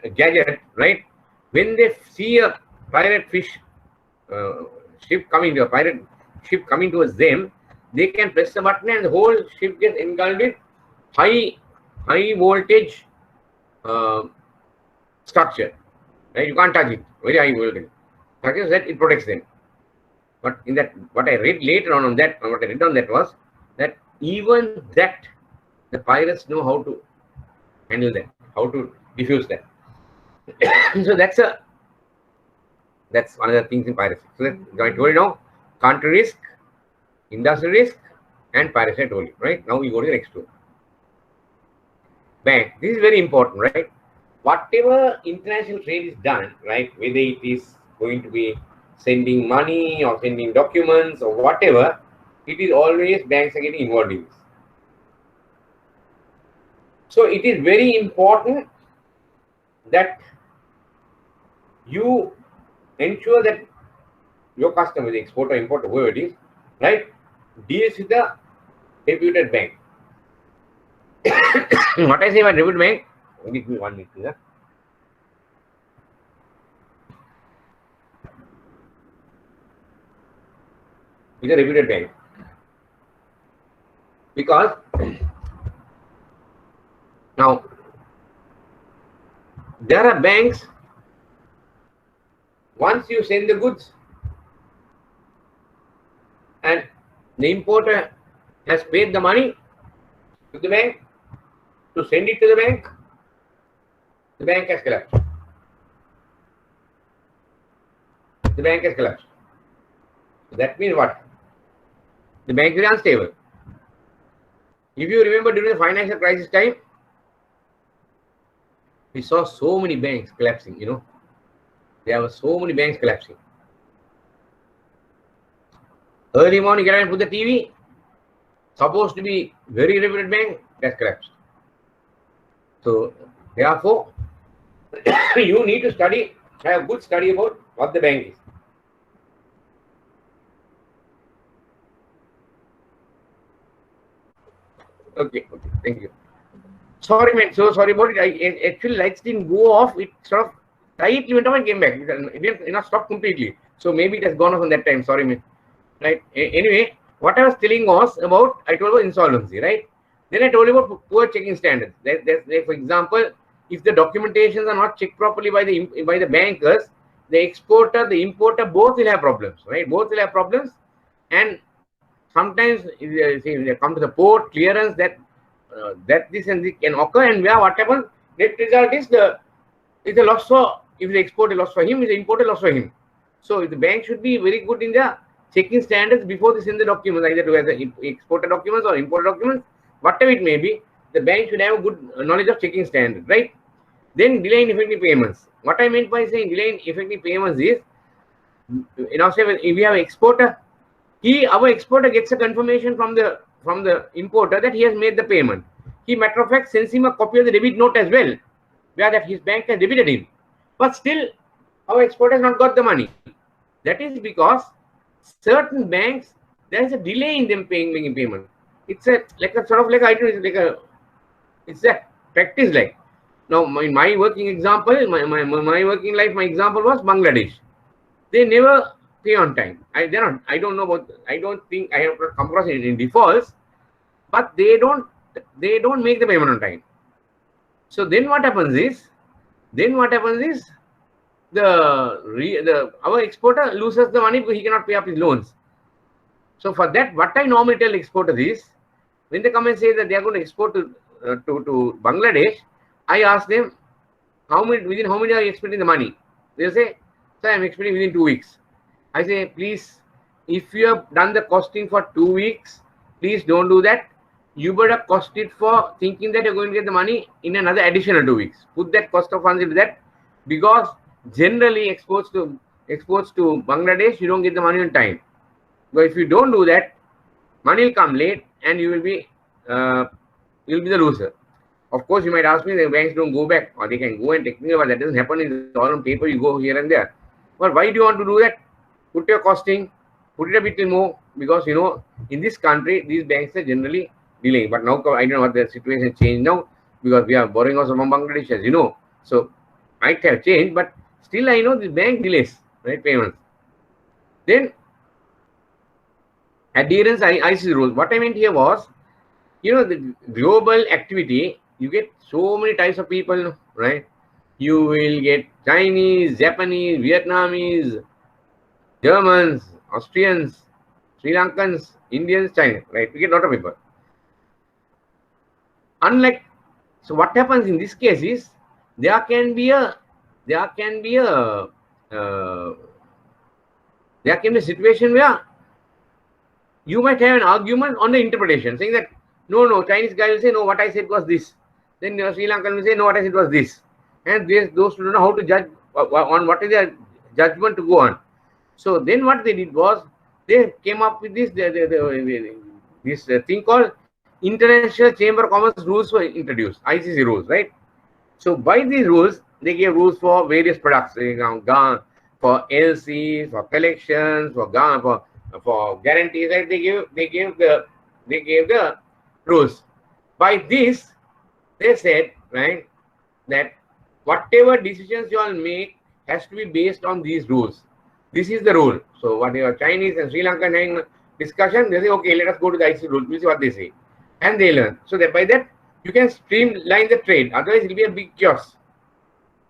S1: a gadget, right? When they see a pirate ship coming towards them, they can press the button and the whole ship gets engulfed with high voltage structure. Right? You can't touch it. Very high voltage. That it protects them. But in that, what I read later on that, what I read on that was that even that the pirates know how to handle that, how to diffuse that. So that's one of the things in piracy. So that I told you now, country risk, industry risk, and piracy. I told you, right? Now we go to the next two. Bank. This is very important, right? Whatever international trade is done, right? Whether it is going to be sending money or sending documents or whatever, it is always banks are getting involved in this. So it is very important that you ensure that your customer, the exporter, importer, whoever it is, right, deals with a reputed bank. What I say about reputed bank, give me 1 minute, please. It's a reputed bank. Because now there are banks, once you send the goods and the importer has paid the money to the bank to send it to the bank has collapsed. The bank has collapsed. So that means what? The bank is unstable. If you remember during the financial crisis time, we saw so many banks collapsing, you know. There were so many banks collapsing. Early morning, get out and put the TV, supposed to be very reputed bank, that's collapsed. So, therefore, you need to study, have a good study about what the bank is. Okay, thank you. Sorry, man, so sorry about it. Actually, lights didn't go off. It sort of tightly went off and came back. It didn't not stop completely. So maybe it has gone off on that time. Sorry, man. Right. Anyway, what I was telling was about, I told about insolvency, right? Then I told you about poor checking standards. For example, if the documentations are not checked properly by the bankers, the exporter, the importer, both will have problems, right? Both will have problems, and sometimes if they come to the port clearance that this and this can occur, and where what happens, net result is it's a loss for, if the exporter loss for him, if the importer loss for him. So the bank should be very good in the checking standards before they send the documents, either to the exporter documents or importer documents, whatever it may be. The bank should have a good knowledge of checking standards, right? Then delay in effective payments. What I meant by saying delay in effective payments is, you know, say if we have an exporter, our exporter gets a confirmation from the importer that he has made the payment. He, matter of fact, sends him a copy of the debit note as well, where that his bank has debited him. But still, our exporter has not got the money. That is because certain banks, there is a delay in them making payment. It's a it's a practice like. Now, in my working example, my working life, my example was Bangladesh. They never pay on time. I don't think I have come across it in defaults, but they don't make the payment on time. So then what happens is our exporter loses the money because he cannot pay up his loans. So for that, what I normally tell exporters is, when they come and say that they are going to export to Bangladesh, I ask them, within how many are you expecting the money? They say, sir, I'm expecting within 2 weeks. I say, please, if you have done the costing for 2 weeks, please don't do that. You better cost it for thinking that you're going to get the money in another additional 2 weeks. Put that cost of funds into that, because generally exports to Bangladesh, you don't get the money on time. But if you don't do that, money will come late, and you will be the loser. Of course, you might ask me, the banks don't go back, or they can go and technically, but that doesn't happen. It's all on paper. You go here and there. But why do you want to do that? Put your costing, put it a bit more, because you know, in this country, these banks are generally delaying. But now I don't know what the situation changed now, because we are borrowing also from Bangladesh, as you know. So might have changed, but still I know the bank delays, right, payments. Then adherence ICC rules. What I meant here was, you know, the global activity, you get so many types of people, right? You will get Chinese, Japanese, Vietnamese, Germans, Austrians, Sri Lankans, Indians, Chinese, right? We get a lot of people. Unlike, so what happens in this case is there can be a there can be a uh, there can be a situation where you might have an argument on the interpretation, saying that no, Chinese guy will say no, what I said was this. Then Sri Lankan will say no, what I said was this, and those who don't know how to judge on what is their judgment to go on. So then what they did was they came up with this thing called International Chamber of Commerce rules were introduced, ICC rules, right? So by these rules, they gave rules for various products, for LCs, for collections, for guarantees. Right? They gave the rules. By this, they said, right, that whatever decisions you all make has to be based on these rules. This is the rule. So what your Chinese and Sri Lankan having discussion, they say, okay, let us go to the ICC rule. We'll see what they say, and they learn. So that by that you can streamline the trade. Otherwise, it will be a big chaos.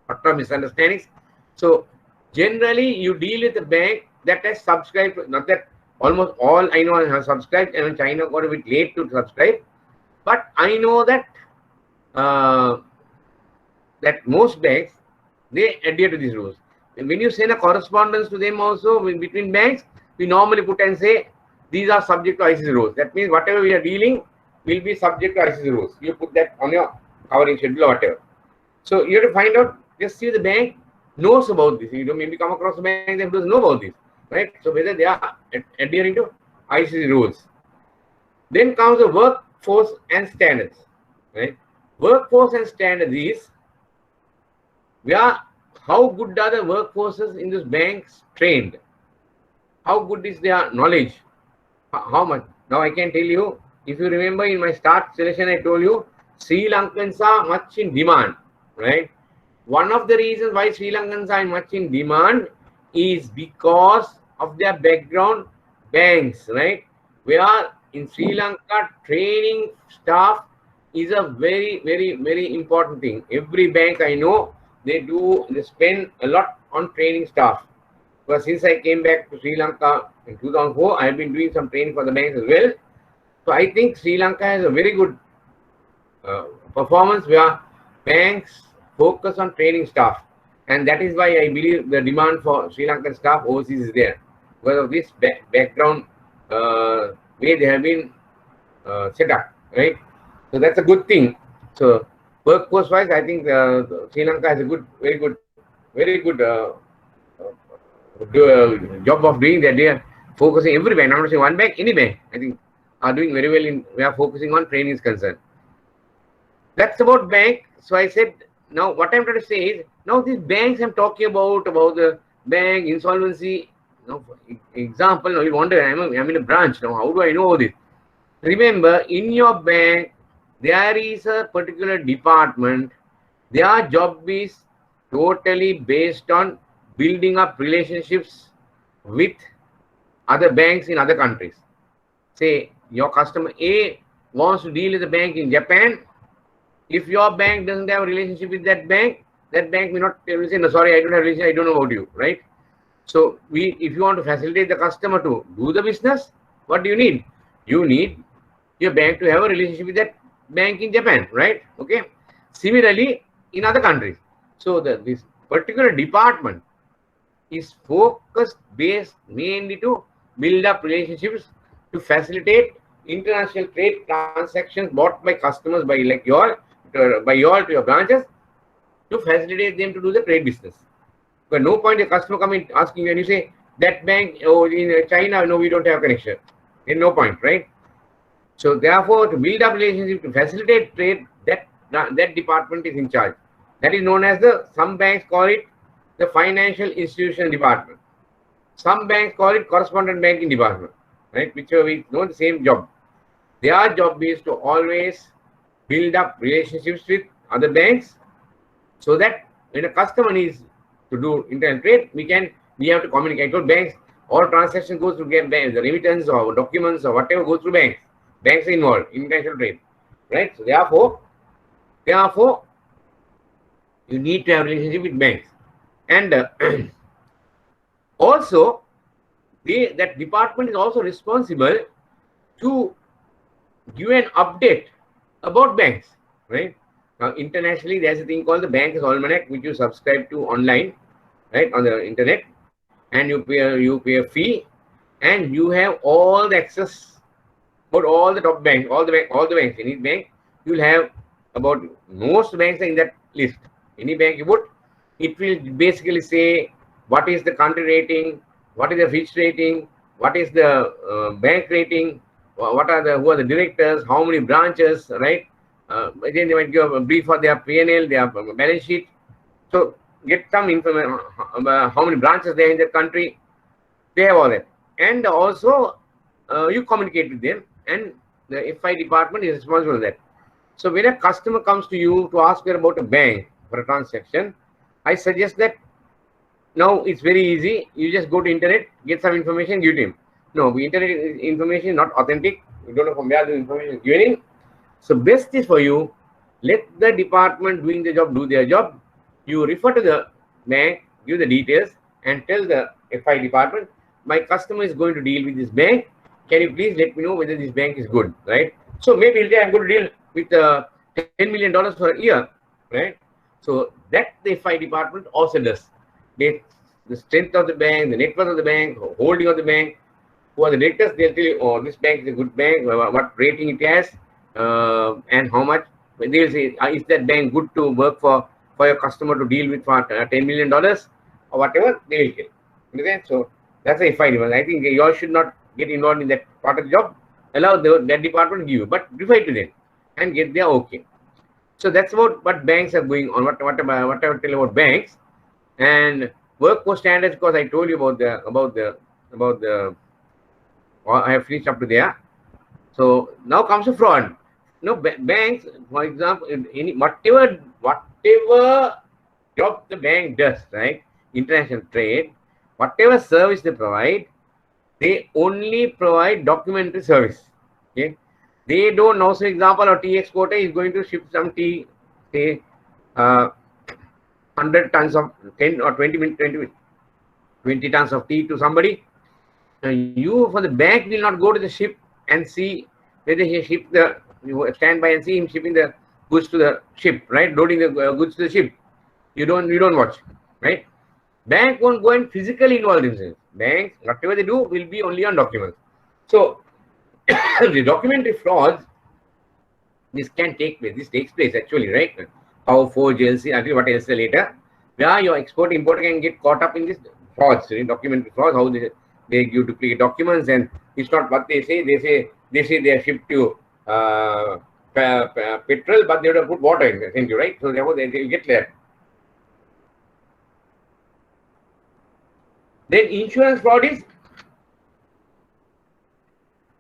S1: Lot of misunderstandings. So generally, you deal with a bank that has subscribed. Not that almost all I know have subscribed, and China got a bit late to subscribe. But I know that that most banks, they adhere to these rules. And when you send a correspondence to them also between banks, we normally put and say these are subject to ICC rules. That means whatever we are dealing will be subject to ICC rules. You put that on your covering schedule or whatever. So you have to find out, just see the bank knows about this. You don't maybe come across a bank that doesn't know about this, right? So whether they are adhering to ICC rules. Then comes the workforce and standards, right? Workforce and standards is how good are the workforces in these banks trained? How good is their knowledge? How much? Now I can tell you, if you remember in my start selection, I told you Sri Lankans are much in demand, right? One of the reasons why Sri Lankans are much in demand is because of their background banks, right? Where in Sri Lanka, training staff is a very, very, very important thing. Every bank I know, they spend a lot on training staff. But since I came back to Sri Lanka in 2004, I have been doing some training for the banks as well. So I think Sri Lanka has a very good performance where banks focus on training staff, and that is why I believe the demand for Sri Lankan staff overseas is there because of this background way they have been set up, right? So that's a good thing. So workforce wise, I think Sri Lanka has a very good job of doing that. They are focusing every bank, I'm not saying one bank, any bank, I think are doing very well we are focusing on training is concerned. That's about bank. So I said, now what I'm trying to say is, now these banks I'm talking about the bank insolvency. Now, for example, now you wonder, I'm in a branch now. How do I know this? Remember, in your bank, there is a particular department. Their job is totally based on building up relationships with other banks in other countries. Say your customer A wants to deal with a bank in Japan. If your bank doesn't have a relationship with that bank may not say, no, sorry, I don't have a relationship, I don't know about you, right? So if you want to facilitate the customer to do the business, what do you need? You need your bank to have a relationship with that bank in Japan, right? Okay. Similarly, in other countries. So this particular department is focused based mainly to build up relationships to facilitate international trade transactions bought by customers by like by y'all to your branches to facilitate them to do the trade business. But no point a customer coming asking you and you say that bank in China, no, we don't have connection. There's no point, right? So therefore, to build up relationship to facilitate trade, that department is in charge. That is known as some banks call it the financial institution department. Some banks call it correspondent banking department, right? Whichever we know the same job. Their job is to always build up relationships with other banks so that when a customer needs to do internal trade, we have to communicate with banks. All transactions go through banks, the remittance or documents or whatever goes through banks. Banks are involved in international trade, right? So therefore, you need to have a relationship with banks. And also, that department is also responsible to give an update about banks, right? Now, internationally, there's a thing called the Bank's Almanac, which you subscribe to online, right, on the internet, and you pay a fee, and you have all the access about all the top banks, all the banks. In each bank, you'll have about most banks are in that list. Any bank you put, it will basically say what is the country rating, what is the Fitch rating, what is the bank rating, who are the directors, how many branches, right? Then they might give a brief for their P&L, their balance sheet. So get some information how many branches there in the country. They have all that, and also you communicate with them, and the FI department is responsible for that. So when a customer comes to you to ask you about a bank for a transaction, I suggest that now it's very easy. You just go to internet, get some information, give to him. No, the internet information is not authentic. You don't know from where the information is given. So best is for you, let the department doing the job do their job. You refer to the bank, give the details, and tell the FI department, my customer is going to deal with this bank. Can you please let me know whether this bank is good, right? So maybe he'll say, I'm going to deal with $10 million for a year, right? So that the FI department also does. The strength of the bank, the net worth of the bank, holding of the bank, who are the directors, they'll tell you, oh, this bank is a good bank, what rating it has, and how much. They'll say, is that bank good to work for your customer to deal with for $10 million or whatever, they will tell. Understand? So that's a FI department. I think you all should not get involved in that part of the job. Allow that department to give you, but refer to them and get their okay. So that's about what banks are going on. What I tell about banks and workforce standards. Because I told you about the. I have finished up to there. So now comes the fraud. No, banks, for example, whatever job the bank does, right? International trade, whatever service they provide, they only provide documentary service. Okay, they don't know. So, example, a tea exporter is going to ship some tea, say, 100 tons of 10 or 20 tons of tea to somebody. You for the bank will not go to the ship and see whether he shipped the. You stand by and see him shipping the goods to the ship, right? Loading the goods to the ship. You don't watch, right? Bank won't go and physically involve themselves. Banks, whatever they do, will be only on documents. So the documentary frauds, this can take place. This takes place actually, right? How forge LC, actually what else later, where your importer can get caught up in this frauds, documentary frauds. How they give duplicate documents, and it's not what they say. They say they are shipped to petrol, but they would have put water in it, right? So therefore they get there. Then insurance fraud is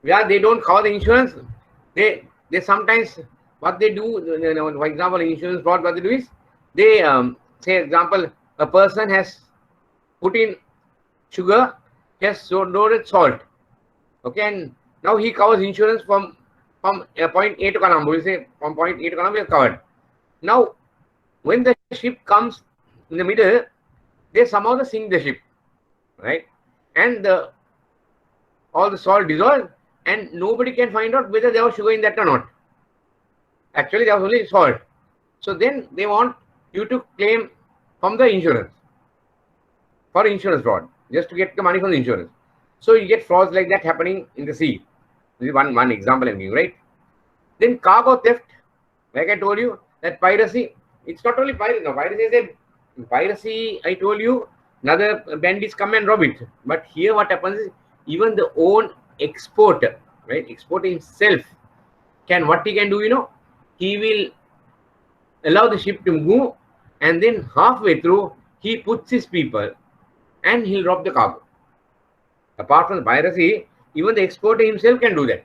S1: where they don't cover the insurance. They sometimes what they do, for example, insurance fraud, what they do is they say, example, a person has put in sugar, has loaded salt, okay, and now he covers insurance from point A to Colombo. We say from point A to Colombo is covered. Now, when the ship comes in the middle, they somehow sink the ship, right? And all the salt dissolved, and nobody can find out whether there was sugar in that or not. Actually, there was only salt. So then they want you to claim from the insurance for insurance fraud, just to get the money from the insurance. So you get frauds like that happening in the sea. This is one example I'm giving, right? Then cargo theft, like I told you, that piracy. It's not only piracy. No, piracy. I told you, another bandits come and rob it. But here, what happens is even the own exporter, right? Exporter himself what he can do, he will allow the ship to move, and then halfway through he puts his people and he'll rob the cargo. Apart from the piracy, even the exporter himself can do that.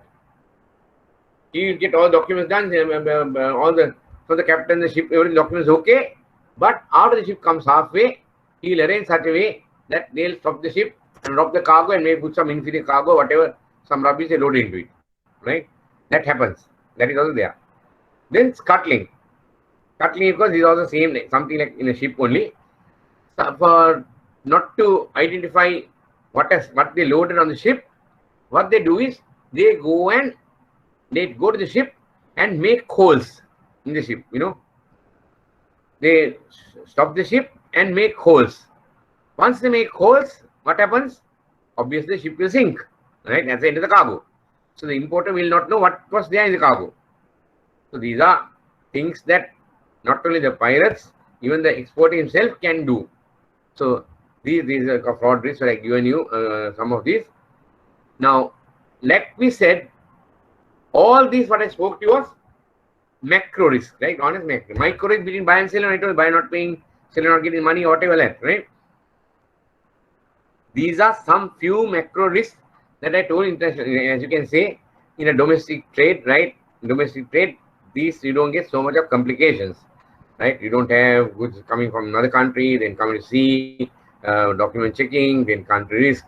S1: He will get all documents done, so the captain, the ship, every document is okay. But after the ship comes halfway, he will arrange such a way that they'll stop the ship and rob the cargo and maybe put some inferior cargo, whatever, some rubbish they load into it, right? That happens. That is also there. Then scuttling. Scuttling, of course, is also same, something like in a ship only. For not to identify what they loaded on the ship, what they do is they go to the ship and make holes in the ship. They stop the ship and make holes. Once they make holes, what happens? Obviously, the ship will sink, right? That's the end of the cargo. So the importer will not know what was there in the cargo. So these are things that not only the pirates, even the exporter himself can do. So these are fraud risks. So I given you some of these. Now, like we said, all these what I spoke to you was macro risk, right? Honest macro. Micro risk between buy and sell, and I told buy not paying, seller not getting money, whatever that, right? These are some few macro risks that I told internationally. As you can say, in a domestic trade, right? Domestic trade, these you don't get so much of complications, right? You don't have goods coming from another country, then coming to see, document checking, then country risk,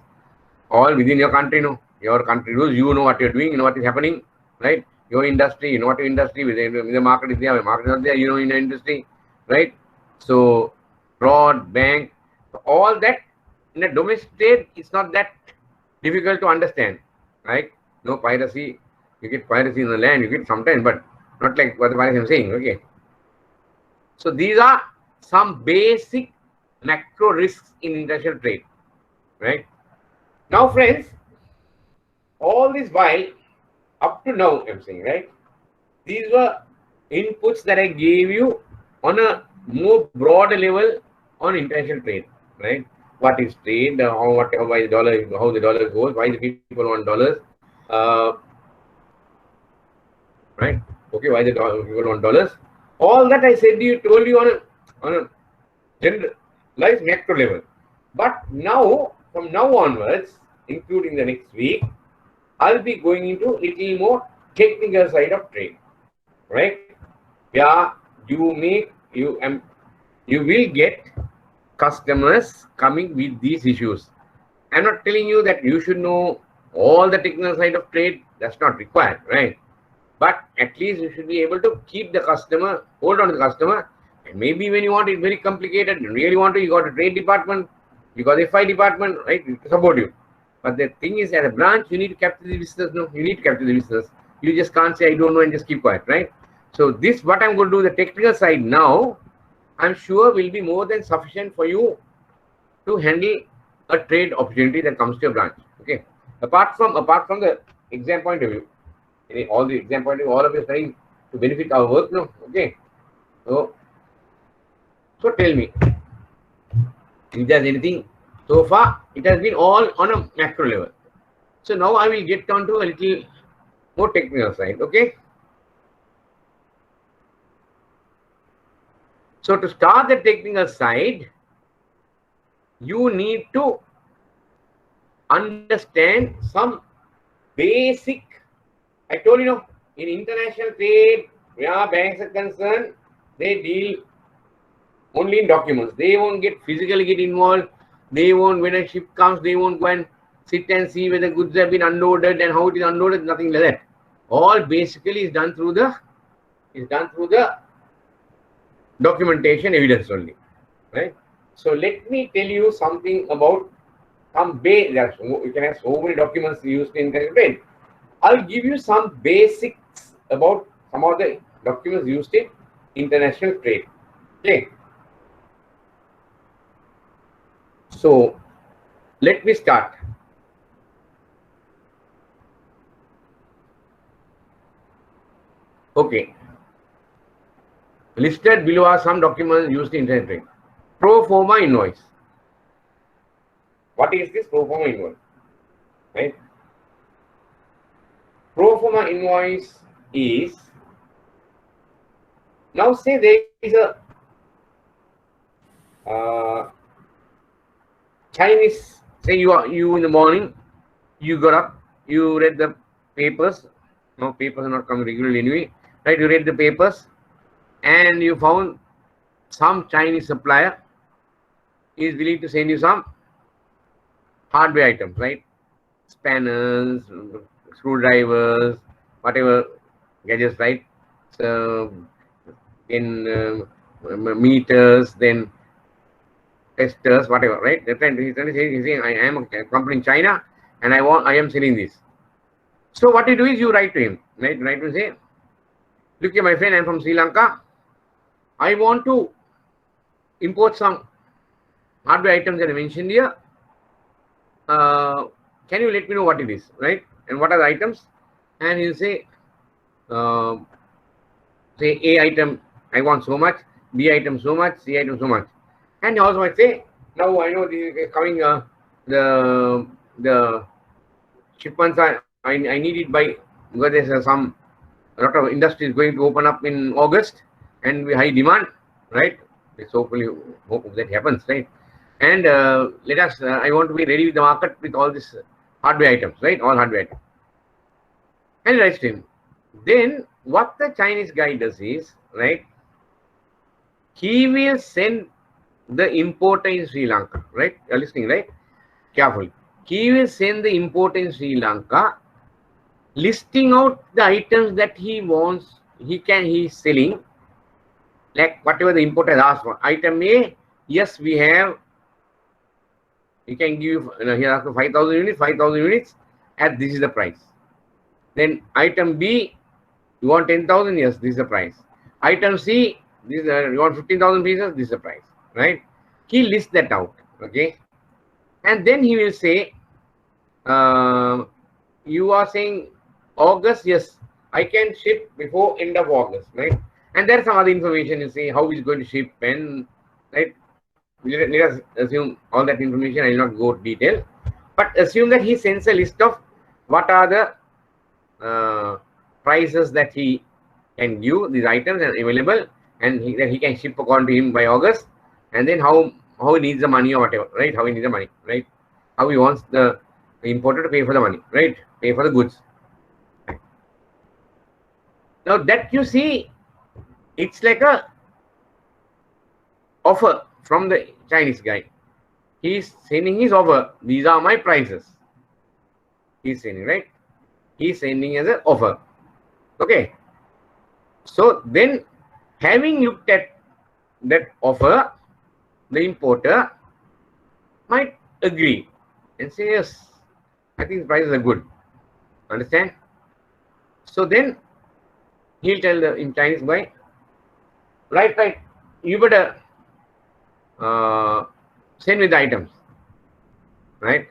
S1: all within your country, no? Your country rules, you know what you're doing, you know what is happening, right? Your industry, you know what your industry, within the market is there, the market is not there, you know in the industry, right? So, fraud, bank, all that in a domestic trade, it's not that difficult to understand, right? No piracy, you get piracy in the land, you get sometimes, but not like what the piracy I'm saying, okay? So, these are some basic macro risks in international trade, right? Now, friends, all this while, up to now, I'm saying, right? These were inputs that I gave you on a more broader level on international trade, right? What is trade? Why the dollar? How the dollar goes? Why the people want dollars? Right? Okay, why the people want dollars? All that I said to you, told you on a generalized macro level. But now, from now onwards, including the next week, I'll be going into little more technical side of trade, right? Yeah, you will get customers coming with these issues. I'm not telling you that you should know all the technical side of trade. That's not required, right? But at least you should be able to keep the customer, hold on to the customer. And maybe when you want it very complicated, and really want to, you got a trade department, you got a FI department, right, to support you. But the thing is, at a branch, you need to capture the business. No, you need to capture the business. You just can't say, I don't know, and just keep quiet, right? So this, what I'm going to do, the technical side now, I'm sure will be more than sufficient for you to handle a trade opportunity that comes to your branch. Okay. Apart from the exam point of view, all the exam point of view, all of you are trying to benefit our work, no? Okay. So tell me, if there's anything so far, it has been all on a macro level. So now I will get down to a little more technical side. Okay. So to start the technical side, you need to understand some basic. I told you, in international trade, where banks are concerned, they deal only in documents. They won't physically get involved. They won't, when a ship comes, they won't go and sit and see whether goods have been unloaded and how it is unloaded, nothing like that. All basically is done through the documentation evidence only, right? So let me tell you something about some base. You can have so many documents used in international trade. I'll give you some basics about some of the documents used in international trade. Okay. So let me start. Okay. Listed below are some documents used in international trade. Pro forma invoice. What is this pro forma invoice? Right? Pro forma invoice is, now say there is a Chinese, say you in the morning, you got up, you read the papers. No, papers are not coming regularly anyway, right? You read the papers and you found some Chinese supplier is willing to send you some hardware items, right? Spanners, screwdrivers, whatever gadgets, right? So in meters, then testers, whatever, right? He's saying, I am a company in China and I am selling this. So what you do is you write to him, right? Write to him, say, look here, my friend, I'm from Sri Lanka. I want to import some hardware items that I mentioned here. Can you let me know what it is, right? And what are the items? And he'll say, uh, say A item, I want so much, B item so much, C item so much. And he also might say, now I know this is coming, the shipments are, I need it by, because there's some, a lot of industry is going to open up in August and with high demand, right? Let's hopefully hope that happens, right? And let us, I want to be ready with the market with all these hardware items, right? All hardware items. And he writes to him. Then what the Chinese guy does is, right? He will send the importer in Sri Lanka, right? You're listening, right? Carefully. He will send the importer in Sri Lanka listing out the items that he wants, he's selling, like whatever the importer has asked for. Item A, yes, we have, he can give, he asked for 5,000 units, and this is the price. Then item B, you want 10,000, yes, this is the price. Item C, this you want 15,000 pieces, this is the price, right? He lists that out, okay? And then he will say, you are saying August, yes, I can ship before end of August, right? And there's some other information, you see how he's going to ship, and right, let us assume all that information. I will not go detail, but assume that he sends a list of what are the prices that he can give these items and available, and that he can ship according to him by August, and then how he needs the money or whatever, right? How he needs the money, right? How he wants the importer to pay for the money, right? Pay for the goods. Now that you see, it's like a offer from the Chinese guy. He's sending his offer. These are my prices. He's sending, right? He's sending as an offer. Okay. So then, having looked at that offer, the importer might agree and say, yes, I think the prices are good. Understand? So then he'll tell the Chinese guy, right, you better send me the items, right?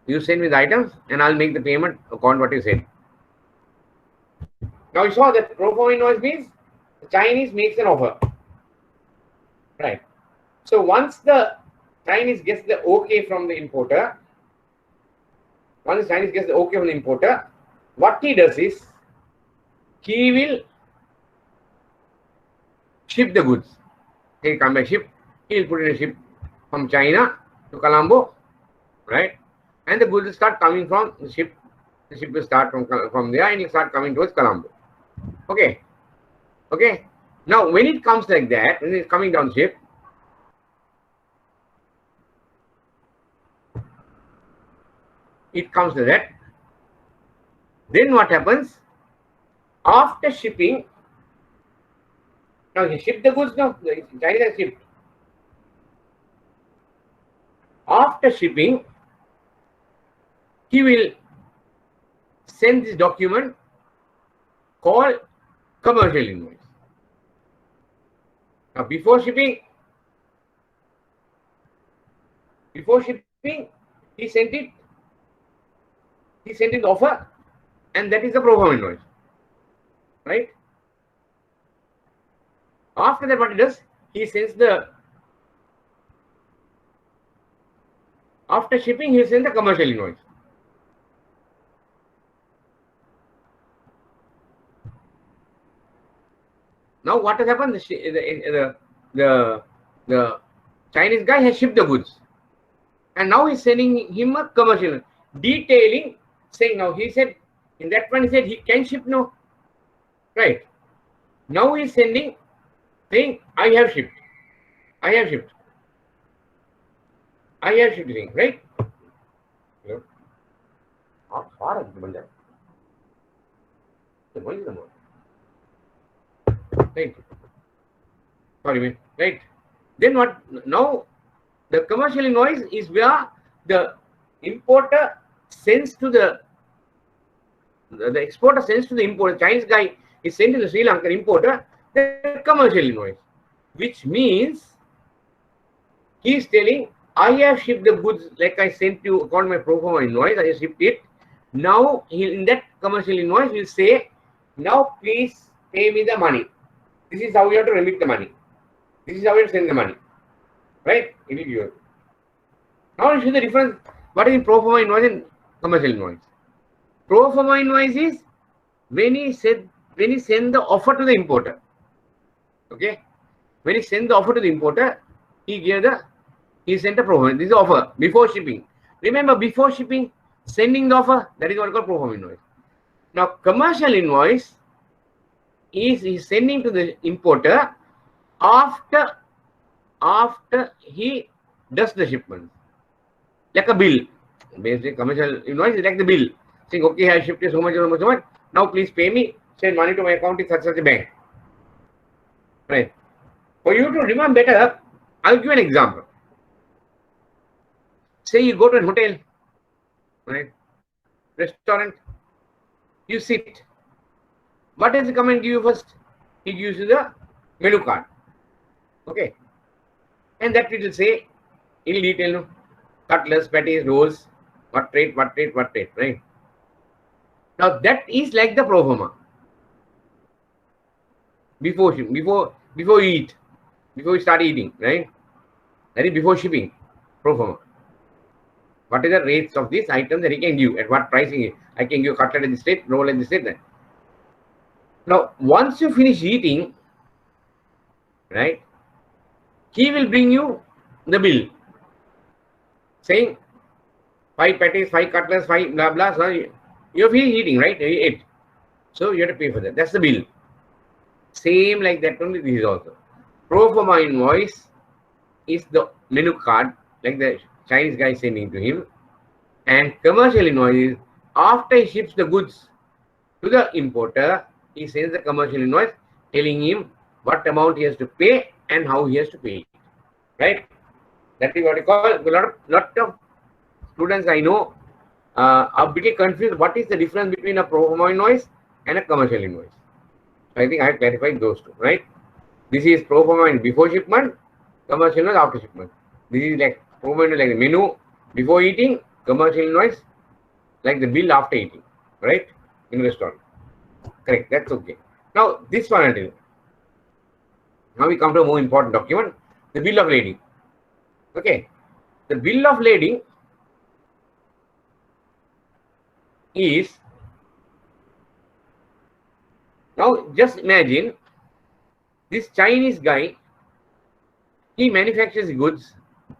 S1: You send me the items and I'll make the payment according to what you said. Now you saw that pro forma invoice means the Chinese makes an offer, right? So once the Chinese gets the okay from the importer, what he does is he will ship the goods. He'll come by ship, he'll put in a ship from China to Colombo, right? And the goods will start coming from the ship. The ship will start from there and it start coming towards Colombo. Okay. Okay. Now when it comes like that, when it's coming down ship, it comes to that. Then what happens? After shipping, now he shipped the goods now, China has shipped. After shipping, he will send this document called commercial invoice. Now before shipping, he sent it the offer, and that is the pro forma invoice, right? After that, what he does, he sends the, after shipping, he sends the commercial invoice. Now what has happened? The Chinese guy has shipped the goods, and now he's sending him a commercial detailing, saying, now he said in that one he said he can ship now, right? Now he's sending, saying I have shipped, right? Hello? How far is the right? Sorry, man. Right? Then what? Now The commercial invoice is where the importer sends to the exporter sends to the importer. Chinese guy is sent to the Sri Lankan importer the commercial invoice, which means he is telling, I have shipped the goods like I sent you according to my pro forma invoice. I have shipped it. Now in that commercial invoice will say, now please pay me the money. This is how you have to remit the money. This is how you have to send the money. Right? It will give you. Now you see the difference. What is pro forma invoice and commercial invoice? Pro forma invoice is when he send the offer to the importer. Okay? When he send the offer to the importer, he sent a pro forma. This is the offer before shipping. Remember, before shipping, sending the offer, that is what we call pro forma invoice. Now, commercial invoice is sending to the importer after he does the shipment. Like a bill. Basically, commercial invoice is like the bill. Saying, okay, I shipped you so much, so much, so much. Now please pay me. Send money to my account in such a bank. Right. For you to remember better, I'll give an example. Say you go to a hotel, right? Restaurant. You sit. What does he come and give you first? He gives you the menu card. Okay. And that it will say in detail, no? Cutlets, patties, rolls, what rate, right? Now that is like the pro forma. Before you eat, before you start eating, right? That is before shipping, pro forma. What is the rates of these items that he can give, at what pricing? I can give cutlet at this rate, roll at this rate. Then. Now, once you finish eating, right, he will bring you the bill, saying 5 patties, 5 cutlets, 5 blah blah. So you're finished eating, right? You ate. So you have to pay for that. That's the bill. Same like that only this is also. Pro forma invoice is the menu card, like the Chinese guy sending to him. And commercial invoice is after he ships the goods to the importer, he sends the commercial invoice telling him what amount he has to pay and how he has to pay it. Right? That is what I call. A lot of students I know are pretty confused. What is the difference between a pro forma invoice and a commercial invoice? So I think I have clarified those two, right? This is pro forma before shipment, commercial invoice after shipment. This is like pro forma like the menu before eating, commercial invoice like the bill after eating, right? In restaurant. Correct, that's okay. Now this one I tell you. Now we come to a more important document, the bill of lading. Okay. The bill of lading is, now just imagine this Chinese guy, he manufactures goods,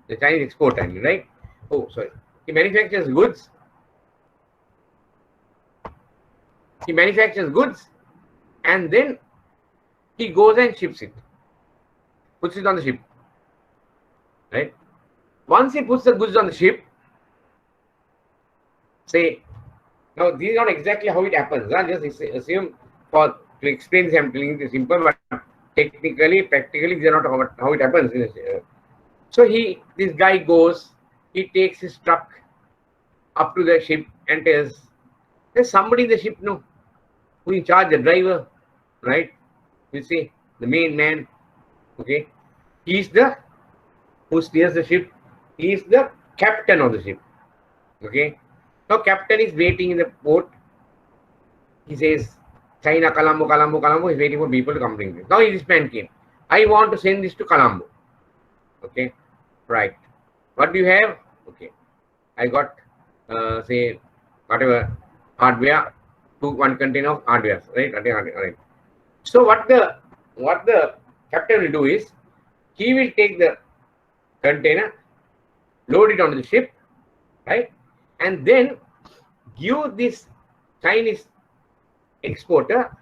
S1: the Chinese export, I mean, right? Oh, sorry. He manufactures goods. He manufactures goods and then he goes and ships it, puts it on the ship, right? Once he puts the goods on the ship, say, now this is not exactly how it happens. Just assume to explain this, I'm telling you simple, but technically, practically, these are not how it happens. So this guy goes, he takes his truck up to the ship and tells, there's somebody in the ship, no, who in charge, the driver, right? You see, the main man, okay? He's the who steers the ship. He is the captain of the ship, okay? Now, captain is waiting in the port. He says, China, Colombo, Colombo, Colombo. He's waiting for people to come bring this. Now, this man came. I want to send this to Colombo. Okay, right. What do you have? Okay, I got, say, whatever hardware, 1 container of hardware, right? Right. So, what the captain will do is, he will take the container, load it onto the ship, right? And then give this Chinese exporter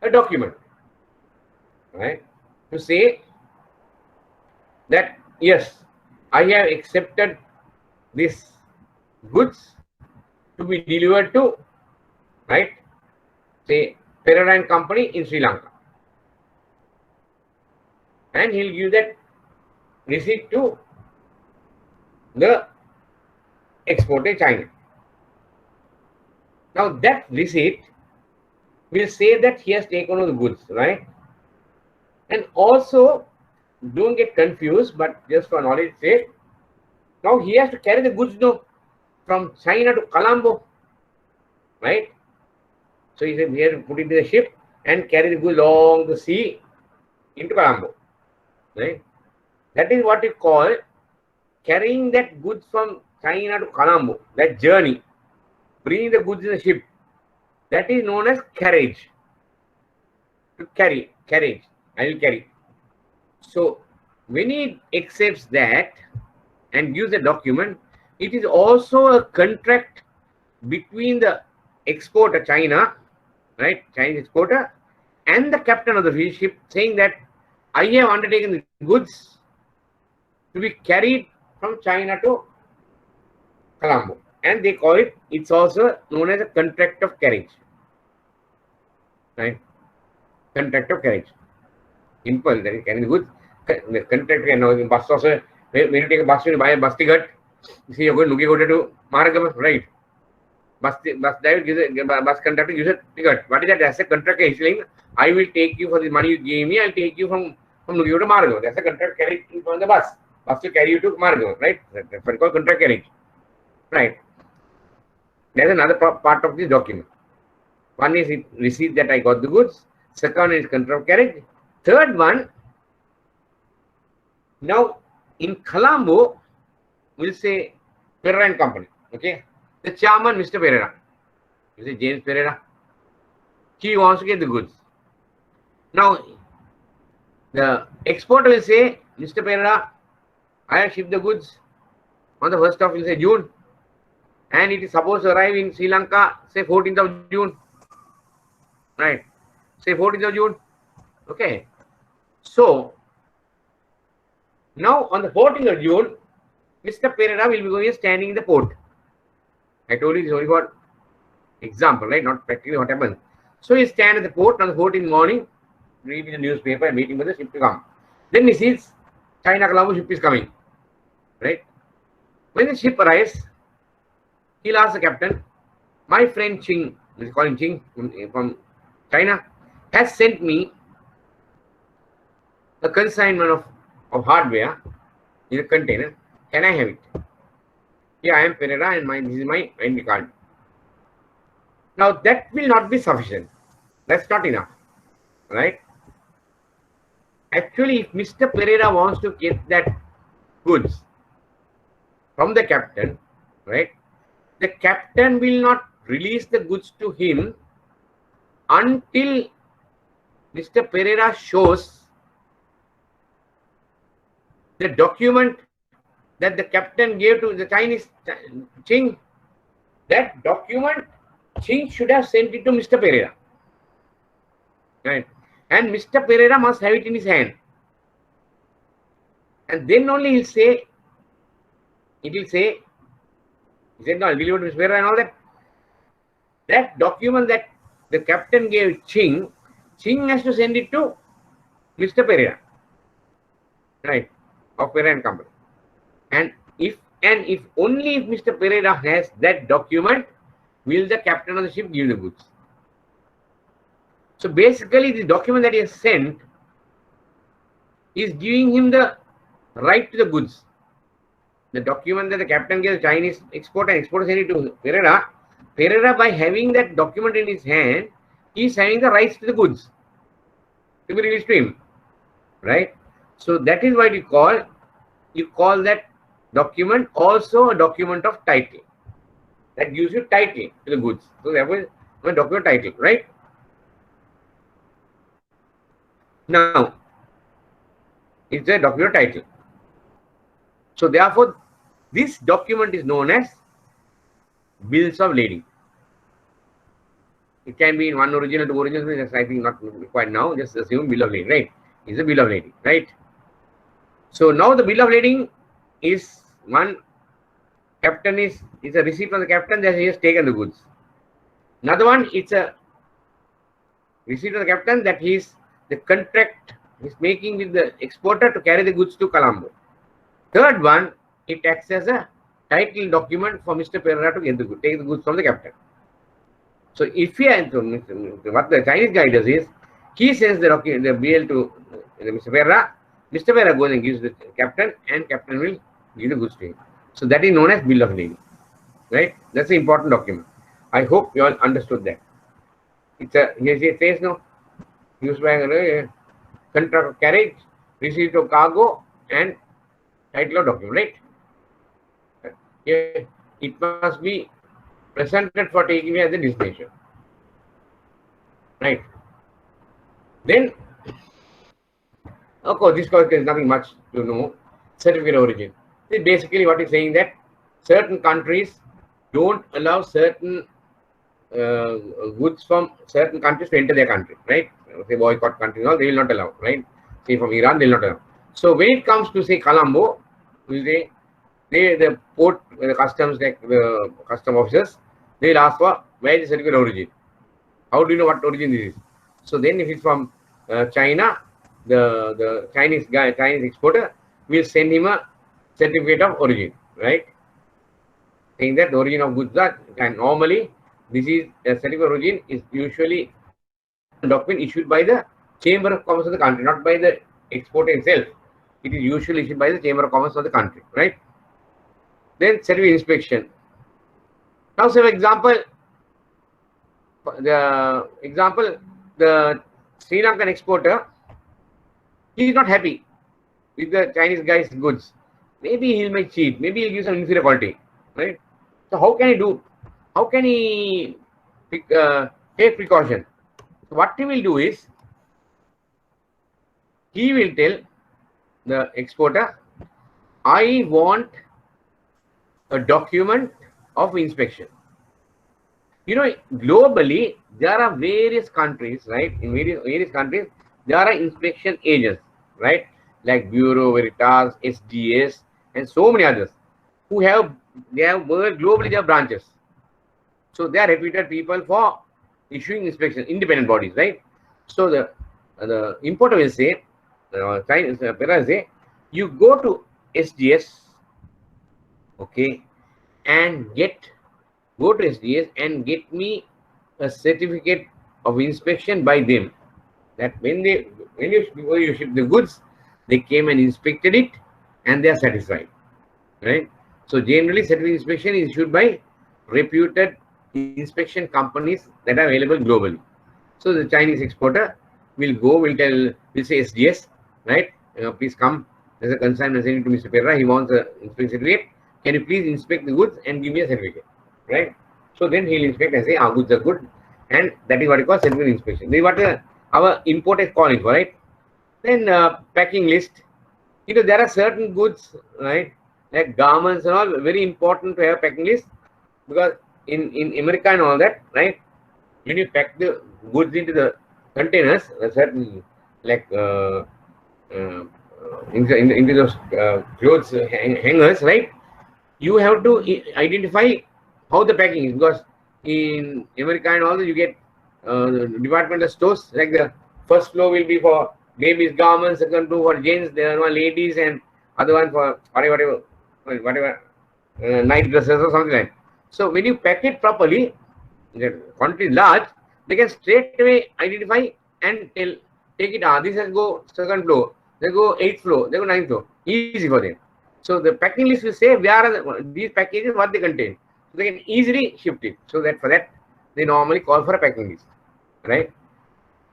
S1: a document, right? To say that, yes, I have accepted this goods to be delivered to, right? Say, Pereira Company in Sri Lanka. And he'll give that receipt to the exporter China. Now that receipt will say that he has taken all the goods, right? And also, don't get confused, but just for knowledge sake, now he has to carry the goods now from China to Colombo, right? So he said, here put it in the ship and carry the goods along the sea into Colombo, right? That is what we call carrying that goods from China to Colombo, that journey, bringing the goods in the ship. That is known as carriage. To carry, carriage, I will carry. So when he accepts that and gives a document, it is also a contract between the exporter, China, right, Chinese exporter, and the captain of the ship, saying that I have undertaken the goods to be carried from China to Colombo. And they call it, it's also known as a contract of carriage. Right? Contract of carriage. Simple, that is carrying the goods. The contract, you know, bus also, when you take a bus, you buy a bus ticket. You see, you're going to go to Maragama, right? Bus driver gives a bus conductor gives a ticket. What is that? That's a contract. He's saying, I will take you for the money you gave me. I'll take you from Nugget to Maragama. That's a contract carried from the bus. Bus will carry you to Maragama, right? That's what we call contract carriage. Right. There's another part of this document. One is it receipt that I got the goods. Second is contract of carriage. Third one, now in Colombo, we'll say Pereira and Company. Okay. The chairman, Mr. Pereira, you say James Pereira, he wants to get the goods. Now, the exporter will say, Mr. Pereira, I have shipped the goods on the 1st of, say, June, and it is supposed to arrive in Sri Lanka, say 14th of June. Right? Say 14th of June. Okay. So, now on the 14th of June, Mr. Pereira will be going standing in the port. I told you this only for example, right? Not practically what happens. So he stands at the port on the 14th morning, reading the newspaper and waiting for the ship to come. Then he sees China Colombo ship is coming. Right? When the ship arrives, he'll ask the captain, my friend Ching, we call him Ching from China, has sent me a consignment of hardware in a container. Can I have it? Yeah, I am Pereira and this is my ID card. Now that will not be sufficient. That's not enough. Right? Actually, if Mr. Pereira wants to get that goods from the captain, right? The captain will not release the goods to him until Mr. Pereira shows the document that the captain gave to the Chinese Ching. That document, Ching should have sent it to Mr. Pereira. Right? And Mr. Pereira must have it in his hand. And then only he'll say, he said, no, I'll deliver to Mr. Pereira and all that. That document that the captain gave Ching, Ching has to send it to Mr. Pereira. Right? Of Pereira and Company. And if only if Mr. Pereira has that document, will the captain of the ship give the goods. So basically, the document that he has sent is giving him the right to the goods. The document that the captain gave the Chinese exporter and exporter sent it to Pereira. Pereira, by having that document in his hand, he is having the rights to the goods to be released to him. Right? So that is what you call that document also a document of title. That gives you title to the goods. So that was a document title, right? Now, it's a document title. So therefore, this document is known as bills of lading. It can be in one original, two originals, that's I think not required now, just assume bill of lading, right? It's a bill of lading, right? So now the bill of lading is one captain is a receipt from the captain that he has taken the goods. Another one, it's a receipt from the captain that he is the contract is making with the exporter to carry the goods to Colombo. Third one, it acts as a title document for Mr. Pereira to get the take the goods from the captain. So if he has to, what the Chinese guy does is, he sends the document, the BL to Mr. Pereira. Mr. Pereira goes and gives the captain, and captain will give the goods to him. So that is known as bill of lading, right? That's an important document. I hope you all understood that. It's a, it says no, used by contract of carriage, receipt of cargo, and title of document, right? Here, it must be presented for taking as a destination, right? Then, of course, this course is nothing much to know. Certificate of origin. Basically, what is saying that certain countries don't allow certain goods from certain countries to enter their country, right? Say boycott countries, all they will not allow, right? Say from Iran, they will not allow. So when it comes to say Colombo, the port, the customs, like the custom officers, they will ask for where is the certificate of origin. How do you know what origin this is? So then, if it's from China, the Chinese exporter will send him a certificate of origin, right? Saying that the origin of goods are, and normally this is a certificate of origin is usually a document issued by the Chamber of Commerce of the country, not by the exporter himself. It is usually issued by the Chamber of Commerce of the country, right? Then certificate inspection. Now, say for example, the Sri Lankan exporter, he is not happy with the Chinese guy's goods. Maybe he might cheat. Maybe he'll give some inferior quality, right? So how can he do? How can he take precaution? So what he will do is, he will tell the exporter, I want a document of inspection. You know, globally, there are various countries, right? In various countries, there are inspection agents, right? Like Bureau Veritas, SDS, and so many others, who have, globally, they have branches. So they are reputed people for issuing inspection, independent bodies, right? So the importer will say, say, you go to SDS, okay, and go to SDS and get me a certificate of inspection by them. That when you ship the goods, they came and inspected it, and they are satisfied, right? So generally, certificate inspection is issued by reputed inspection companies that are available globally. So the Chinese exporter will say SDS, right? Please come. There's a consignment sent to Mr. Pereira. He wants a inspection certificate. Can you please inspect the goods and give me a certificate, right? So then he'll inspect and say, our goods are good, and that is what we call certificate inspection. This is what our import is calling for, right? Then packing list. You know, there are certain goods, right, like garments and all, very important to have packing list, because in America and all that, right, when you pack the goods into the containers, a certain like into those clothes hangers, right, you have to identify how the packing is, because in America and all that, you get departmental stores, like the first floor will be for babies' garments, second floor for gents, the other one ladies, and other one for whatever night dresses or something like that. So when you pack it properly, the quantity is large, they can straight away identify and take it. This has go second floor, they go 8th floor, they go 9th floor. Easy for them. So the packing list will say where are these packages, what they contain. So they can easily shift it. So that for that, they normally call for a packing list, right?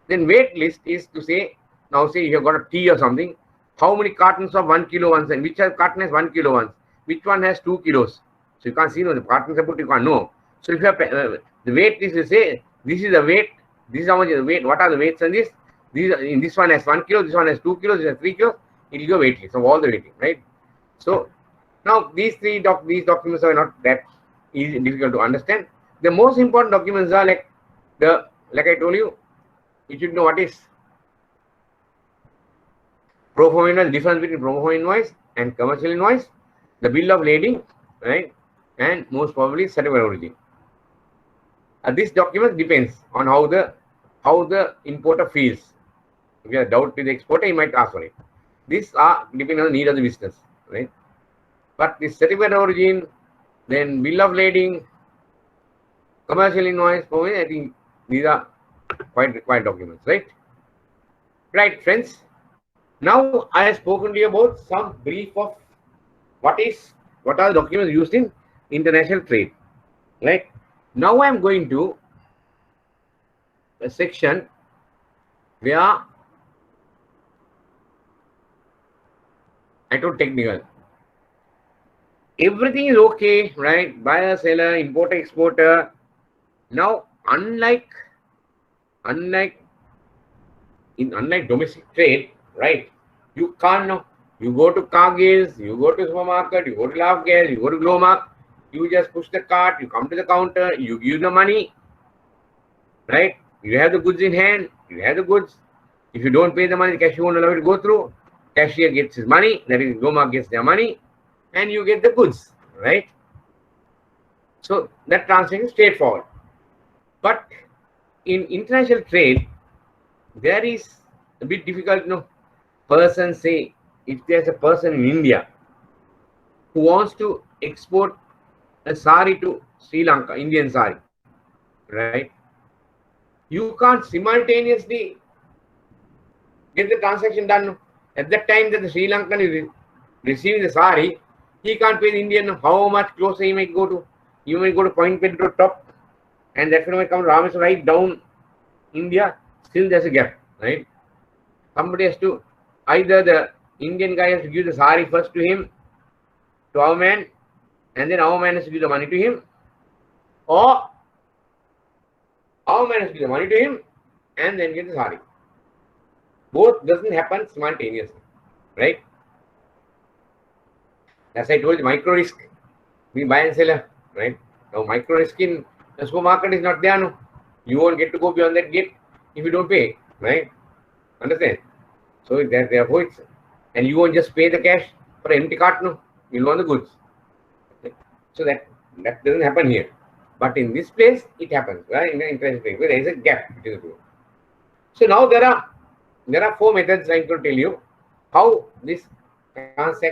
S1: Then weight list is to say, now say you have got a tea or something, how many cartons of 1 kilo ones, and which carton has 1 kilo ones, which one has 2 kilos. So you can't see, no, the cartons are put, you can't know. So if you have the weight list, you say this is the weight, this is how much is the weight, what are the weights on this? This one has 1 kilo, this one has 2 kilos, this has 3 kilos. It will go weight list of all the weighting, right? So now these documents are not that easy, difficult to understand. The most important documents are like I told you, you should know what is pro forma invoice, difference between pro forma invoice and commercial invoice, the bill of lading, right, and most probably certificate of origin. This document depends on how the importer feels. If you have doubt with the exporter, he might ask for it. These are depending on the need of the business, right? But the certificate of origin, then bill of lading, commercial invoice, I think these are quite required documents, right? Right, friends. Now I have spoken to you about some brief of what are the documents used in international trade, right? Now I am going to a section where I told technical. Everything is okay, right? Buyer, seller, importer, exporter. Now, unlike domestic trade, right? You can't know. You go to Cargill's, you go to supermarket, you go to Love Gas, you go to Glowmark, you just push the cart, you come to the counter, you give the money, right? You have the goods in hand, you have the goods. If you don't pay the money, the cashier won't allow it to go through. Cashier gets his money, that is, Glowmark gets their money, and you get the goods, right? So that transaction is straightforward. But in international trade, there is a bit difficult, person say, if there's a person in India who wants to export a sari to Sri Lanka, Indian sari, right? You can't simultaneously get the transaction done. At that time that the Sri Lankan is receiving the sari, he can't pay the Indian. How much closer he might go to? You might go to Point Pedro top, and that's when I come Ramesh right down India. Still there's a gap, right? Somebody has to, either the Indian guy has to give the sari first to him, to our man, and then our man has to give the money to him, or our man has to give the money to him and then get the sari. Both doesn't happen simultaneously, right? As I told you, micro risk, we buy and sell, right? Now micro risk in the supermarket is not there, no. You won't get to go beyond that gate if you don't pay, right? Understand? So therefore it's, and you won't just pay the cash for an empty cart, no. You'll want the goods. So that doesn't happen here. But in this place, it happens, right? In the international trade, where there is a gap between the two. So now there are 4 methods I'm going to tell you how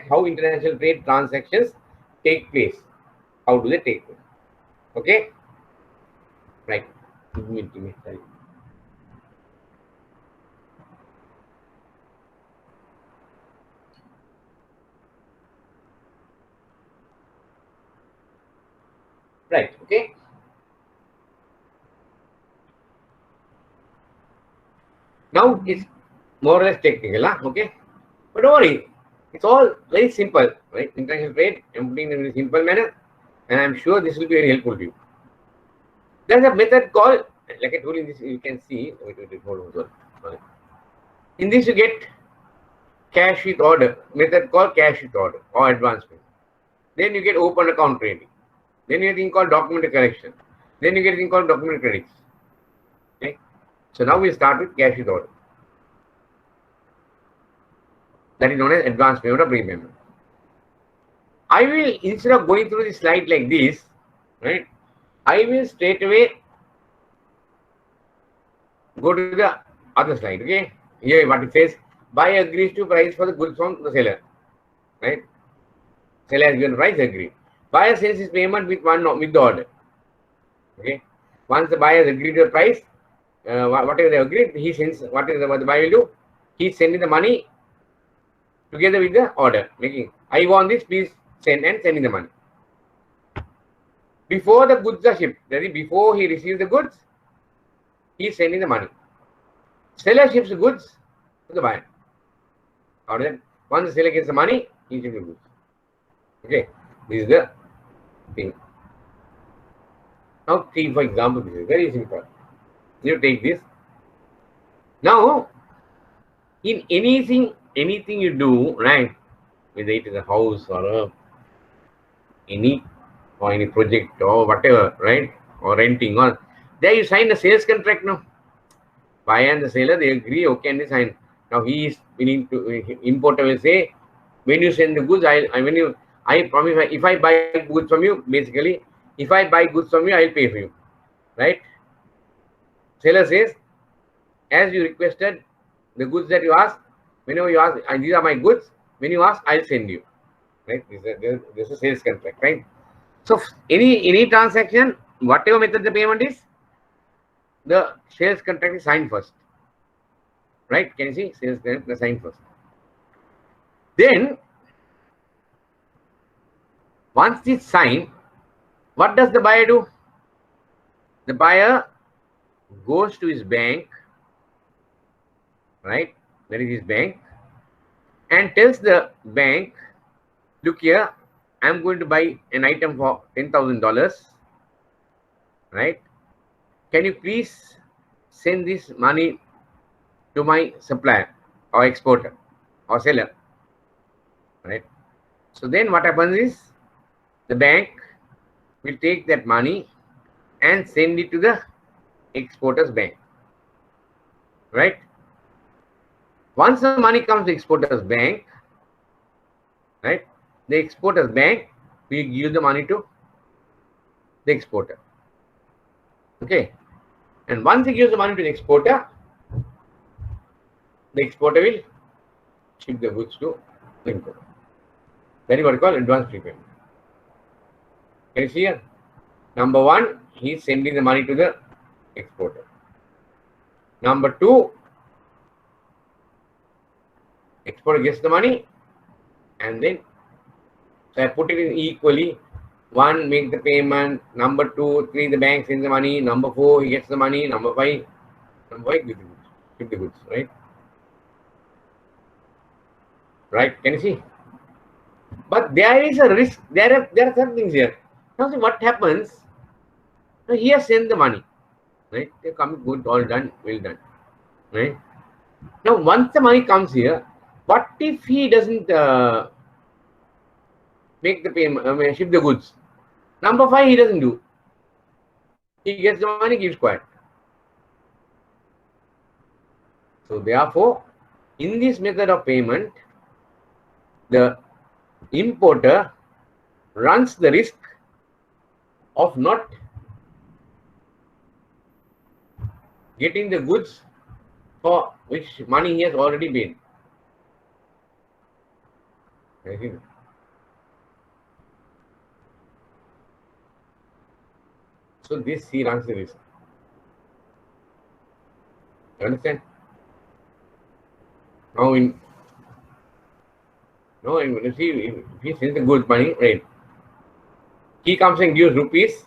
S1: how international trade transactions take place. How do they take place? Okay? Right. Give me time. Right, okay. Now it's more or less technical, okay? But don't worry, it's all very simple, right? International trade, I'm putting it in a simple manner, and I'm sure this will be very helpful to you. There's a method called, like I told you, this you can see. Hold on. In this, you get cash with order, method called cash with order or advancement. Then you get open account trading. Then you get a thing called document correction. Then you get a thing called document credits. Okay. So now we start with cash with order. That is known as advance payment or prepayment. I will, instead of going through the slide like this, right, I will straight away go to the other slide. Okay. Here what it says, buyer agrees to price for the goods from the seller. Right. Seller has given price, agreed. Buyer sends his payment with the order. Okay. Once the buyer has agreed to the price, whatever they agreed, he sends what the buyer will do. He's sending the money together with the order, making I want this, please send, and sending the money. Before the goods are shipped, that is, before he receives the goods, he is sending the money. Seller ships the goods to the buyer. Order. Once the seller gets the money, he ships the goods. Okay, this is the thing. Now, see, for example, this is very simple. You take this. Now, in anything you do, right, whether it is a house or any project or whatever, right, or renting, or there you sign a sales contract. No, buyer and the seller, they agree, okay, and they sign. Now he is willing to, importer will say, when you send the goods, I promise, if I buy goods from you, basically, if I buy goods from you, I'll pay for you, right? Seller says, as you requested, the goods that you ask, whenever you ask, these are my goods, when you ask, I'll send you. right? This is a sales contract, right? So any transaction, whatever method the payment is, the sales contract is signed first, right? Can you see sales contract is signed first? Then once it's signed, what does the buyer do? The buyer goes to his bank, right? That is his bank, and tells the bank, look here, I'm going to buy an item for $10,000, right? Can you please send this money to my supplier or exporter or seller, right? So then what happens is the bank will take that money and send it to the exporter's bank, right? Once the money comes to exporter's bank, right, the exporter's bank will give the money to the exporter. Okay, and once he gives the money to the exporter will ship the goods to the importer. That is what we call advance prepayment. Can you see here? Number one, he is sending the money to the exporter. Number two, exporter gets the money, and then so I put it in equally. One, make the payment. Number two, three, the bank sends the money. Number four, he gets the money. Number five, ship the goods, right? Right? Can you see? But there is a risk. There are some things here. Now see what happens. Now he has sent the money, right? They come good, all done, well done, right? Now once the money comes here, what if he doesn't make the payment, ship the goods? Number five, he doesn't do. He gets the money, gives quiet. So therefore, in this method of payment, the importer runs the risk of not getting the goods for which money he has already paid. So this he runs the risk. You understand? Now if he sends the goods money, right? He comes and gives rupees,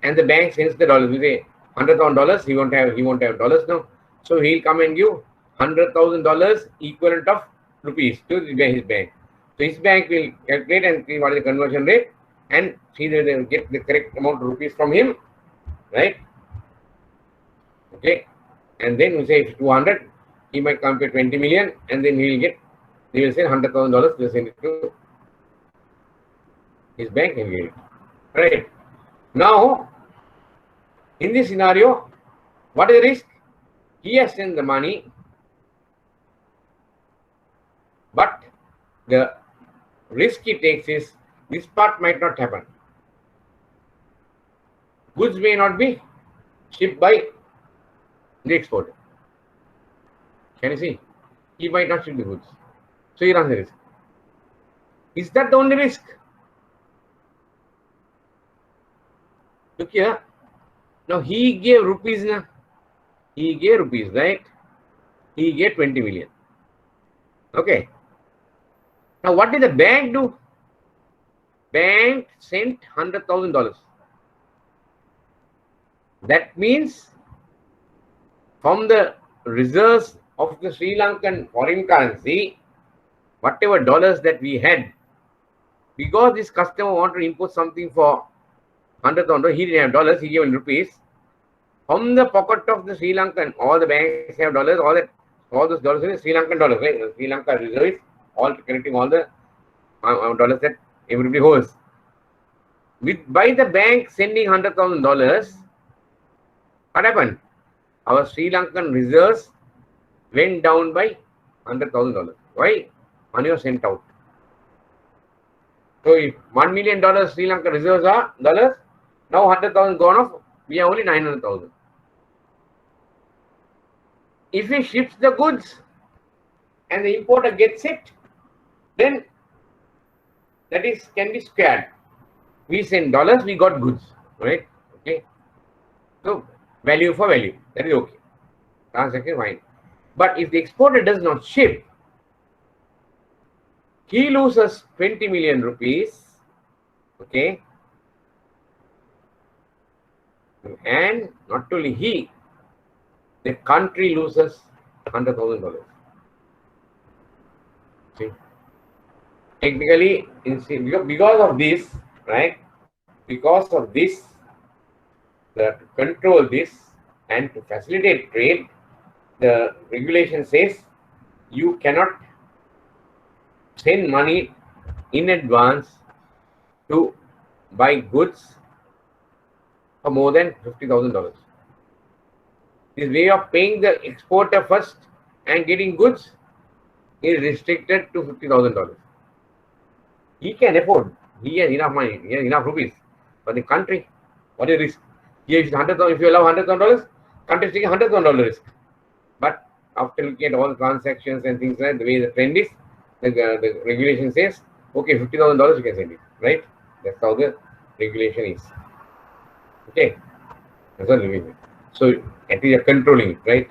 S1: and the bank sends the dollars. We say $100,000. He won't have dollars now. So he'll come and give $100,000 equivalent of rupees to his bank. So his bank will calculate and see what is the conversion rate and see that they will get the correct amount of rupees from him, right? Okay, and then we say if 200, he might come to 20 million, and then they will send $100,000. They send it to his bank and get it. Right. Now, in this scenario, what is the risk? He has sent the money, but the risk he takes is this part might not happen. Goods may not be shipped by the exporter. Can you see? He might not ship the goods. So he runs the risk. Is that the only risk? Look here. Now he gave rupees, right? He gave 20 million. Okay. Now what did the bank do? Bank sent $100,000. That means from the reserves of the Sri Lankan foreign currency, whatever dollars that we had, because this customer wanted to import something for $100,000, he didn't have dollars, he gave in rupees. From the pocket of the Sri Lankan, all the banks have dollars, all those dollars are Sri Lankan dollars, right? The Sri Lanka reserve is all connecting all the dollars that everybody holds. By the bank sending $100,000, what happened? Our Sri Lankan reserves went down by $100,000. Why? Money was sent out. So if $1 million Sri Lankan reserves are dollars, now 100,000 gone off, we have only 900,000. If he ships the goods and the importer gets it, then that is can be squared. We send dollars, we got goods, right? Okay. So value for value, that is okay. Transaction fine. But if the exporter does not ship, he loses 20 million rupees, okay? And not only he, the country loses $100,000. See, technically, because of this, right? Because of this, to control this and to facilitate trade, the regulation says you cannot send money in advance to buy goods for more than $50,000. This way of paying the exporter first and getting goods is restricted to $50,000. He can afford. He has enough money. He has enough rupees. But the country, what is risk? Here is $100,000. If you allow $100,000, country is taking $100,000 risk. But after looking at all the transactions and things like that, the way the trend is, the regulation says, okay, $50,000 you can send it, right? That's how the regulation is. Okay, that's what regulation. So at least you're controlling it, right?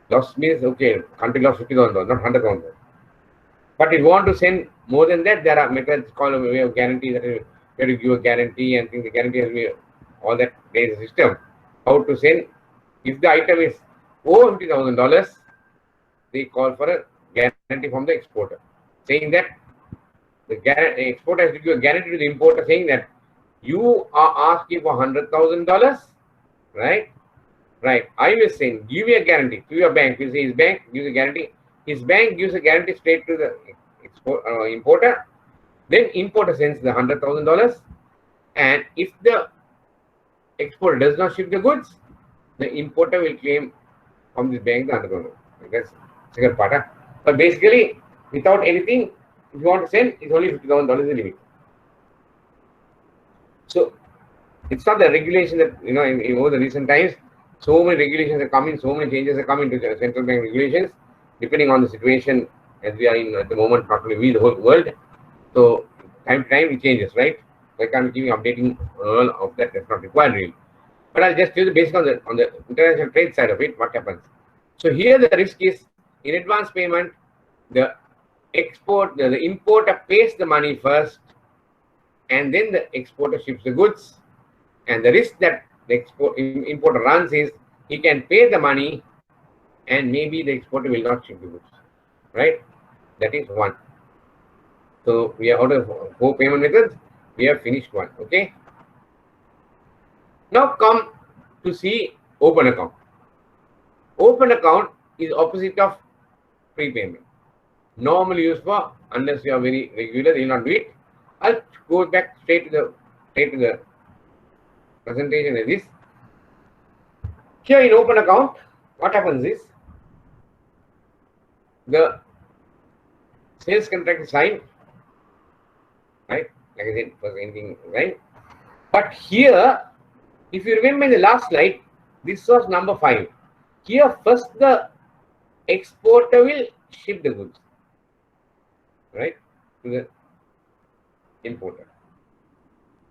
S1: Loss means okay, country lost $50,000, not $100,000. But if you want to send more than that, there are methods called a way of guarantee that you have to give a guarantee and think the guarantee has to be all that. There is a system how to send. If the item is over $50,000, they call for a guarantee from the exporter, saying that the exporter has to give a guarantee to the importer, saying that you are asking for $100,000, right? Right. I will send, give me a guarantee to your bank. You say his bank gives a guarantee. His bank gives a guarantee straight to the importer. Then importer sends the $100,000. And if the exporter does not ship the goods, the importer will claim from this bank the $100,000. That's the second part. But basically, without anything, if you want to send, it's only $50,000 the limit. So it's not the regulation that, you know, in over the recent times, so many regulations are coming, so many changes are coming to the central bank regulations, depending on the situation as we are in at the moment, not only we, the whole world. So time to time it changes, right? So I can't keep updating all of that. That's not required really. But I'll just tell you based on the international trade side of it, what happens. So here the risk is in advance payment, the importer pays the money first, and then the exporter ships the goods. And the risk that the importer runs is he can pay the money and maybe the exporter will not ship the goods, right? That is one. So we are out of 4 payment methods. We have finished one, okay? Now come to see open account. Open account is opposite of prepayment. Normally used for, unless you are very regular, you will not do it. I'll go back straight to the presentation as this. Here in open account, what happens is the sales contract is signed, right? Like I said, for anything, right? But here, if you remember in the last slide, this was number 5. Here, first the exporter will ship the goods, right, to the importer,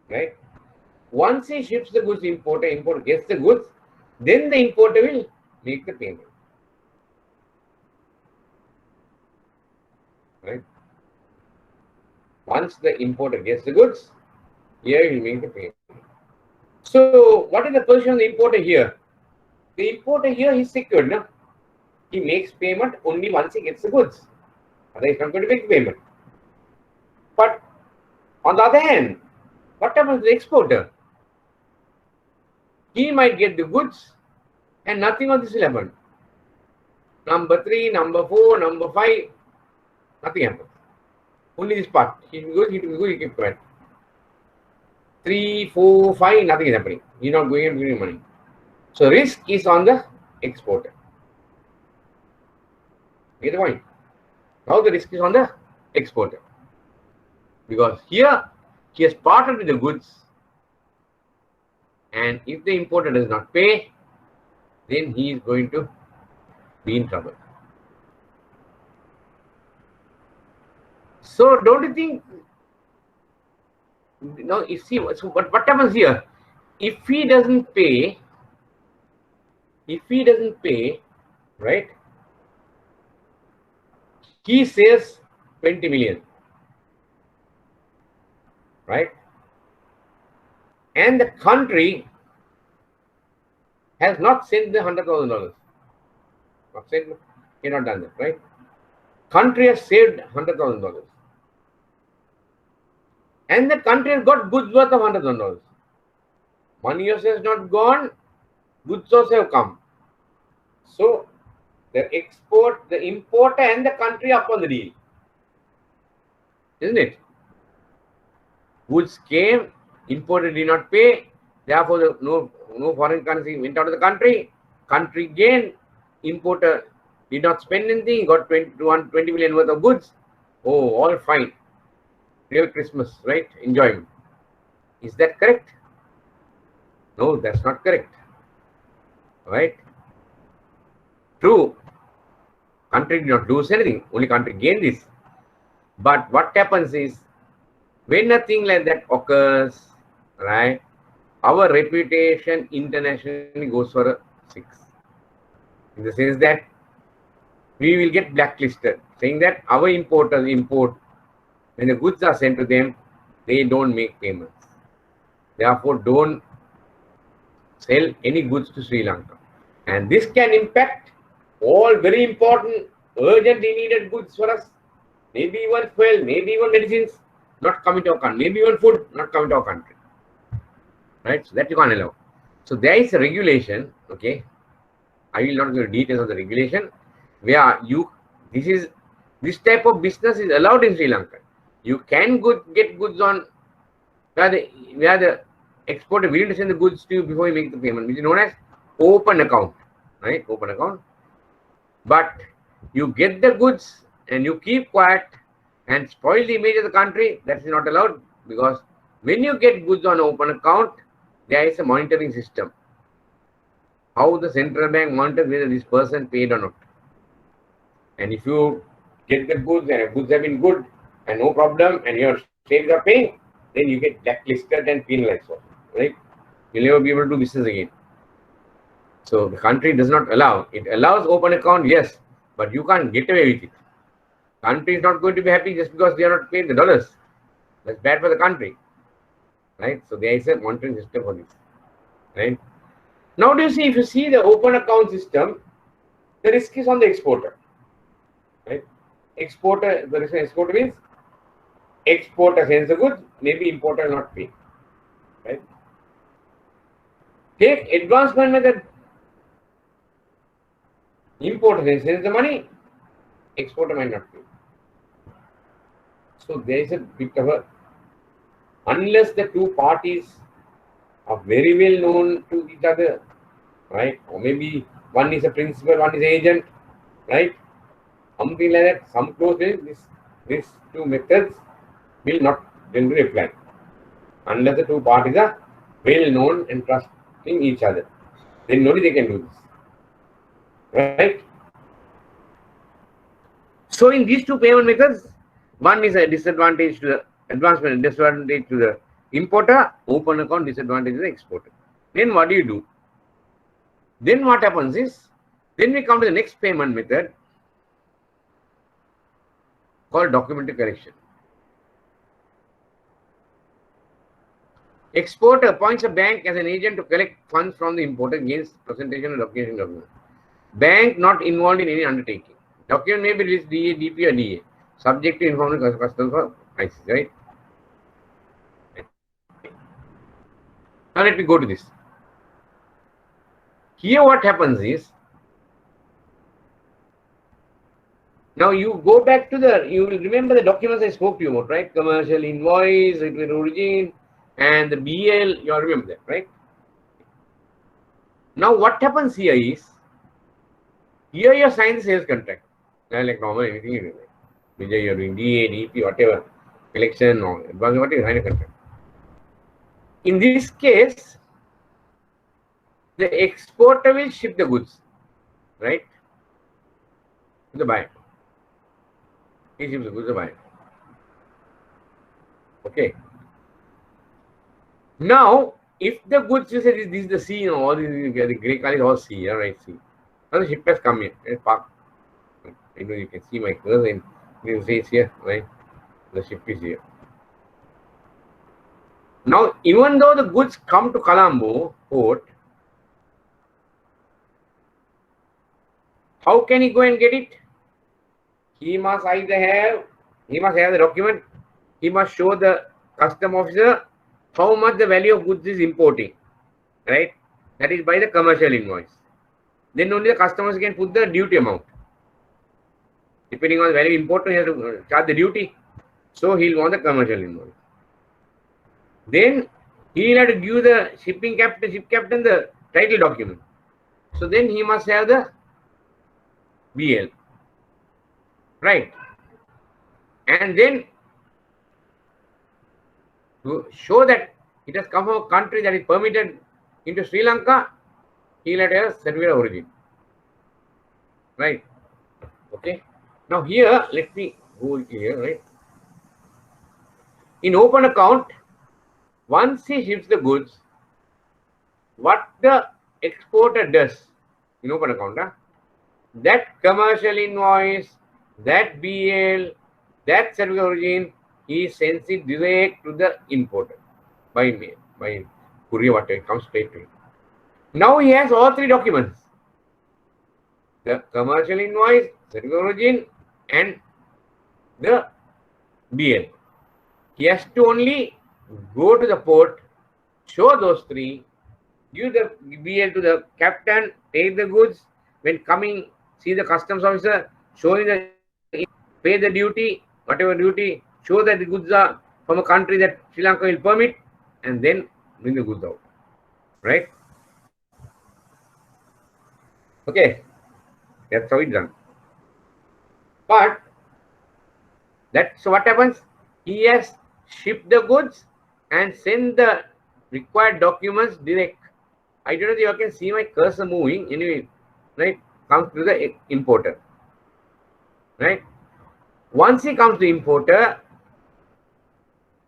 S1: right? Once he ships the goods, importer gets the goods, then the importer will make the payment, right? Once the importer gets the goods, here he will make the payment. So what is the position of the importer here? The importer here is secured, no? He makes payment only once he gets the goods. Otherwise, he's not going to make payment. But on the other hand, what happens to the exporter? He might get the goods and nothing of this will happen. Number 3, number 4, number 5, nothing happens. Only this part. He will go, he keep quiet. 3, 4, 5, nothing is happening. He's not going and giving money. So risk is on the exporter. Get the point? Now the risk is on the exporter. Because here he has parted with the goods, and if the importer does not pay, then he is going to be in trouble. So don't you think Now, you see, so what happens here? If he doesn't pay, right, he says 20 million, right? And the country has not sent the $100,000. Not sent, he not done that, right? Country has saved $100,000. And the country has got goods worth of $100,000. Money also has not gone, goods also have come. So the importer and the country up on the deal. Isn't it? Goods came, importer did not pay, therefore no foreign currency went out of the country. Country gained, importer did not spend anything, got 20 million worth of goods. Oh, all fine. Real Christmas, right? Enjoyment. Is that correct? No, that's not correct. Right? True. Country did not lose anything, only country gained this. But what happens is, when nothing like that occurs, right, our reputation internationally goes for a 6. In the sense that we will get blacklisted, saying that our importers import, when the goods are sent to them, they don't make payments. Therefore, don't sell any goods to Sri Lanka. And this can impact all very important, urgently needed goods for us. Maybe even fuel, maybe even medicines not coming to our country, maybe even food not coming to our country. Right? So that you can't allow. So there is a regulation, okay. I will not go into details of the regulation, where this type of business is allowed in Sri Lanka. You can get goods on where the exporter willing to send the goods to you before you make the payment, which is known as open account, right? Open account. But you get the goods and you keep quiet and spoil the image of the country, that is not allowed, because when you get goods on open account, there is a monitoring system. How the central bank monitors whether this person paid or not. And if you get the goods and the goods have been good and no problem and your states are paying, then you get blacklisted and penalized, right? You'll never be able to do business again. So the country does not allow. It allows open account, yes, but you can't get away with it. Country is not going to be happy just because they are not paid the dollars. That's bad for the country, right? So there is a monitoring system for this, right? Now, do you see, if you see the open account system, the risk is on the exporter, right? Exporter, the risk on exporter means exporter sends the goods, maybe importer not pay, right? Take advancement method. Importer sends the money, exporter might not pay. So there is a bit of a, unless the two parties are very well known to each other, right? Or maybe one is a principal, one is agent, right? Something like that, some close these two methods will not generally apply unless the two parties are well known and trusting each other. Then only they can do this, right? So in these two payment methods, one is a disadvantage to the advancement and disadvantage to the importer, open account, disadvantage to the exporter. Then what do? Then what happens is, then we come to the next payment method called documentary collection. Exporter appoints a bank as an agent to collect funds from the importer against presentation of documentation document. Bank not involved in any undertaking. Document may be released DA, DP or DA, subject to informing customs for ICC, right? Now let me go to this. Here what happens is, now you go back to you will remember the documents I spoke to you about, right? Commercial invoice, return origin, and the BL, you all remember that, right? Now what happens here is, here you sign the sales contract. Like normal, anything you do. Whether you are doing DA, DP, whatever, collection or advance, whatever, you sign a contract. In this case, the exporter will ship the goods, right, to the buyer. He ships the goods to the buyer. Okay. Now, if the goods, you said this is the sea, you know, all the grey color is all sea, yeah, right? Sea. Now the ship has come in and parked. You know, you can see my cursor and you say it's here, right? The ship is here. Now, even though the goods come to Colombo port, how can he go and get it? He must have the document. He must show the custom officer how much the value of goods is importing, right? That is by the commercial invoice. Then only the customers can put the duty amount. Depending on the value imported, he has to charge the duty. So he'll want the commercial invoice. Then he'll have to give the ship captain the title document. So then he must have the BL. Right. And then to show that it has come from a country that is permitted into Sri Lanka, he'll have to have a certificate of origin. Right. Okay. Now here, let me go here, right? In open account, once he ships the goods, what the exporter does in open account, that commercial invoice, that BL, that certificate of origin, he sends it direct to the importer by mail, by courier, whatever, it comes straight to him. Now he has all three documents: the commercial invoice, certificate of origin, and the BL. He has to only go to the port, show those three, give the BL to the captain, take the goods, when coming, see the customs officer, showing the, pay the duty, whatever duty, show that the goods are from a country that Sri Lanka will permit, and then bring the goods out. Right? Okay. That's how it's done. But so what happens? He has shipped the goods and sent the required documents direct. I don't know if you can see my cursor moving. Anyway, right? Comes to the importer. Right? Once he comes to importer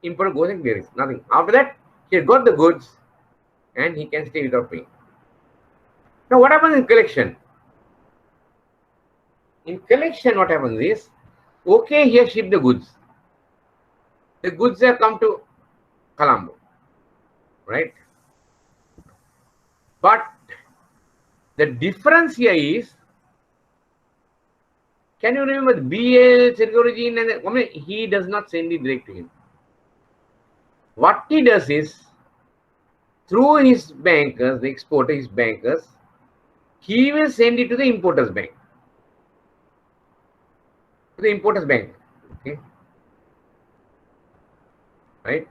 S1: goes and clears nothing. After that, he has got the goods and he can stay without paying. Now, what happens in collection? In collection, what happens is, okay, he has shipped the goods. The goods have come to Colombo, right? But the difference here is, can you remember the BL, certificate of origin, and he does not send it direct to him. What he does is, through his bankers, the exporter, his bankers, he will send it to the importer's bank. To the importer's bank. Okay. Right?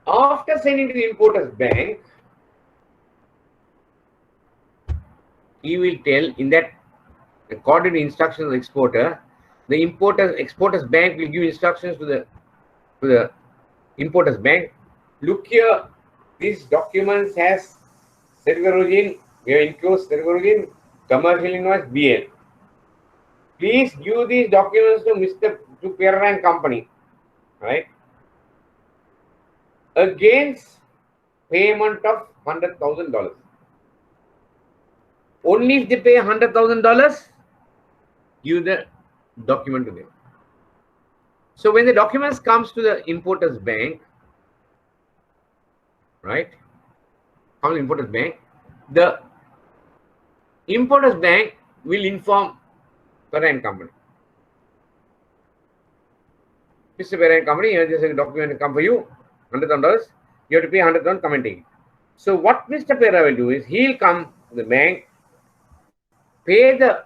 S1: After sending to the importer's bank, he will tell in that according to instructions of the exporter, the exporter's bank will give instructions to the importer's bank. Look here, these documents has certificate of origin, we have enclosed certificate of origin, commercial invoice, BL. Please give these documents to Pereira and Company, right? Against payment of $100,000. Only if they pay $100,000, give the document to them. So when the documents comes to the importer's bank, right? Comes to importer's bank, the importer's bank will inform Pereira and Company. Mr. Pereira and Company, here this is a document come for you, $100,000. You have to pay $100,000, come and take it. So what Mr. Pereira will do is, he'll come to the bank, pay the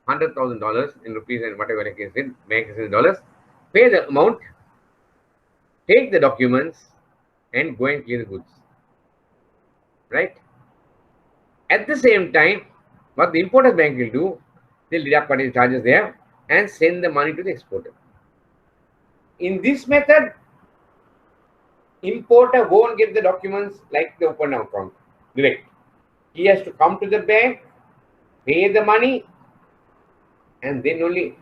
S1: $100,000 in rupees and whatever it is in bank is in dollars, pay the amount, take the documents, and go and clear the goods. Right? At the same time, what the importer's bank will do, they'll deduct what is charges there and send the money to the exporter. In this method, importer won't get the documents like the open account direct. He has to come to the bank, pay the money, and then only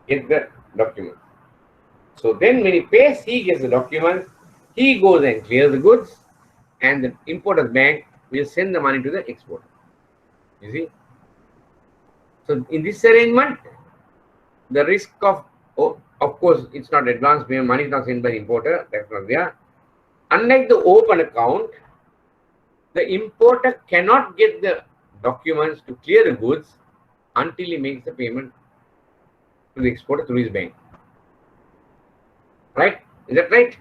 S1: get the documents. So then when he pays, he gets the documents, He goes and clears the goods, and the importer's bank will send the money to the exporter. You see? So in this arrangement, the risk of course, it's not advance payment, money is not sent by the importer, that's not there. Unlike the open account, the importer cannot get the documents to clear the goods until he makes the payment to the exporter through his bank. Right? Is that right?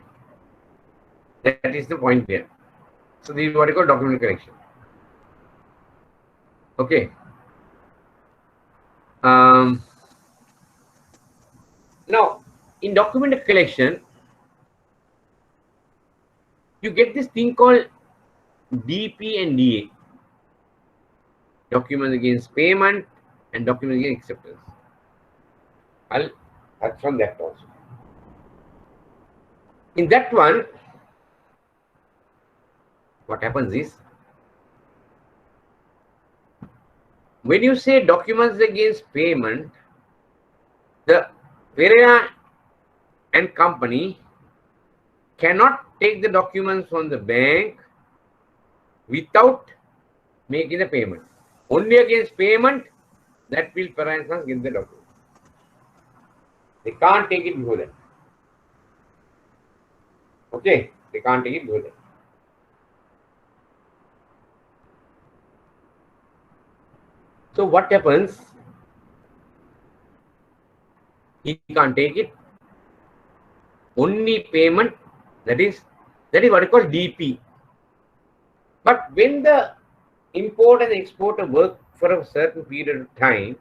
S1: That is the point there. So this is what you call document collection. Okay. Now, in document collection, you get this thing called DP and DA. Documents against payment and documents against acceptance. I'll touch on that also. In that one, what happens is, when you say documents against payment, the Pereira and company cannot take the documents from the bank without making the payment. Only against payment that will Pereira and Sons get the document. They can't take it before that. Okay, they can't take it before that. So what happens? He can't take it. Only payment, that is what you call DP. But when the importer and exporter work for a certain period of time,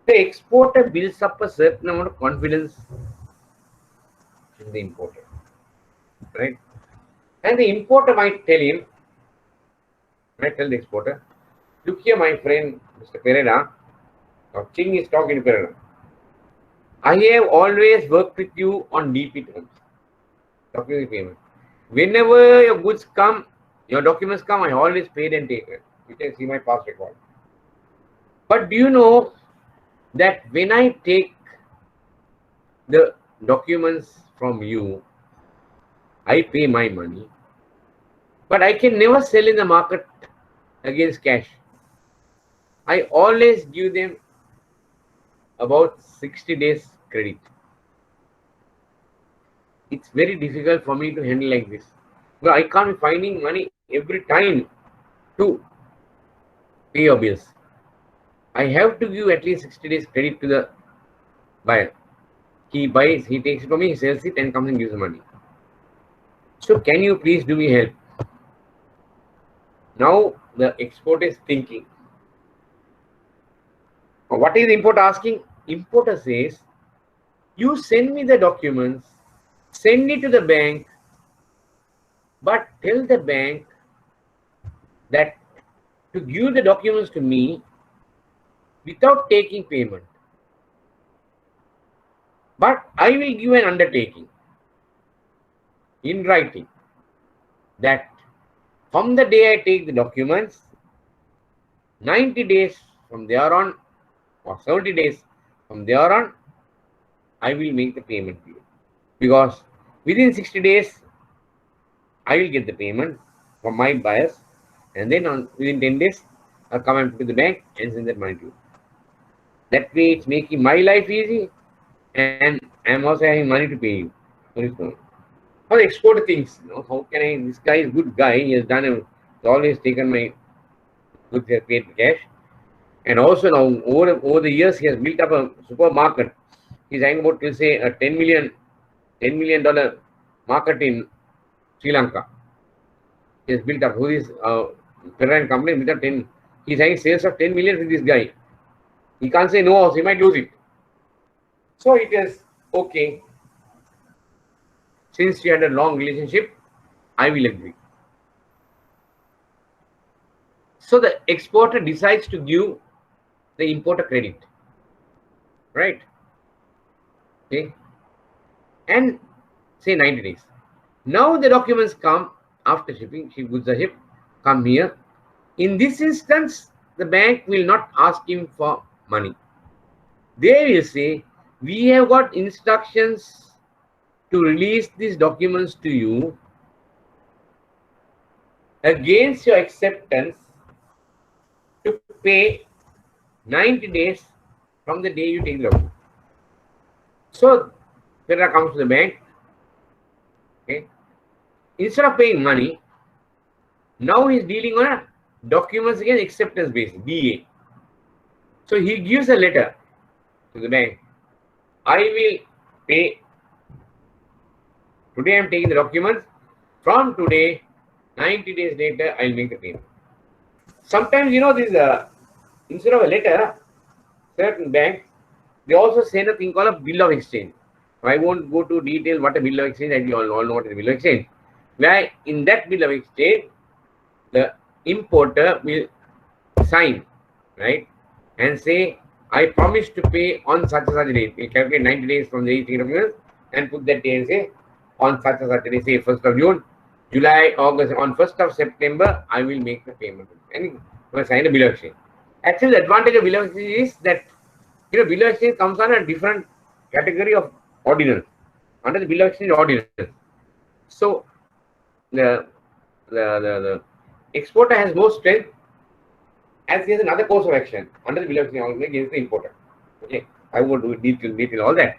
S1: the exporter builds up a certain amount of confidence in the importer. Right? And the importer might tell him, might tell the exporter, look here, my friend, Mr. Pereira, or Ching is talking to Pereira. I have always worked with you on DP terms, document payment. Whenever your goods come, your documents come, I always paid and taken. You can see my past record. But do you know that when I take the documents from you, I pay my money, but I can never sell in the market against cash. I always give them about 60 days credit. It's very difficult for me to handle like this. Well, I can't be finding money every time to pay your bills. I have to give at least 60 days credit to the buyer. He buys, he takes it from me, he sells it and comes and gives the money. So can you please do me help? Now the exporter is thinking. What is the importer asking? Importer says, you send me the documents, send it to the bank, but tell the bank that to give the documents to me without taking payment. But I will give an undertaking in writing that from the day I take the documents, 90 days from there on or 70 days from there on, I will make the payment to you. Because within 60 days, I will get the payment from my buyers, and then within 10 days, I'll come and put to the bank and send that money to you. That way, it's making my life easy, and I'm also having money to pay you. How the exporter thinks, how can I? This guy is a good guy. He has done. He's always taken my goods, has paid cash, and also now over the years he has built up a supermarket. He's having about, to say, a $10 million market in Sri Lanka. He has built up. Who is Pereira company? Built up 10. He's having sales of 10 million with this guy. He can't say no. He might lose it. So it is okay. Since we had a long relationship, I will agree. So the exporter decides to give the importer credit, right? Okay, and say 90 days. Now the documents come after shipping. Goods are shipped, come here. In this instance, the bank will not ask him for money. They will say, we have got instructions to release these documents to you against your acceptance to pay 90 days from the day you take the document. So, Pereira comes to the bank. Okay. Instead of paying money, now he's dealing on a documents against acceptance basis, DA. So he gives a letter to the bank. I will pay. Today I am taking the documents. From today, 90 days later, I will make the payment. Sometimes, this instead of a letter, certain banks, they also send a thing called a bill of exchange. I won't go to detail what a bill of exchange is. You all know what is a bill of exchange. Where in that bill of exchange, the importer will sign, right, and say, I promise to pay on such and such a date. We calculate 90 days from the date of years and put that day and say, on such and such a day, say 1st of June, July, August, on 1st of September, I will make the payment. And we sign a bill of exchange. Actually, the advantage of bill of exchange is that, bill of exchange comes on a different category of ordinance. Under the bill of exchange ordinance. So, the exporter has more strength as he has another course of action under the bill of exchange against the importer. Okay, I won't do detail all that.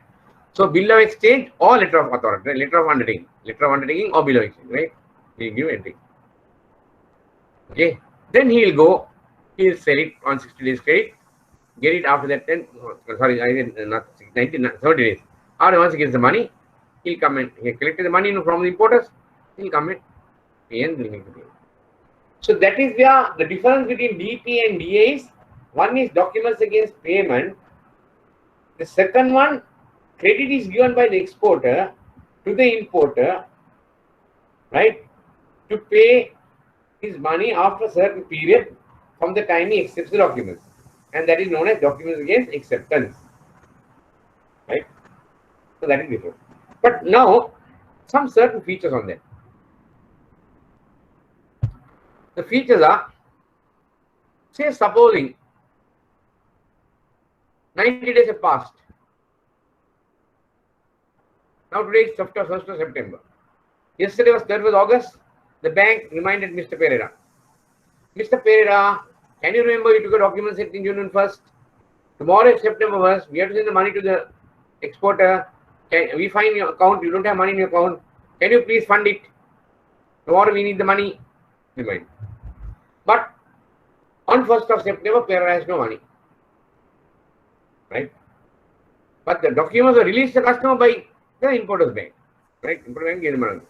S1: So, bill of exchange or letter of authority, letter of undertaking or bill of exchange, right? He'll give entry. Okay, then he'll go, he'll sell it on 60 days credit, get it after that 10, sorry, I did not 90, 30 days. Or once he gets the money, he'll come and he collected the money from the importers, he'll come and pay and bring it to pay. So that is where the difference between DP and DA is. One is documents against payment. The second one, credit is given by the exporter to the importer, right, to pay his money after a certain period from the time he accepts the documents. And that is known as documents against acceptance. Right? So that is different. But now, some certain features on that. The features are, say, supposing 90 days have passed. Now today is 1st of September. Yesterday was 3rd of August. The bank reminded Mr. Pereira. Mr. Pereira, can you remember you took a document set in June 1st? Tomorrow is September 1st. We have to send the money to the exporter. We find your account. You don't have money in your account. Can you please fund it? Tomorrow we need the money. Remind. But on 1st of September, Pereira has no money. Right? But the documents are released to the customer by the importer's bank. Right? Importer's bank gave the money.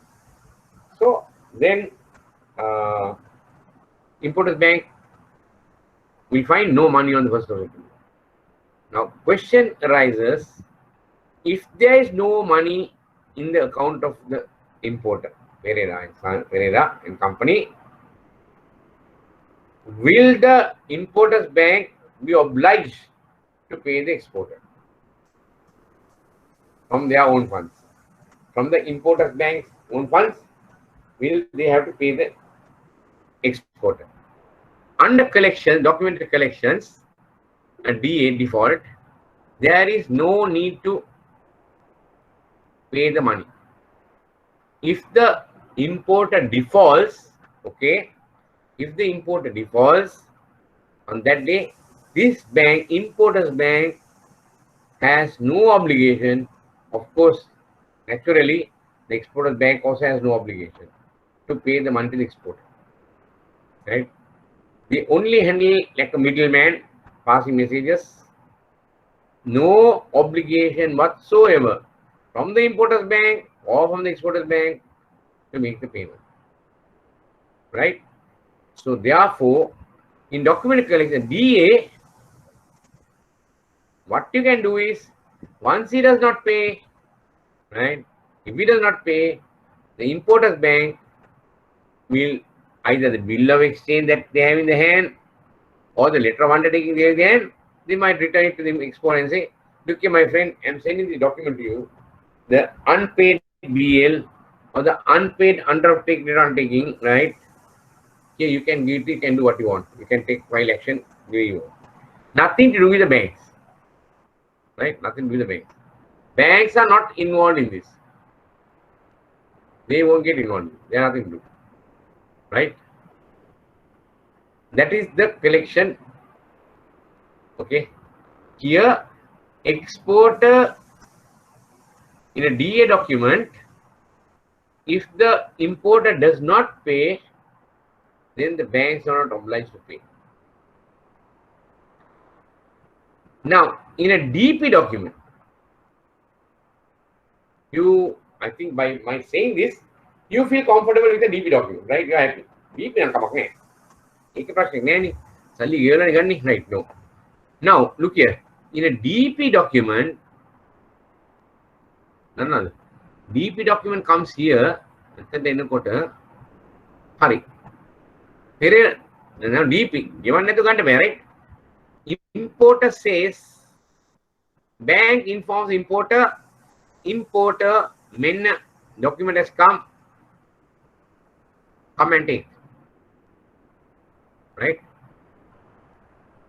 S1: So then importer's bank will find no money on the 1st of September. Now, question arises, if there is no money in the account of the importer, Pereira and company, will the importer's bank be obliged to pay the exporter from their own funds? From the importer's bank's own funds, will they have to pay the exporter? Under collection, documented collections, a DA default, there is no need to pay the money. If the importer defaults, okay, if the importer defaults on that day, this bank, importer's bank, has no obligation. Of course, naturally, the exporter's bank also has no obligation to pay the money to the exporter. Right? They only handle like a middleman, passing messages. No obligation whatsoever from the importer's bank or from the exporter's bank to make the payment. Right? So therefore, in document collection, DA, what you can do is, once he does not pay, right? If he does not pay, the importer's bank will either the bill of exchange that they have in the hand or the letter of undertaking they have in the hand, they might return it to the exporter and say, look here, my friend, I am sending the document to you. The unpaid BL or the unpaid undertaking, right? Here you can give it, you can do what you want. You can take file action where you want. Nothing to do with the banks. Right? Nothing to do with the banks. Banks are not involved in this. They won't get involved. They have nothing to do. Right? That is the collection. Okay. Here, exporter in a DA document, if the importer does not pay, then the banks are not obliged to pay. Now, in a DP document, I think by my saying this, you feel comfortable with the DP document, right? You are happy. DP right? No. Now, look here. In a DP document, no. DP document comes here. Hurry. Now DP. Right? Importer says, bank informs importer when document has come and take. Right?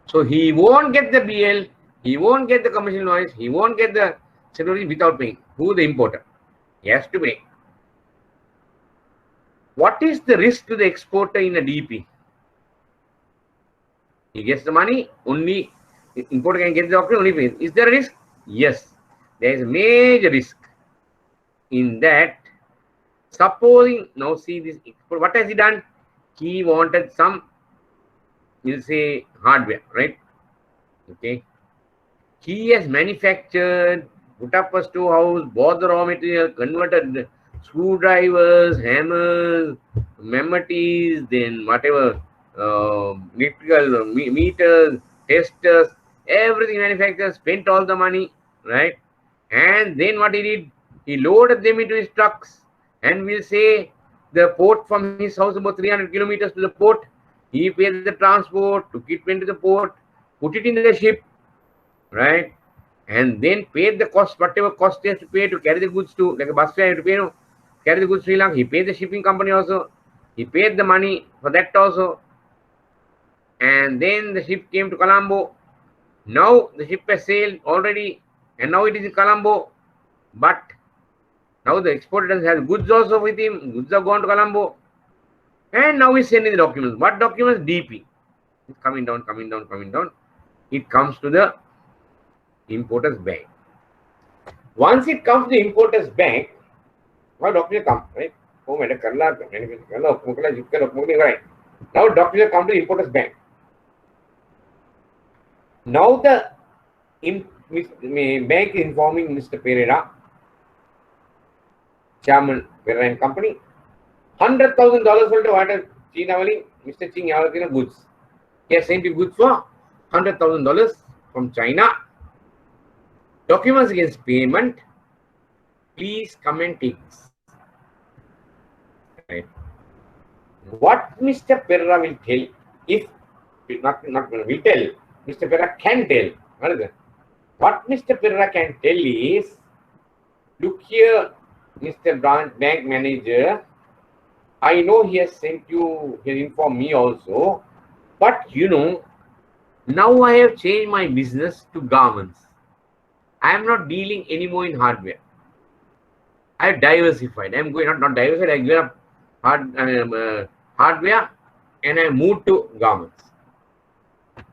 S1: So he won't get the BL, he won't get the commercial noise, he won't get the security without paying. Who? The importer. He has to pay. What is the risk to the exporter in a DP? He gets the money, only the importer can get the document, only pays. Is there a risk? Yes. There is a major risk in that. Supposing, now see this, what has he done? He wanted some, we'll say, hardware, right? Okay. He has manufactured, put up a storehouse, bought the raw material, converted screwdrivers, hammers, memories, then whatever, electrical meters, testers, everything manufactured, spent all the money, right? And then what he did, he loaded them into his trucks, and we'll say the port from his house about 300 kilometers to the port. He paid the transport, took it into the port, put it in the ship, right? And then paid the cost, whatever cost he has to pay to carry the goods to, like a bus fare, to pay, carry the goods to Sri Lanka. He paid the shipping company also. He paid the money for that also. And then the ship came to Colombo. Now the ship has sailed already, and now it is in Colombo. But now the exporter has goods also with him. Goods have gone to Colombo. And now he's sending the documents. What documents? DP. It's coming down. It comes to the importer's bank. Once it comes to the importer's bank, now document comes, right? Right. Now document comes to the importer's bank. Now the bank is informing Mr. Pereira, Chairman Pereira and Company, $100,000 for what China Mr. Ching goods. He has sent you goods for $100,000 from China. Documents against payment. Please come and take this. Right. What Mr. Pereira will tell, if not will tell, Mr. Pereira can tell. What Mr. Pereira can tell is, look here, Mr. Bank Manager, I know he has sent you, he has informed me also, but you know, now I have changed my business to garments. I am not dealing anymore in hardware. I have diversified. I am going not diversified. I give up hardware and I moved to garments.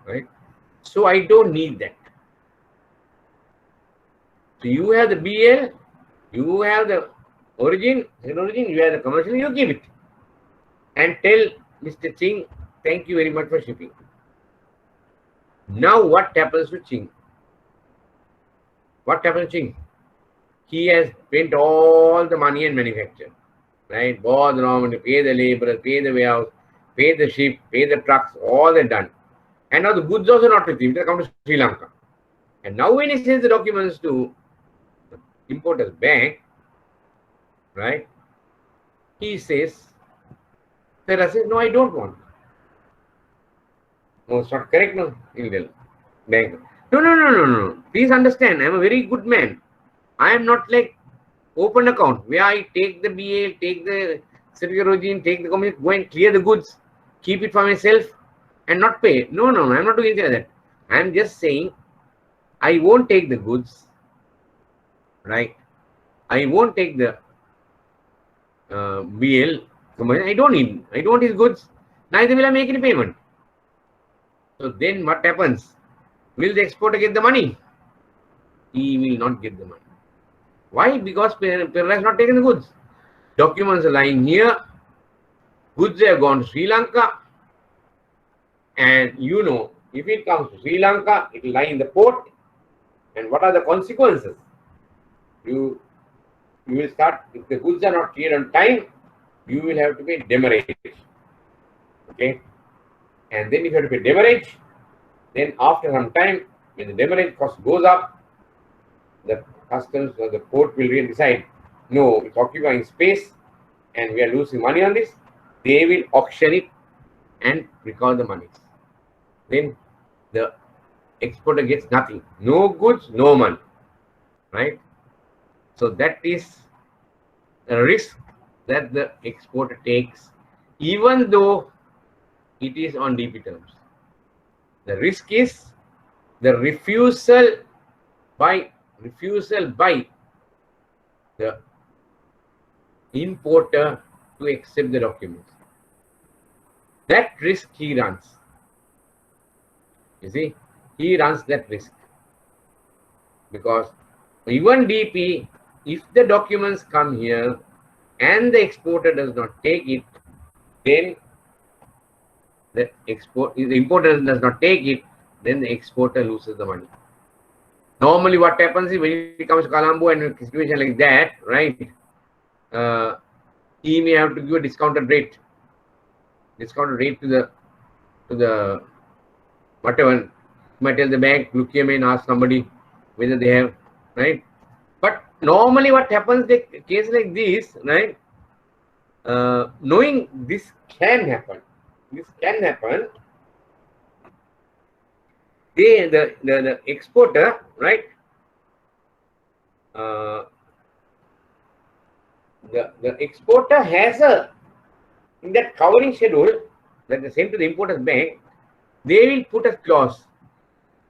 S1: Right? So I don't need that. So you have the BL, you have the origin, you have the commercial, you give it. And tell Mr. Ching, thank you very much for shipping. Now what happens to Ching? What happens to Ching? He has spent all the money and manufactured. Right? Bought the raw material, pay the laborers, pay the warehouse, pay the ship, pay the trucks, all that done. And now the goods also not with him, they come to Sri Lanka. And now when he sends the documents to the importer's bank, right? He says, Sarah says, no, I don't want. No, it's not correct, no, in bank. No. Please understand, I am a very good man. I am not like open account where I take the BA, take the certificate origin, take the commission, go and clear the goods, keep it for myself and not pay. No, I am not doing anything like that. I am just saying I won't take the goods, right? I won't take the BL. I don't need. I don't want his goods. Neither will I make any payment. So then what happens? Will the exporter get the money? He will not get the money. Why? Because Perla has not taken the goods. Documents are lying here. Goods have gone to Sri Lanka. And you know, if it comes to Sri Lanka, it will lie in the port. And what are the consequences? You will start, if the goods are not cleared on time, you will have to pay demurrage. Okay? And then if you have to pay demurrage, then after some time, when the demurrage cost goes up, the customs or the port will really decide, no, it's occupying space and we are losing money on this. They will auction it and recover the money. Then the exporter gets nothing. No goods, no money. Right? So that is a risk that the exporter takes, even though it is on DP terms. The risk is the refusal by the importer to accept the documents. That risk he runs. You see, he runs that risk. Because even DP, if the documents come here and the exporter does not take it, then the importer does not take it, then the exporter loses the money. Normally what happens is when it comes to Colombo and a situation like that, right, he may have to give a discounted rate to the whatever. He might tell the bank, look here, man, ask somebody whether they have, right? But normally what happens in a case like this, right, knowing this can happen, the exporter, right, the exporter has in that covering schedule that is sent to the importer's bank, they will put a clause,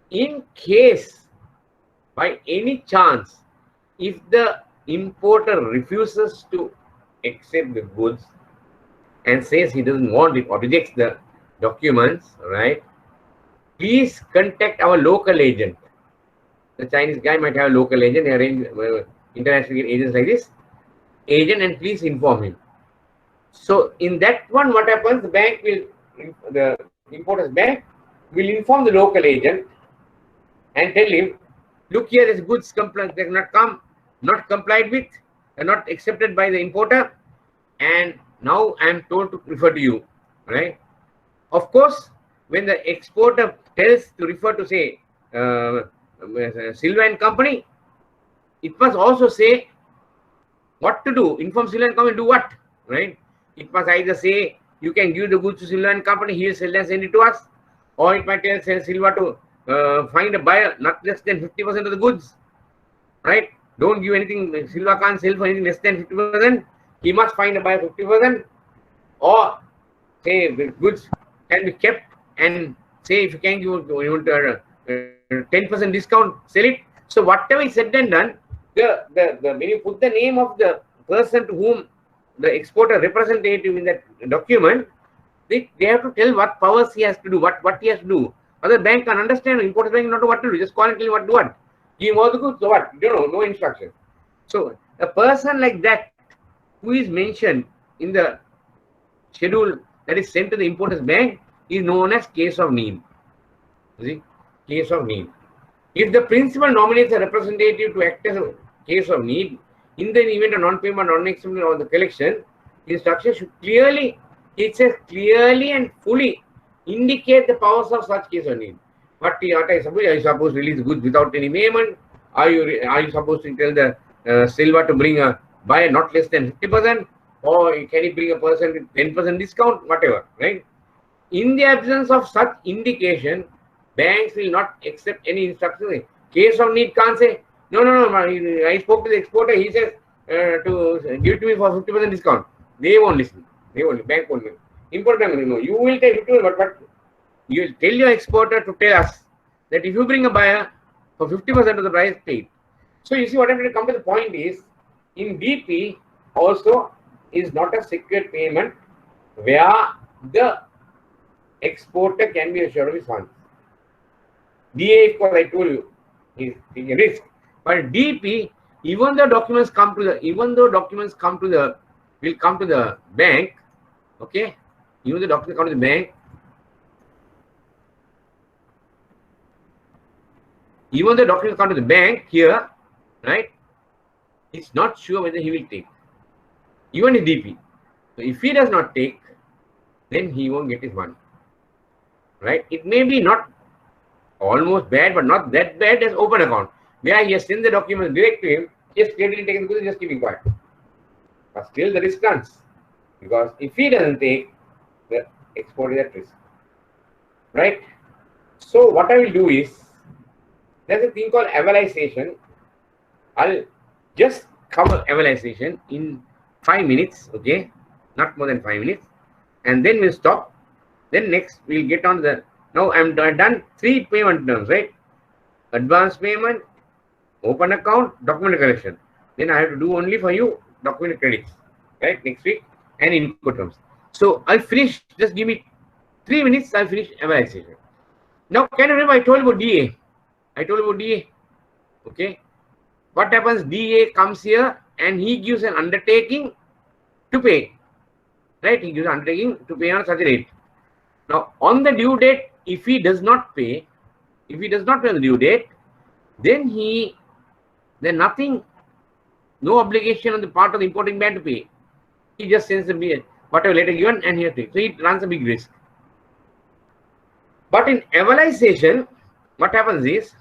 S1: in case by any chance, if the importer refuses to accept the goods and says he doesn't want it or rejects the documents, right, please contact our local agent. The Chinese guy might have a local agent, they arrange international agents like this, and please inform him. So in that one, what happens, the importer's bank will inform the local agent and tell him, look here, this goods they not complied with, are not accepted by the importer, and now I am told to refer to you, right? Of course, when the exporter tells to refer to, say, Silva and Company, it must also say what to do. Inform Silva and Company do what, right? It must either say you can give the goods to Silva and Company, he will sell and send it to us, or it might tell Silva to find a buyer not less than 50% of the goods, right? Don't give anything. Silva can't sell for anything less than 50%. He must find a buyer 50%, or say the goods can be kept and say if you can give 10% discount, sell it. So whatever is said and done, when you put the name of the person to whom the exporter representative in that document, they have to tell what powers he has to do, what he has to do. Other bank can understand, importer bank not know what to do, just call and tell him what to do. What? Give him all the goods, so what? You don't know, no instruction. So a person like that who is mentioned in the schedule that is sent to the importer's bank is known as case of need. You see? Case of need. If the principal nominates a representative to act as a case of need, in the event of non-payment, non-acceptance or the collection, the instruction should clearly and fully indicate the powers of such case of need. What I suppose, are you supposed to release goods without any payment? Are you supposed to tell the Silva to bring a buyer not less than 50%? Or can he bring a person with 10% discount? Whatever, right? In the absence of such indication, banks will not accept any instruction. Case of need can't say, no, I spoke to the exporter, he says to give to me for 50% discount. They won't listen. Bank won't listen. Importer bank will know. You will take 50%, but you will tell your exporter to tell us that if you bring a buyer for 50% of the price paid. So you see what I'm going to come to the point is, in BP also, is not a secured payment where the exporter can be assured of his funds. DA, of course, I told you, is taking a risk. But DP, even though documents come to the, will come to the bank, okay? Even the documents come to the bank, even the documents come to the bank here, right? It's not sure whether he will take. Even a DP. So if he does not take, then he won't get his money. Right? It may be not almost bad, but not that bad as open account. Where he has sent the documents direct to him, just clearly taken because just keeping quiet. But still the risk runs. Because if he doesn't take, the export is at risk. Right? So what I will do is, there's a thing called evaluation. I'll just cover evaluation in 5 minutes, okay? Not more than 5 minutes. And then we'll stop. Then next we'll get on the, now I've done 3 payment terms, right? Advance payment, open account, document collection. Then I have to do only for you document credits, right? Next week and input terms. So I'll finish, just give me 3 minutes, I'll finish evaluation. Now can you remember I told you about DA? I told you about DA, okay? What happens? DA comes here and he gives an undertaking to pay, right? He gives an undertaking to pay on such a date. Now, on the due date, if he does not pay, on the due date, then nothing, no obligation on the part of the importing bank to pay. He just sends the bill, whatever letter given, and he has to pay. So he runs a big risk. But in evaluation, what happens is,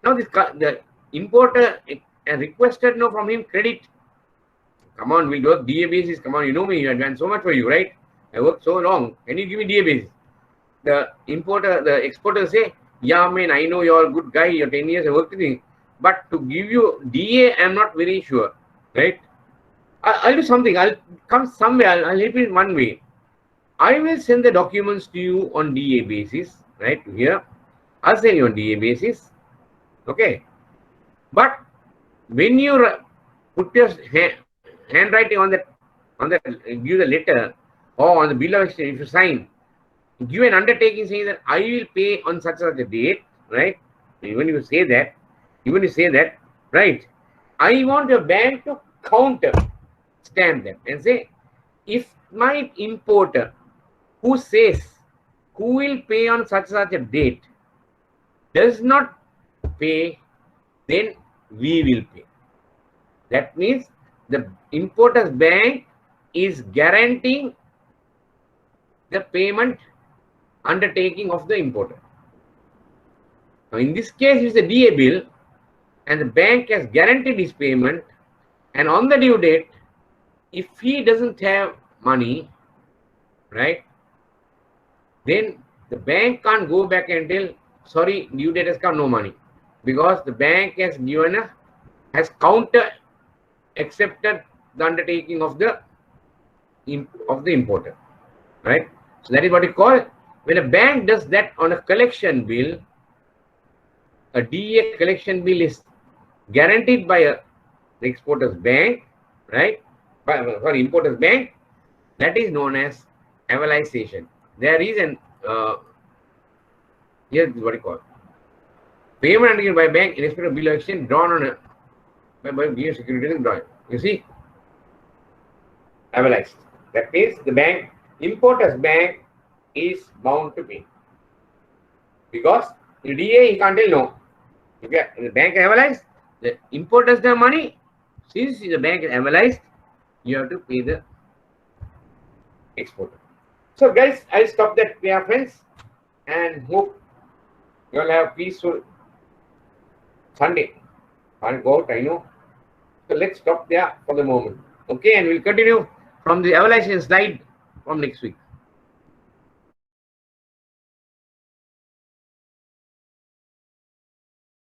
S1: now the importer requested from him credit. Come on, we'll work DA basis. Come on, you know me, I've done so much for you, right? I worked so long. Can you give me DA basis? The exporter say, yeah, man, I know you're a good guy. You're 10 years, I worked with you. But to give you DA, I'm not very sure, right? I'll do something. I'll come somewhere. I'll help you in one way. I will send the documents to you on DA basis, right? Here, I'll send you on DA basis. Okay, but when you put your handwriting on give the letter or on the bill of exchange, if you sign, give an undertaking saying that I will pay on such a date, right? Even you say that, right? I want your bank to counter stamp them and say, if my importer who will pay on such a date does not pay, then we will pay. That means the importer's bank is guaranteeing the payment undertaking of the importer. Now in this case, it's a DA bill and the bank has guaranteed his payment, and on the due date, if he doesn't have money, right, then the bank can't go back and tell, sorry, due date has come, no money, because the bank has counter accepted the undertaking of the importer, right? So that is what you call, when a bank does that on a collection bill, a DA collection bill is guaranteed by the exporter's bank, right? For importer's bank, that is known as evaluation. There is an here is what you call payment undertaken by bank in respect of bill of exchange drawn on by giving security drawn. You see, evaluated. That means the bank, importer's bank, is bound to pay, because the DA he can't tell no. Okay, the bank evaluated, the importer's the money. Since the bank is evaluated, you have to pay the exporter. So guys, I'll stop that here, friends, and hope you all have peaceful Sunday. Can't go out, I know. So let's stop there for the moment. Okay, and we'll continue from the evaluation slide from next week.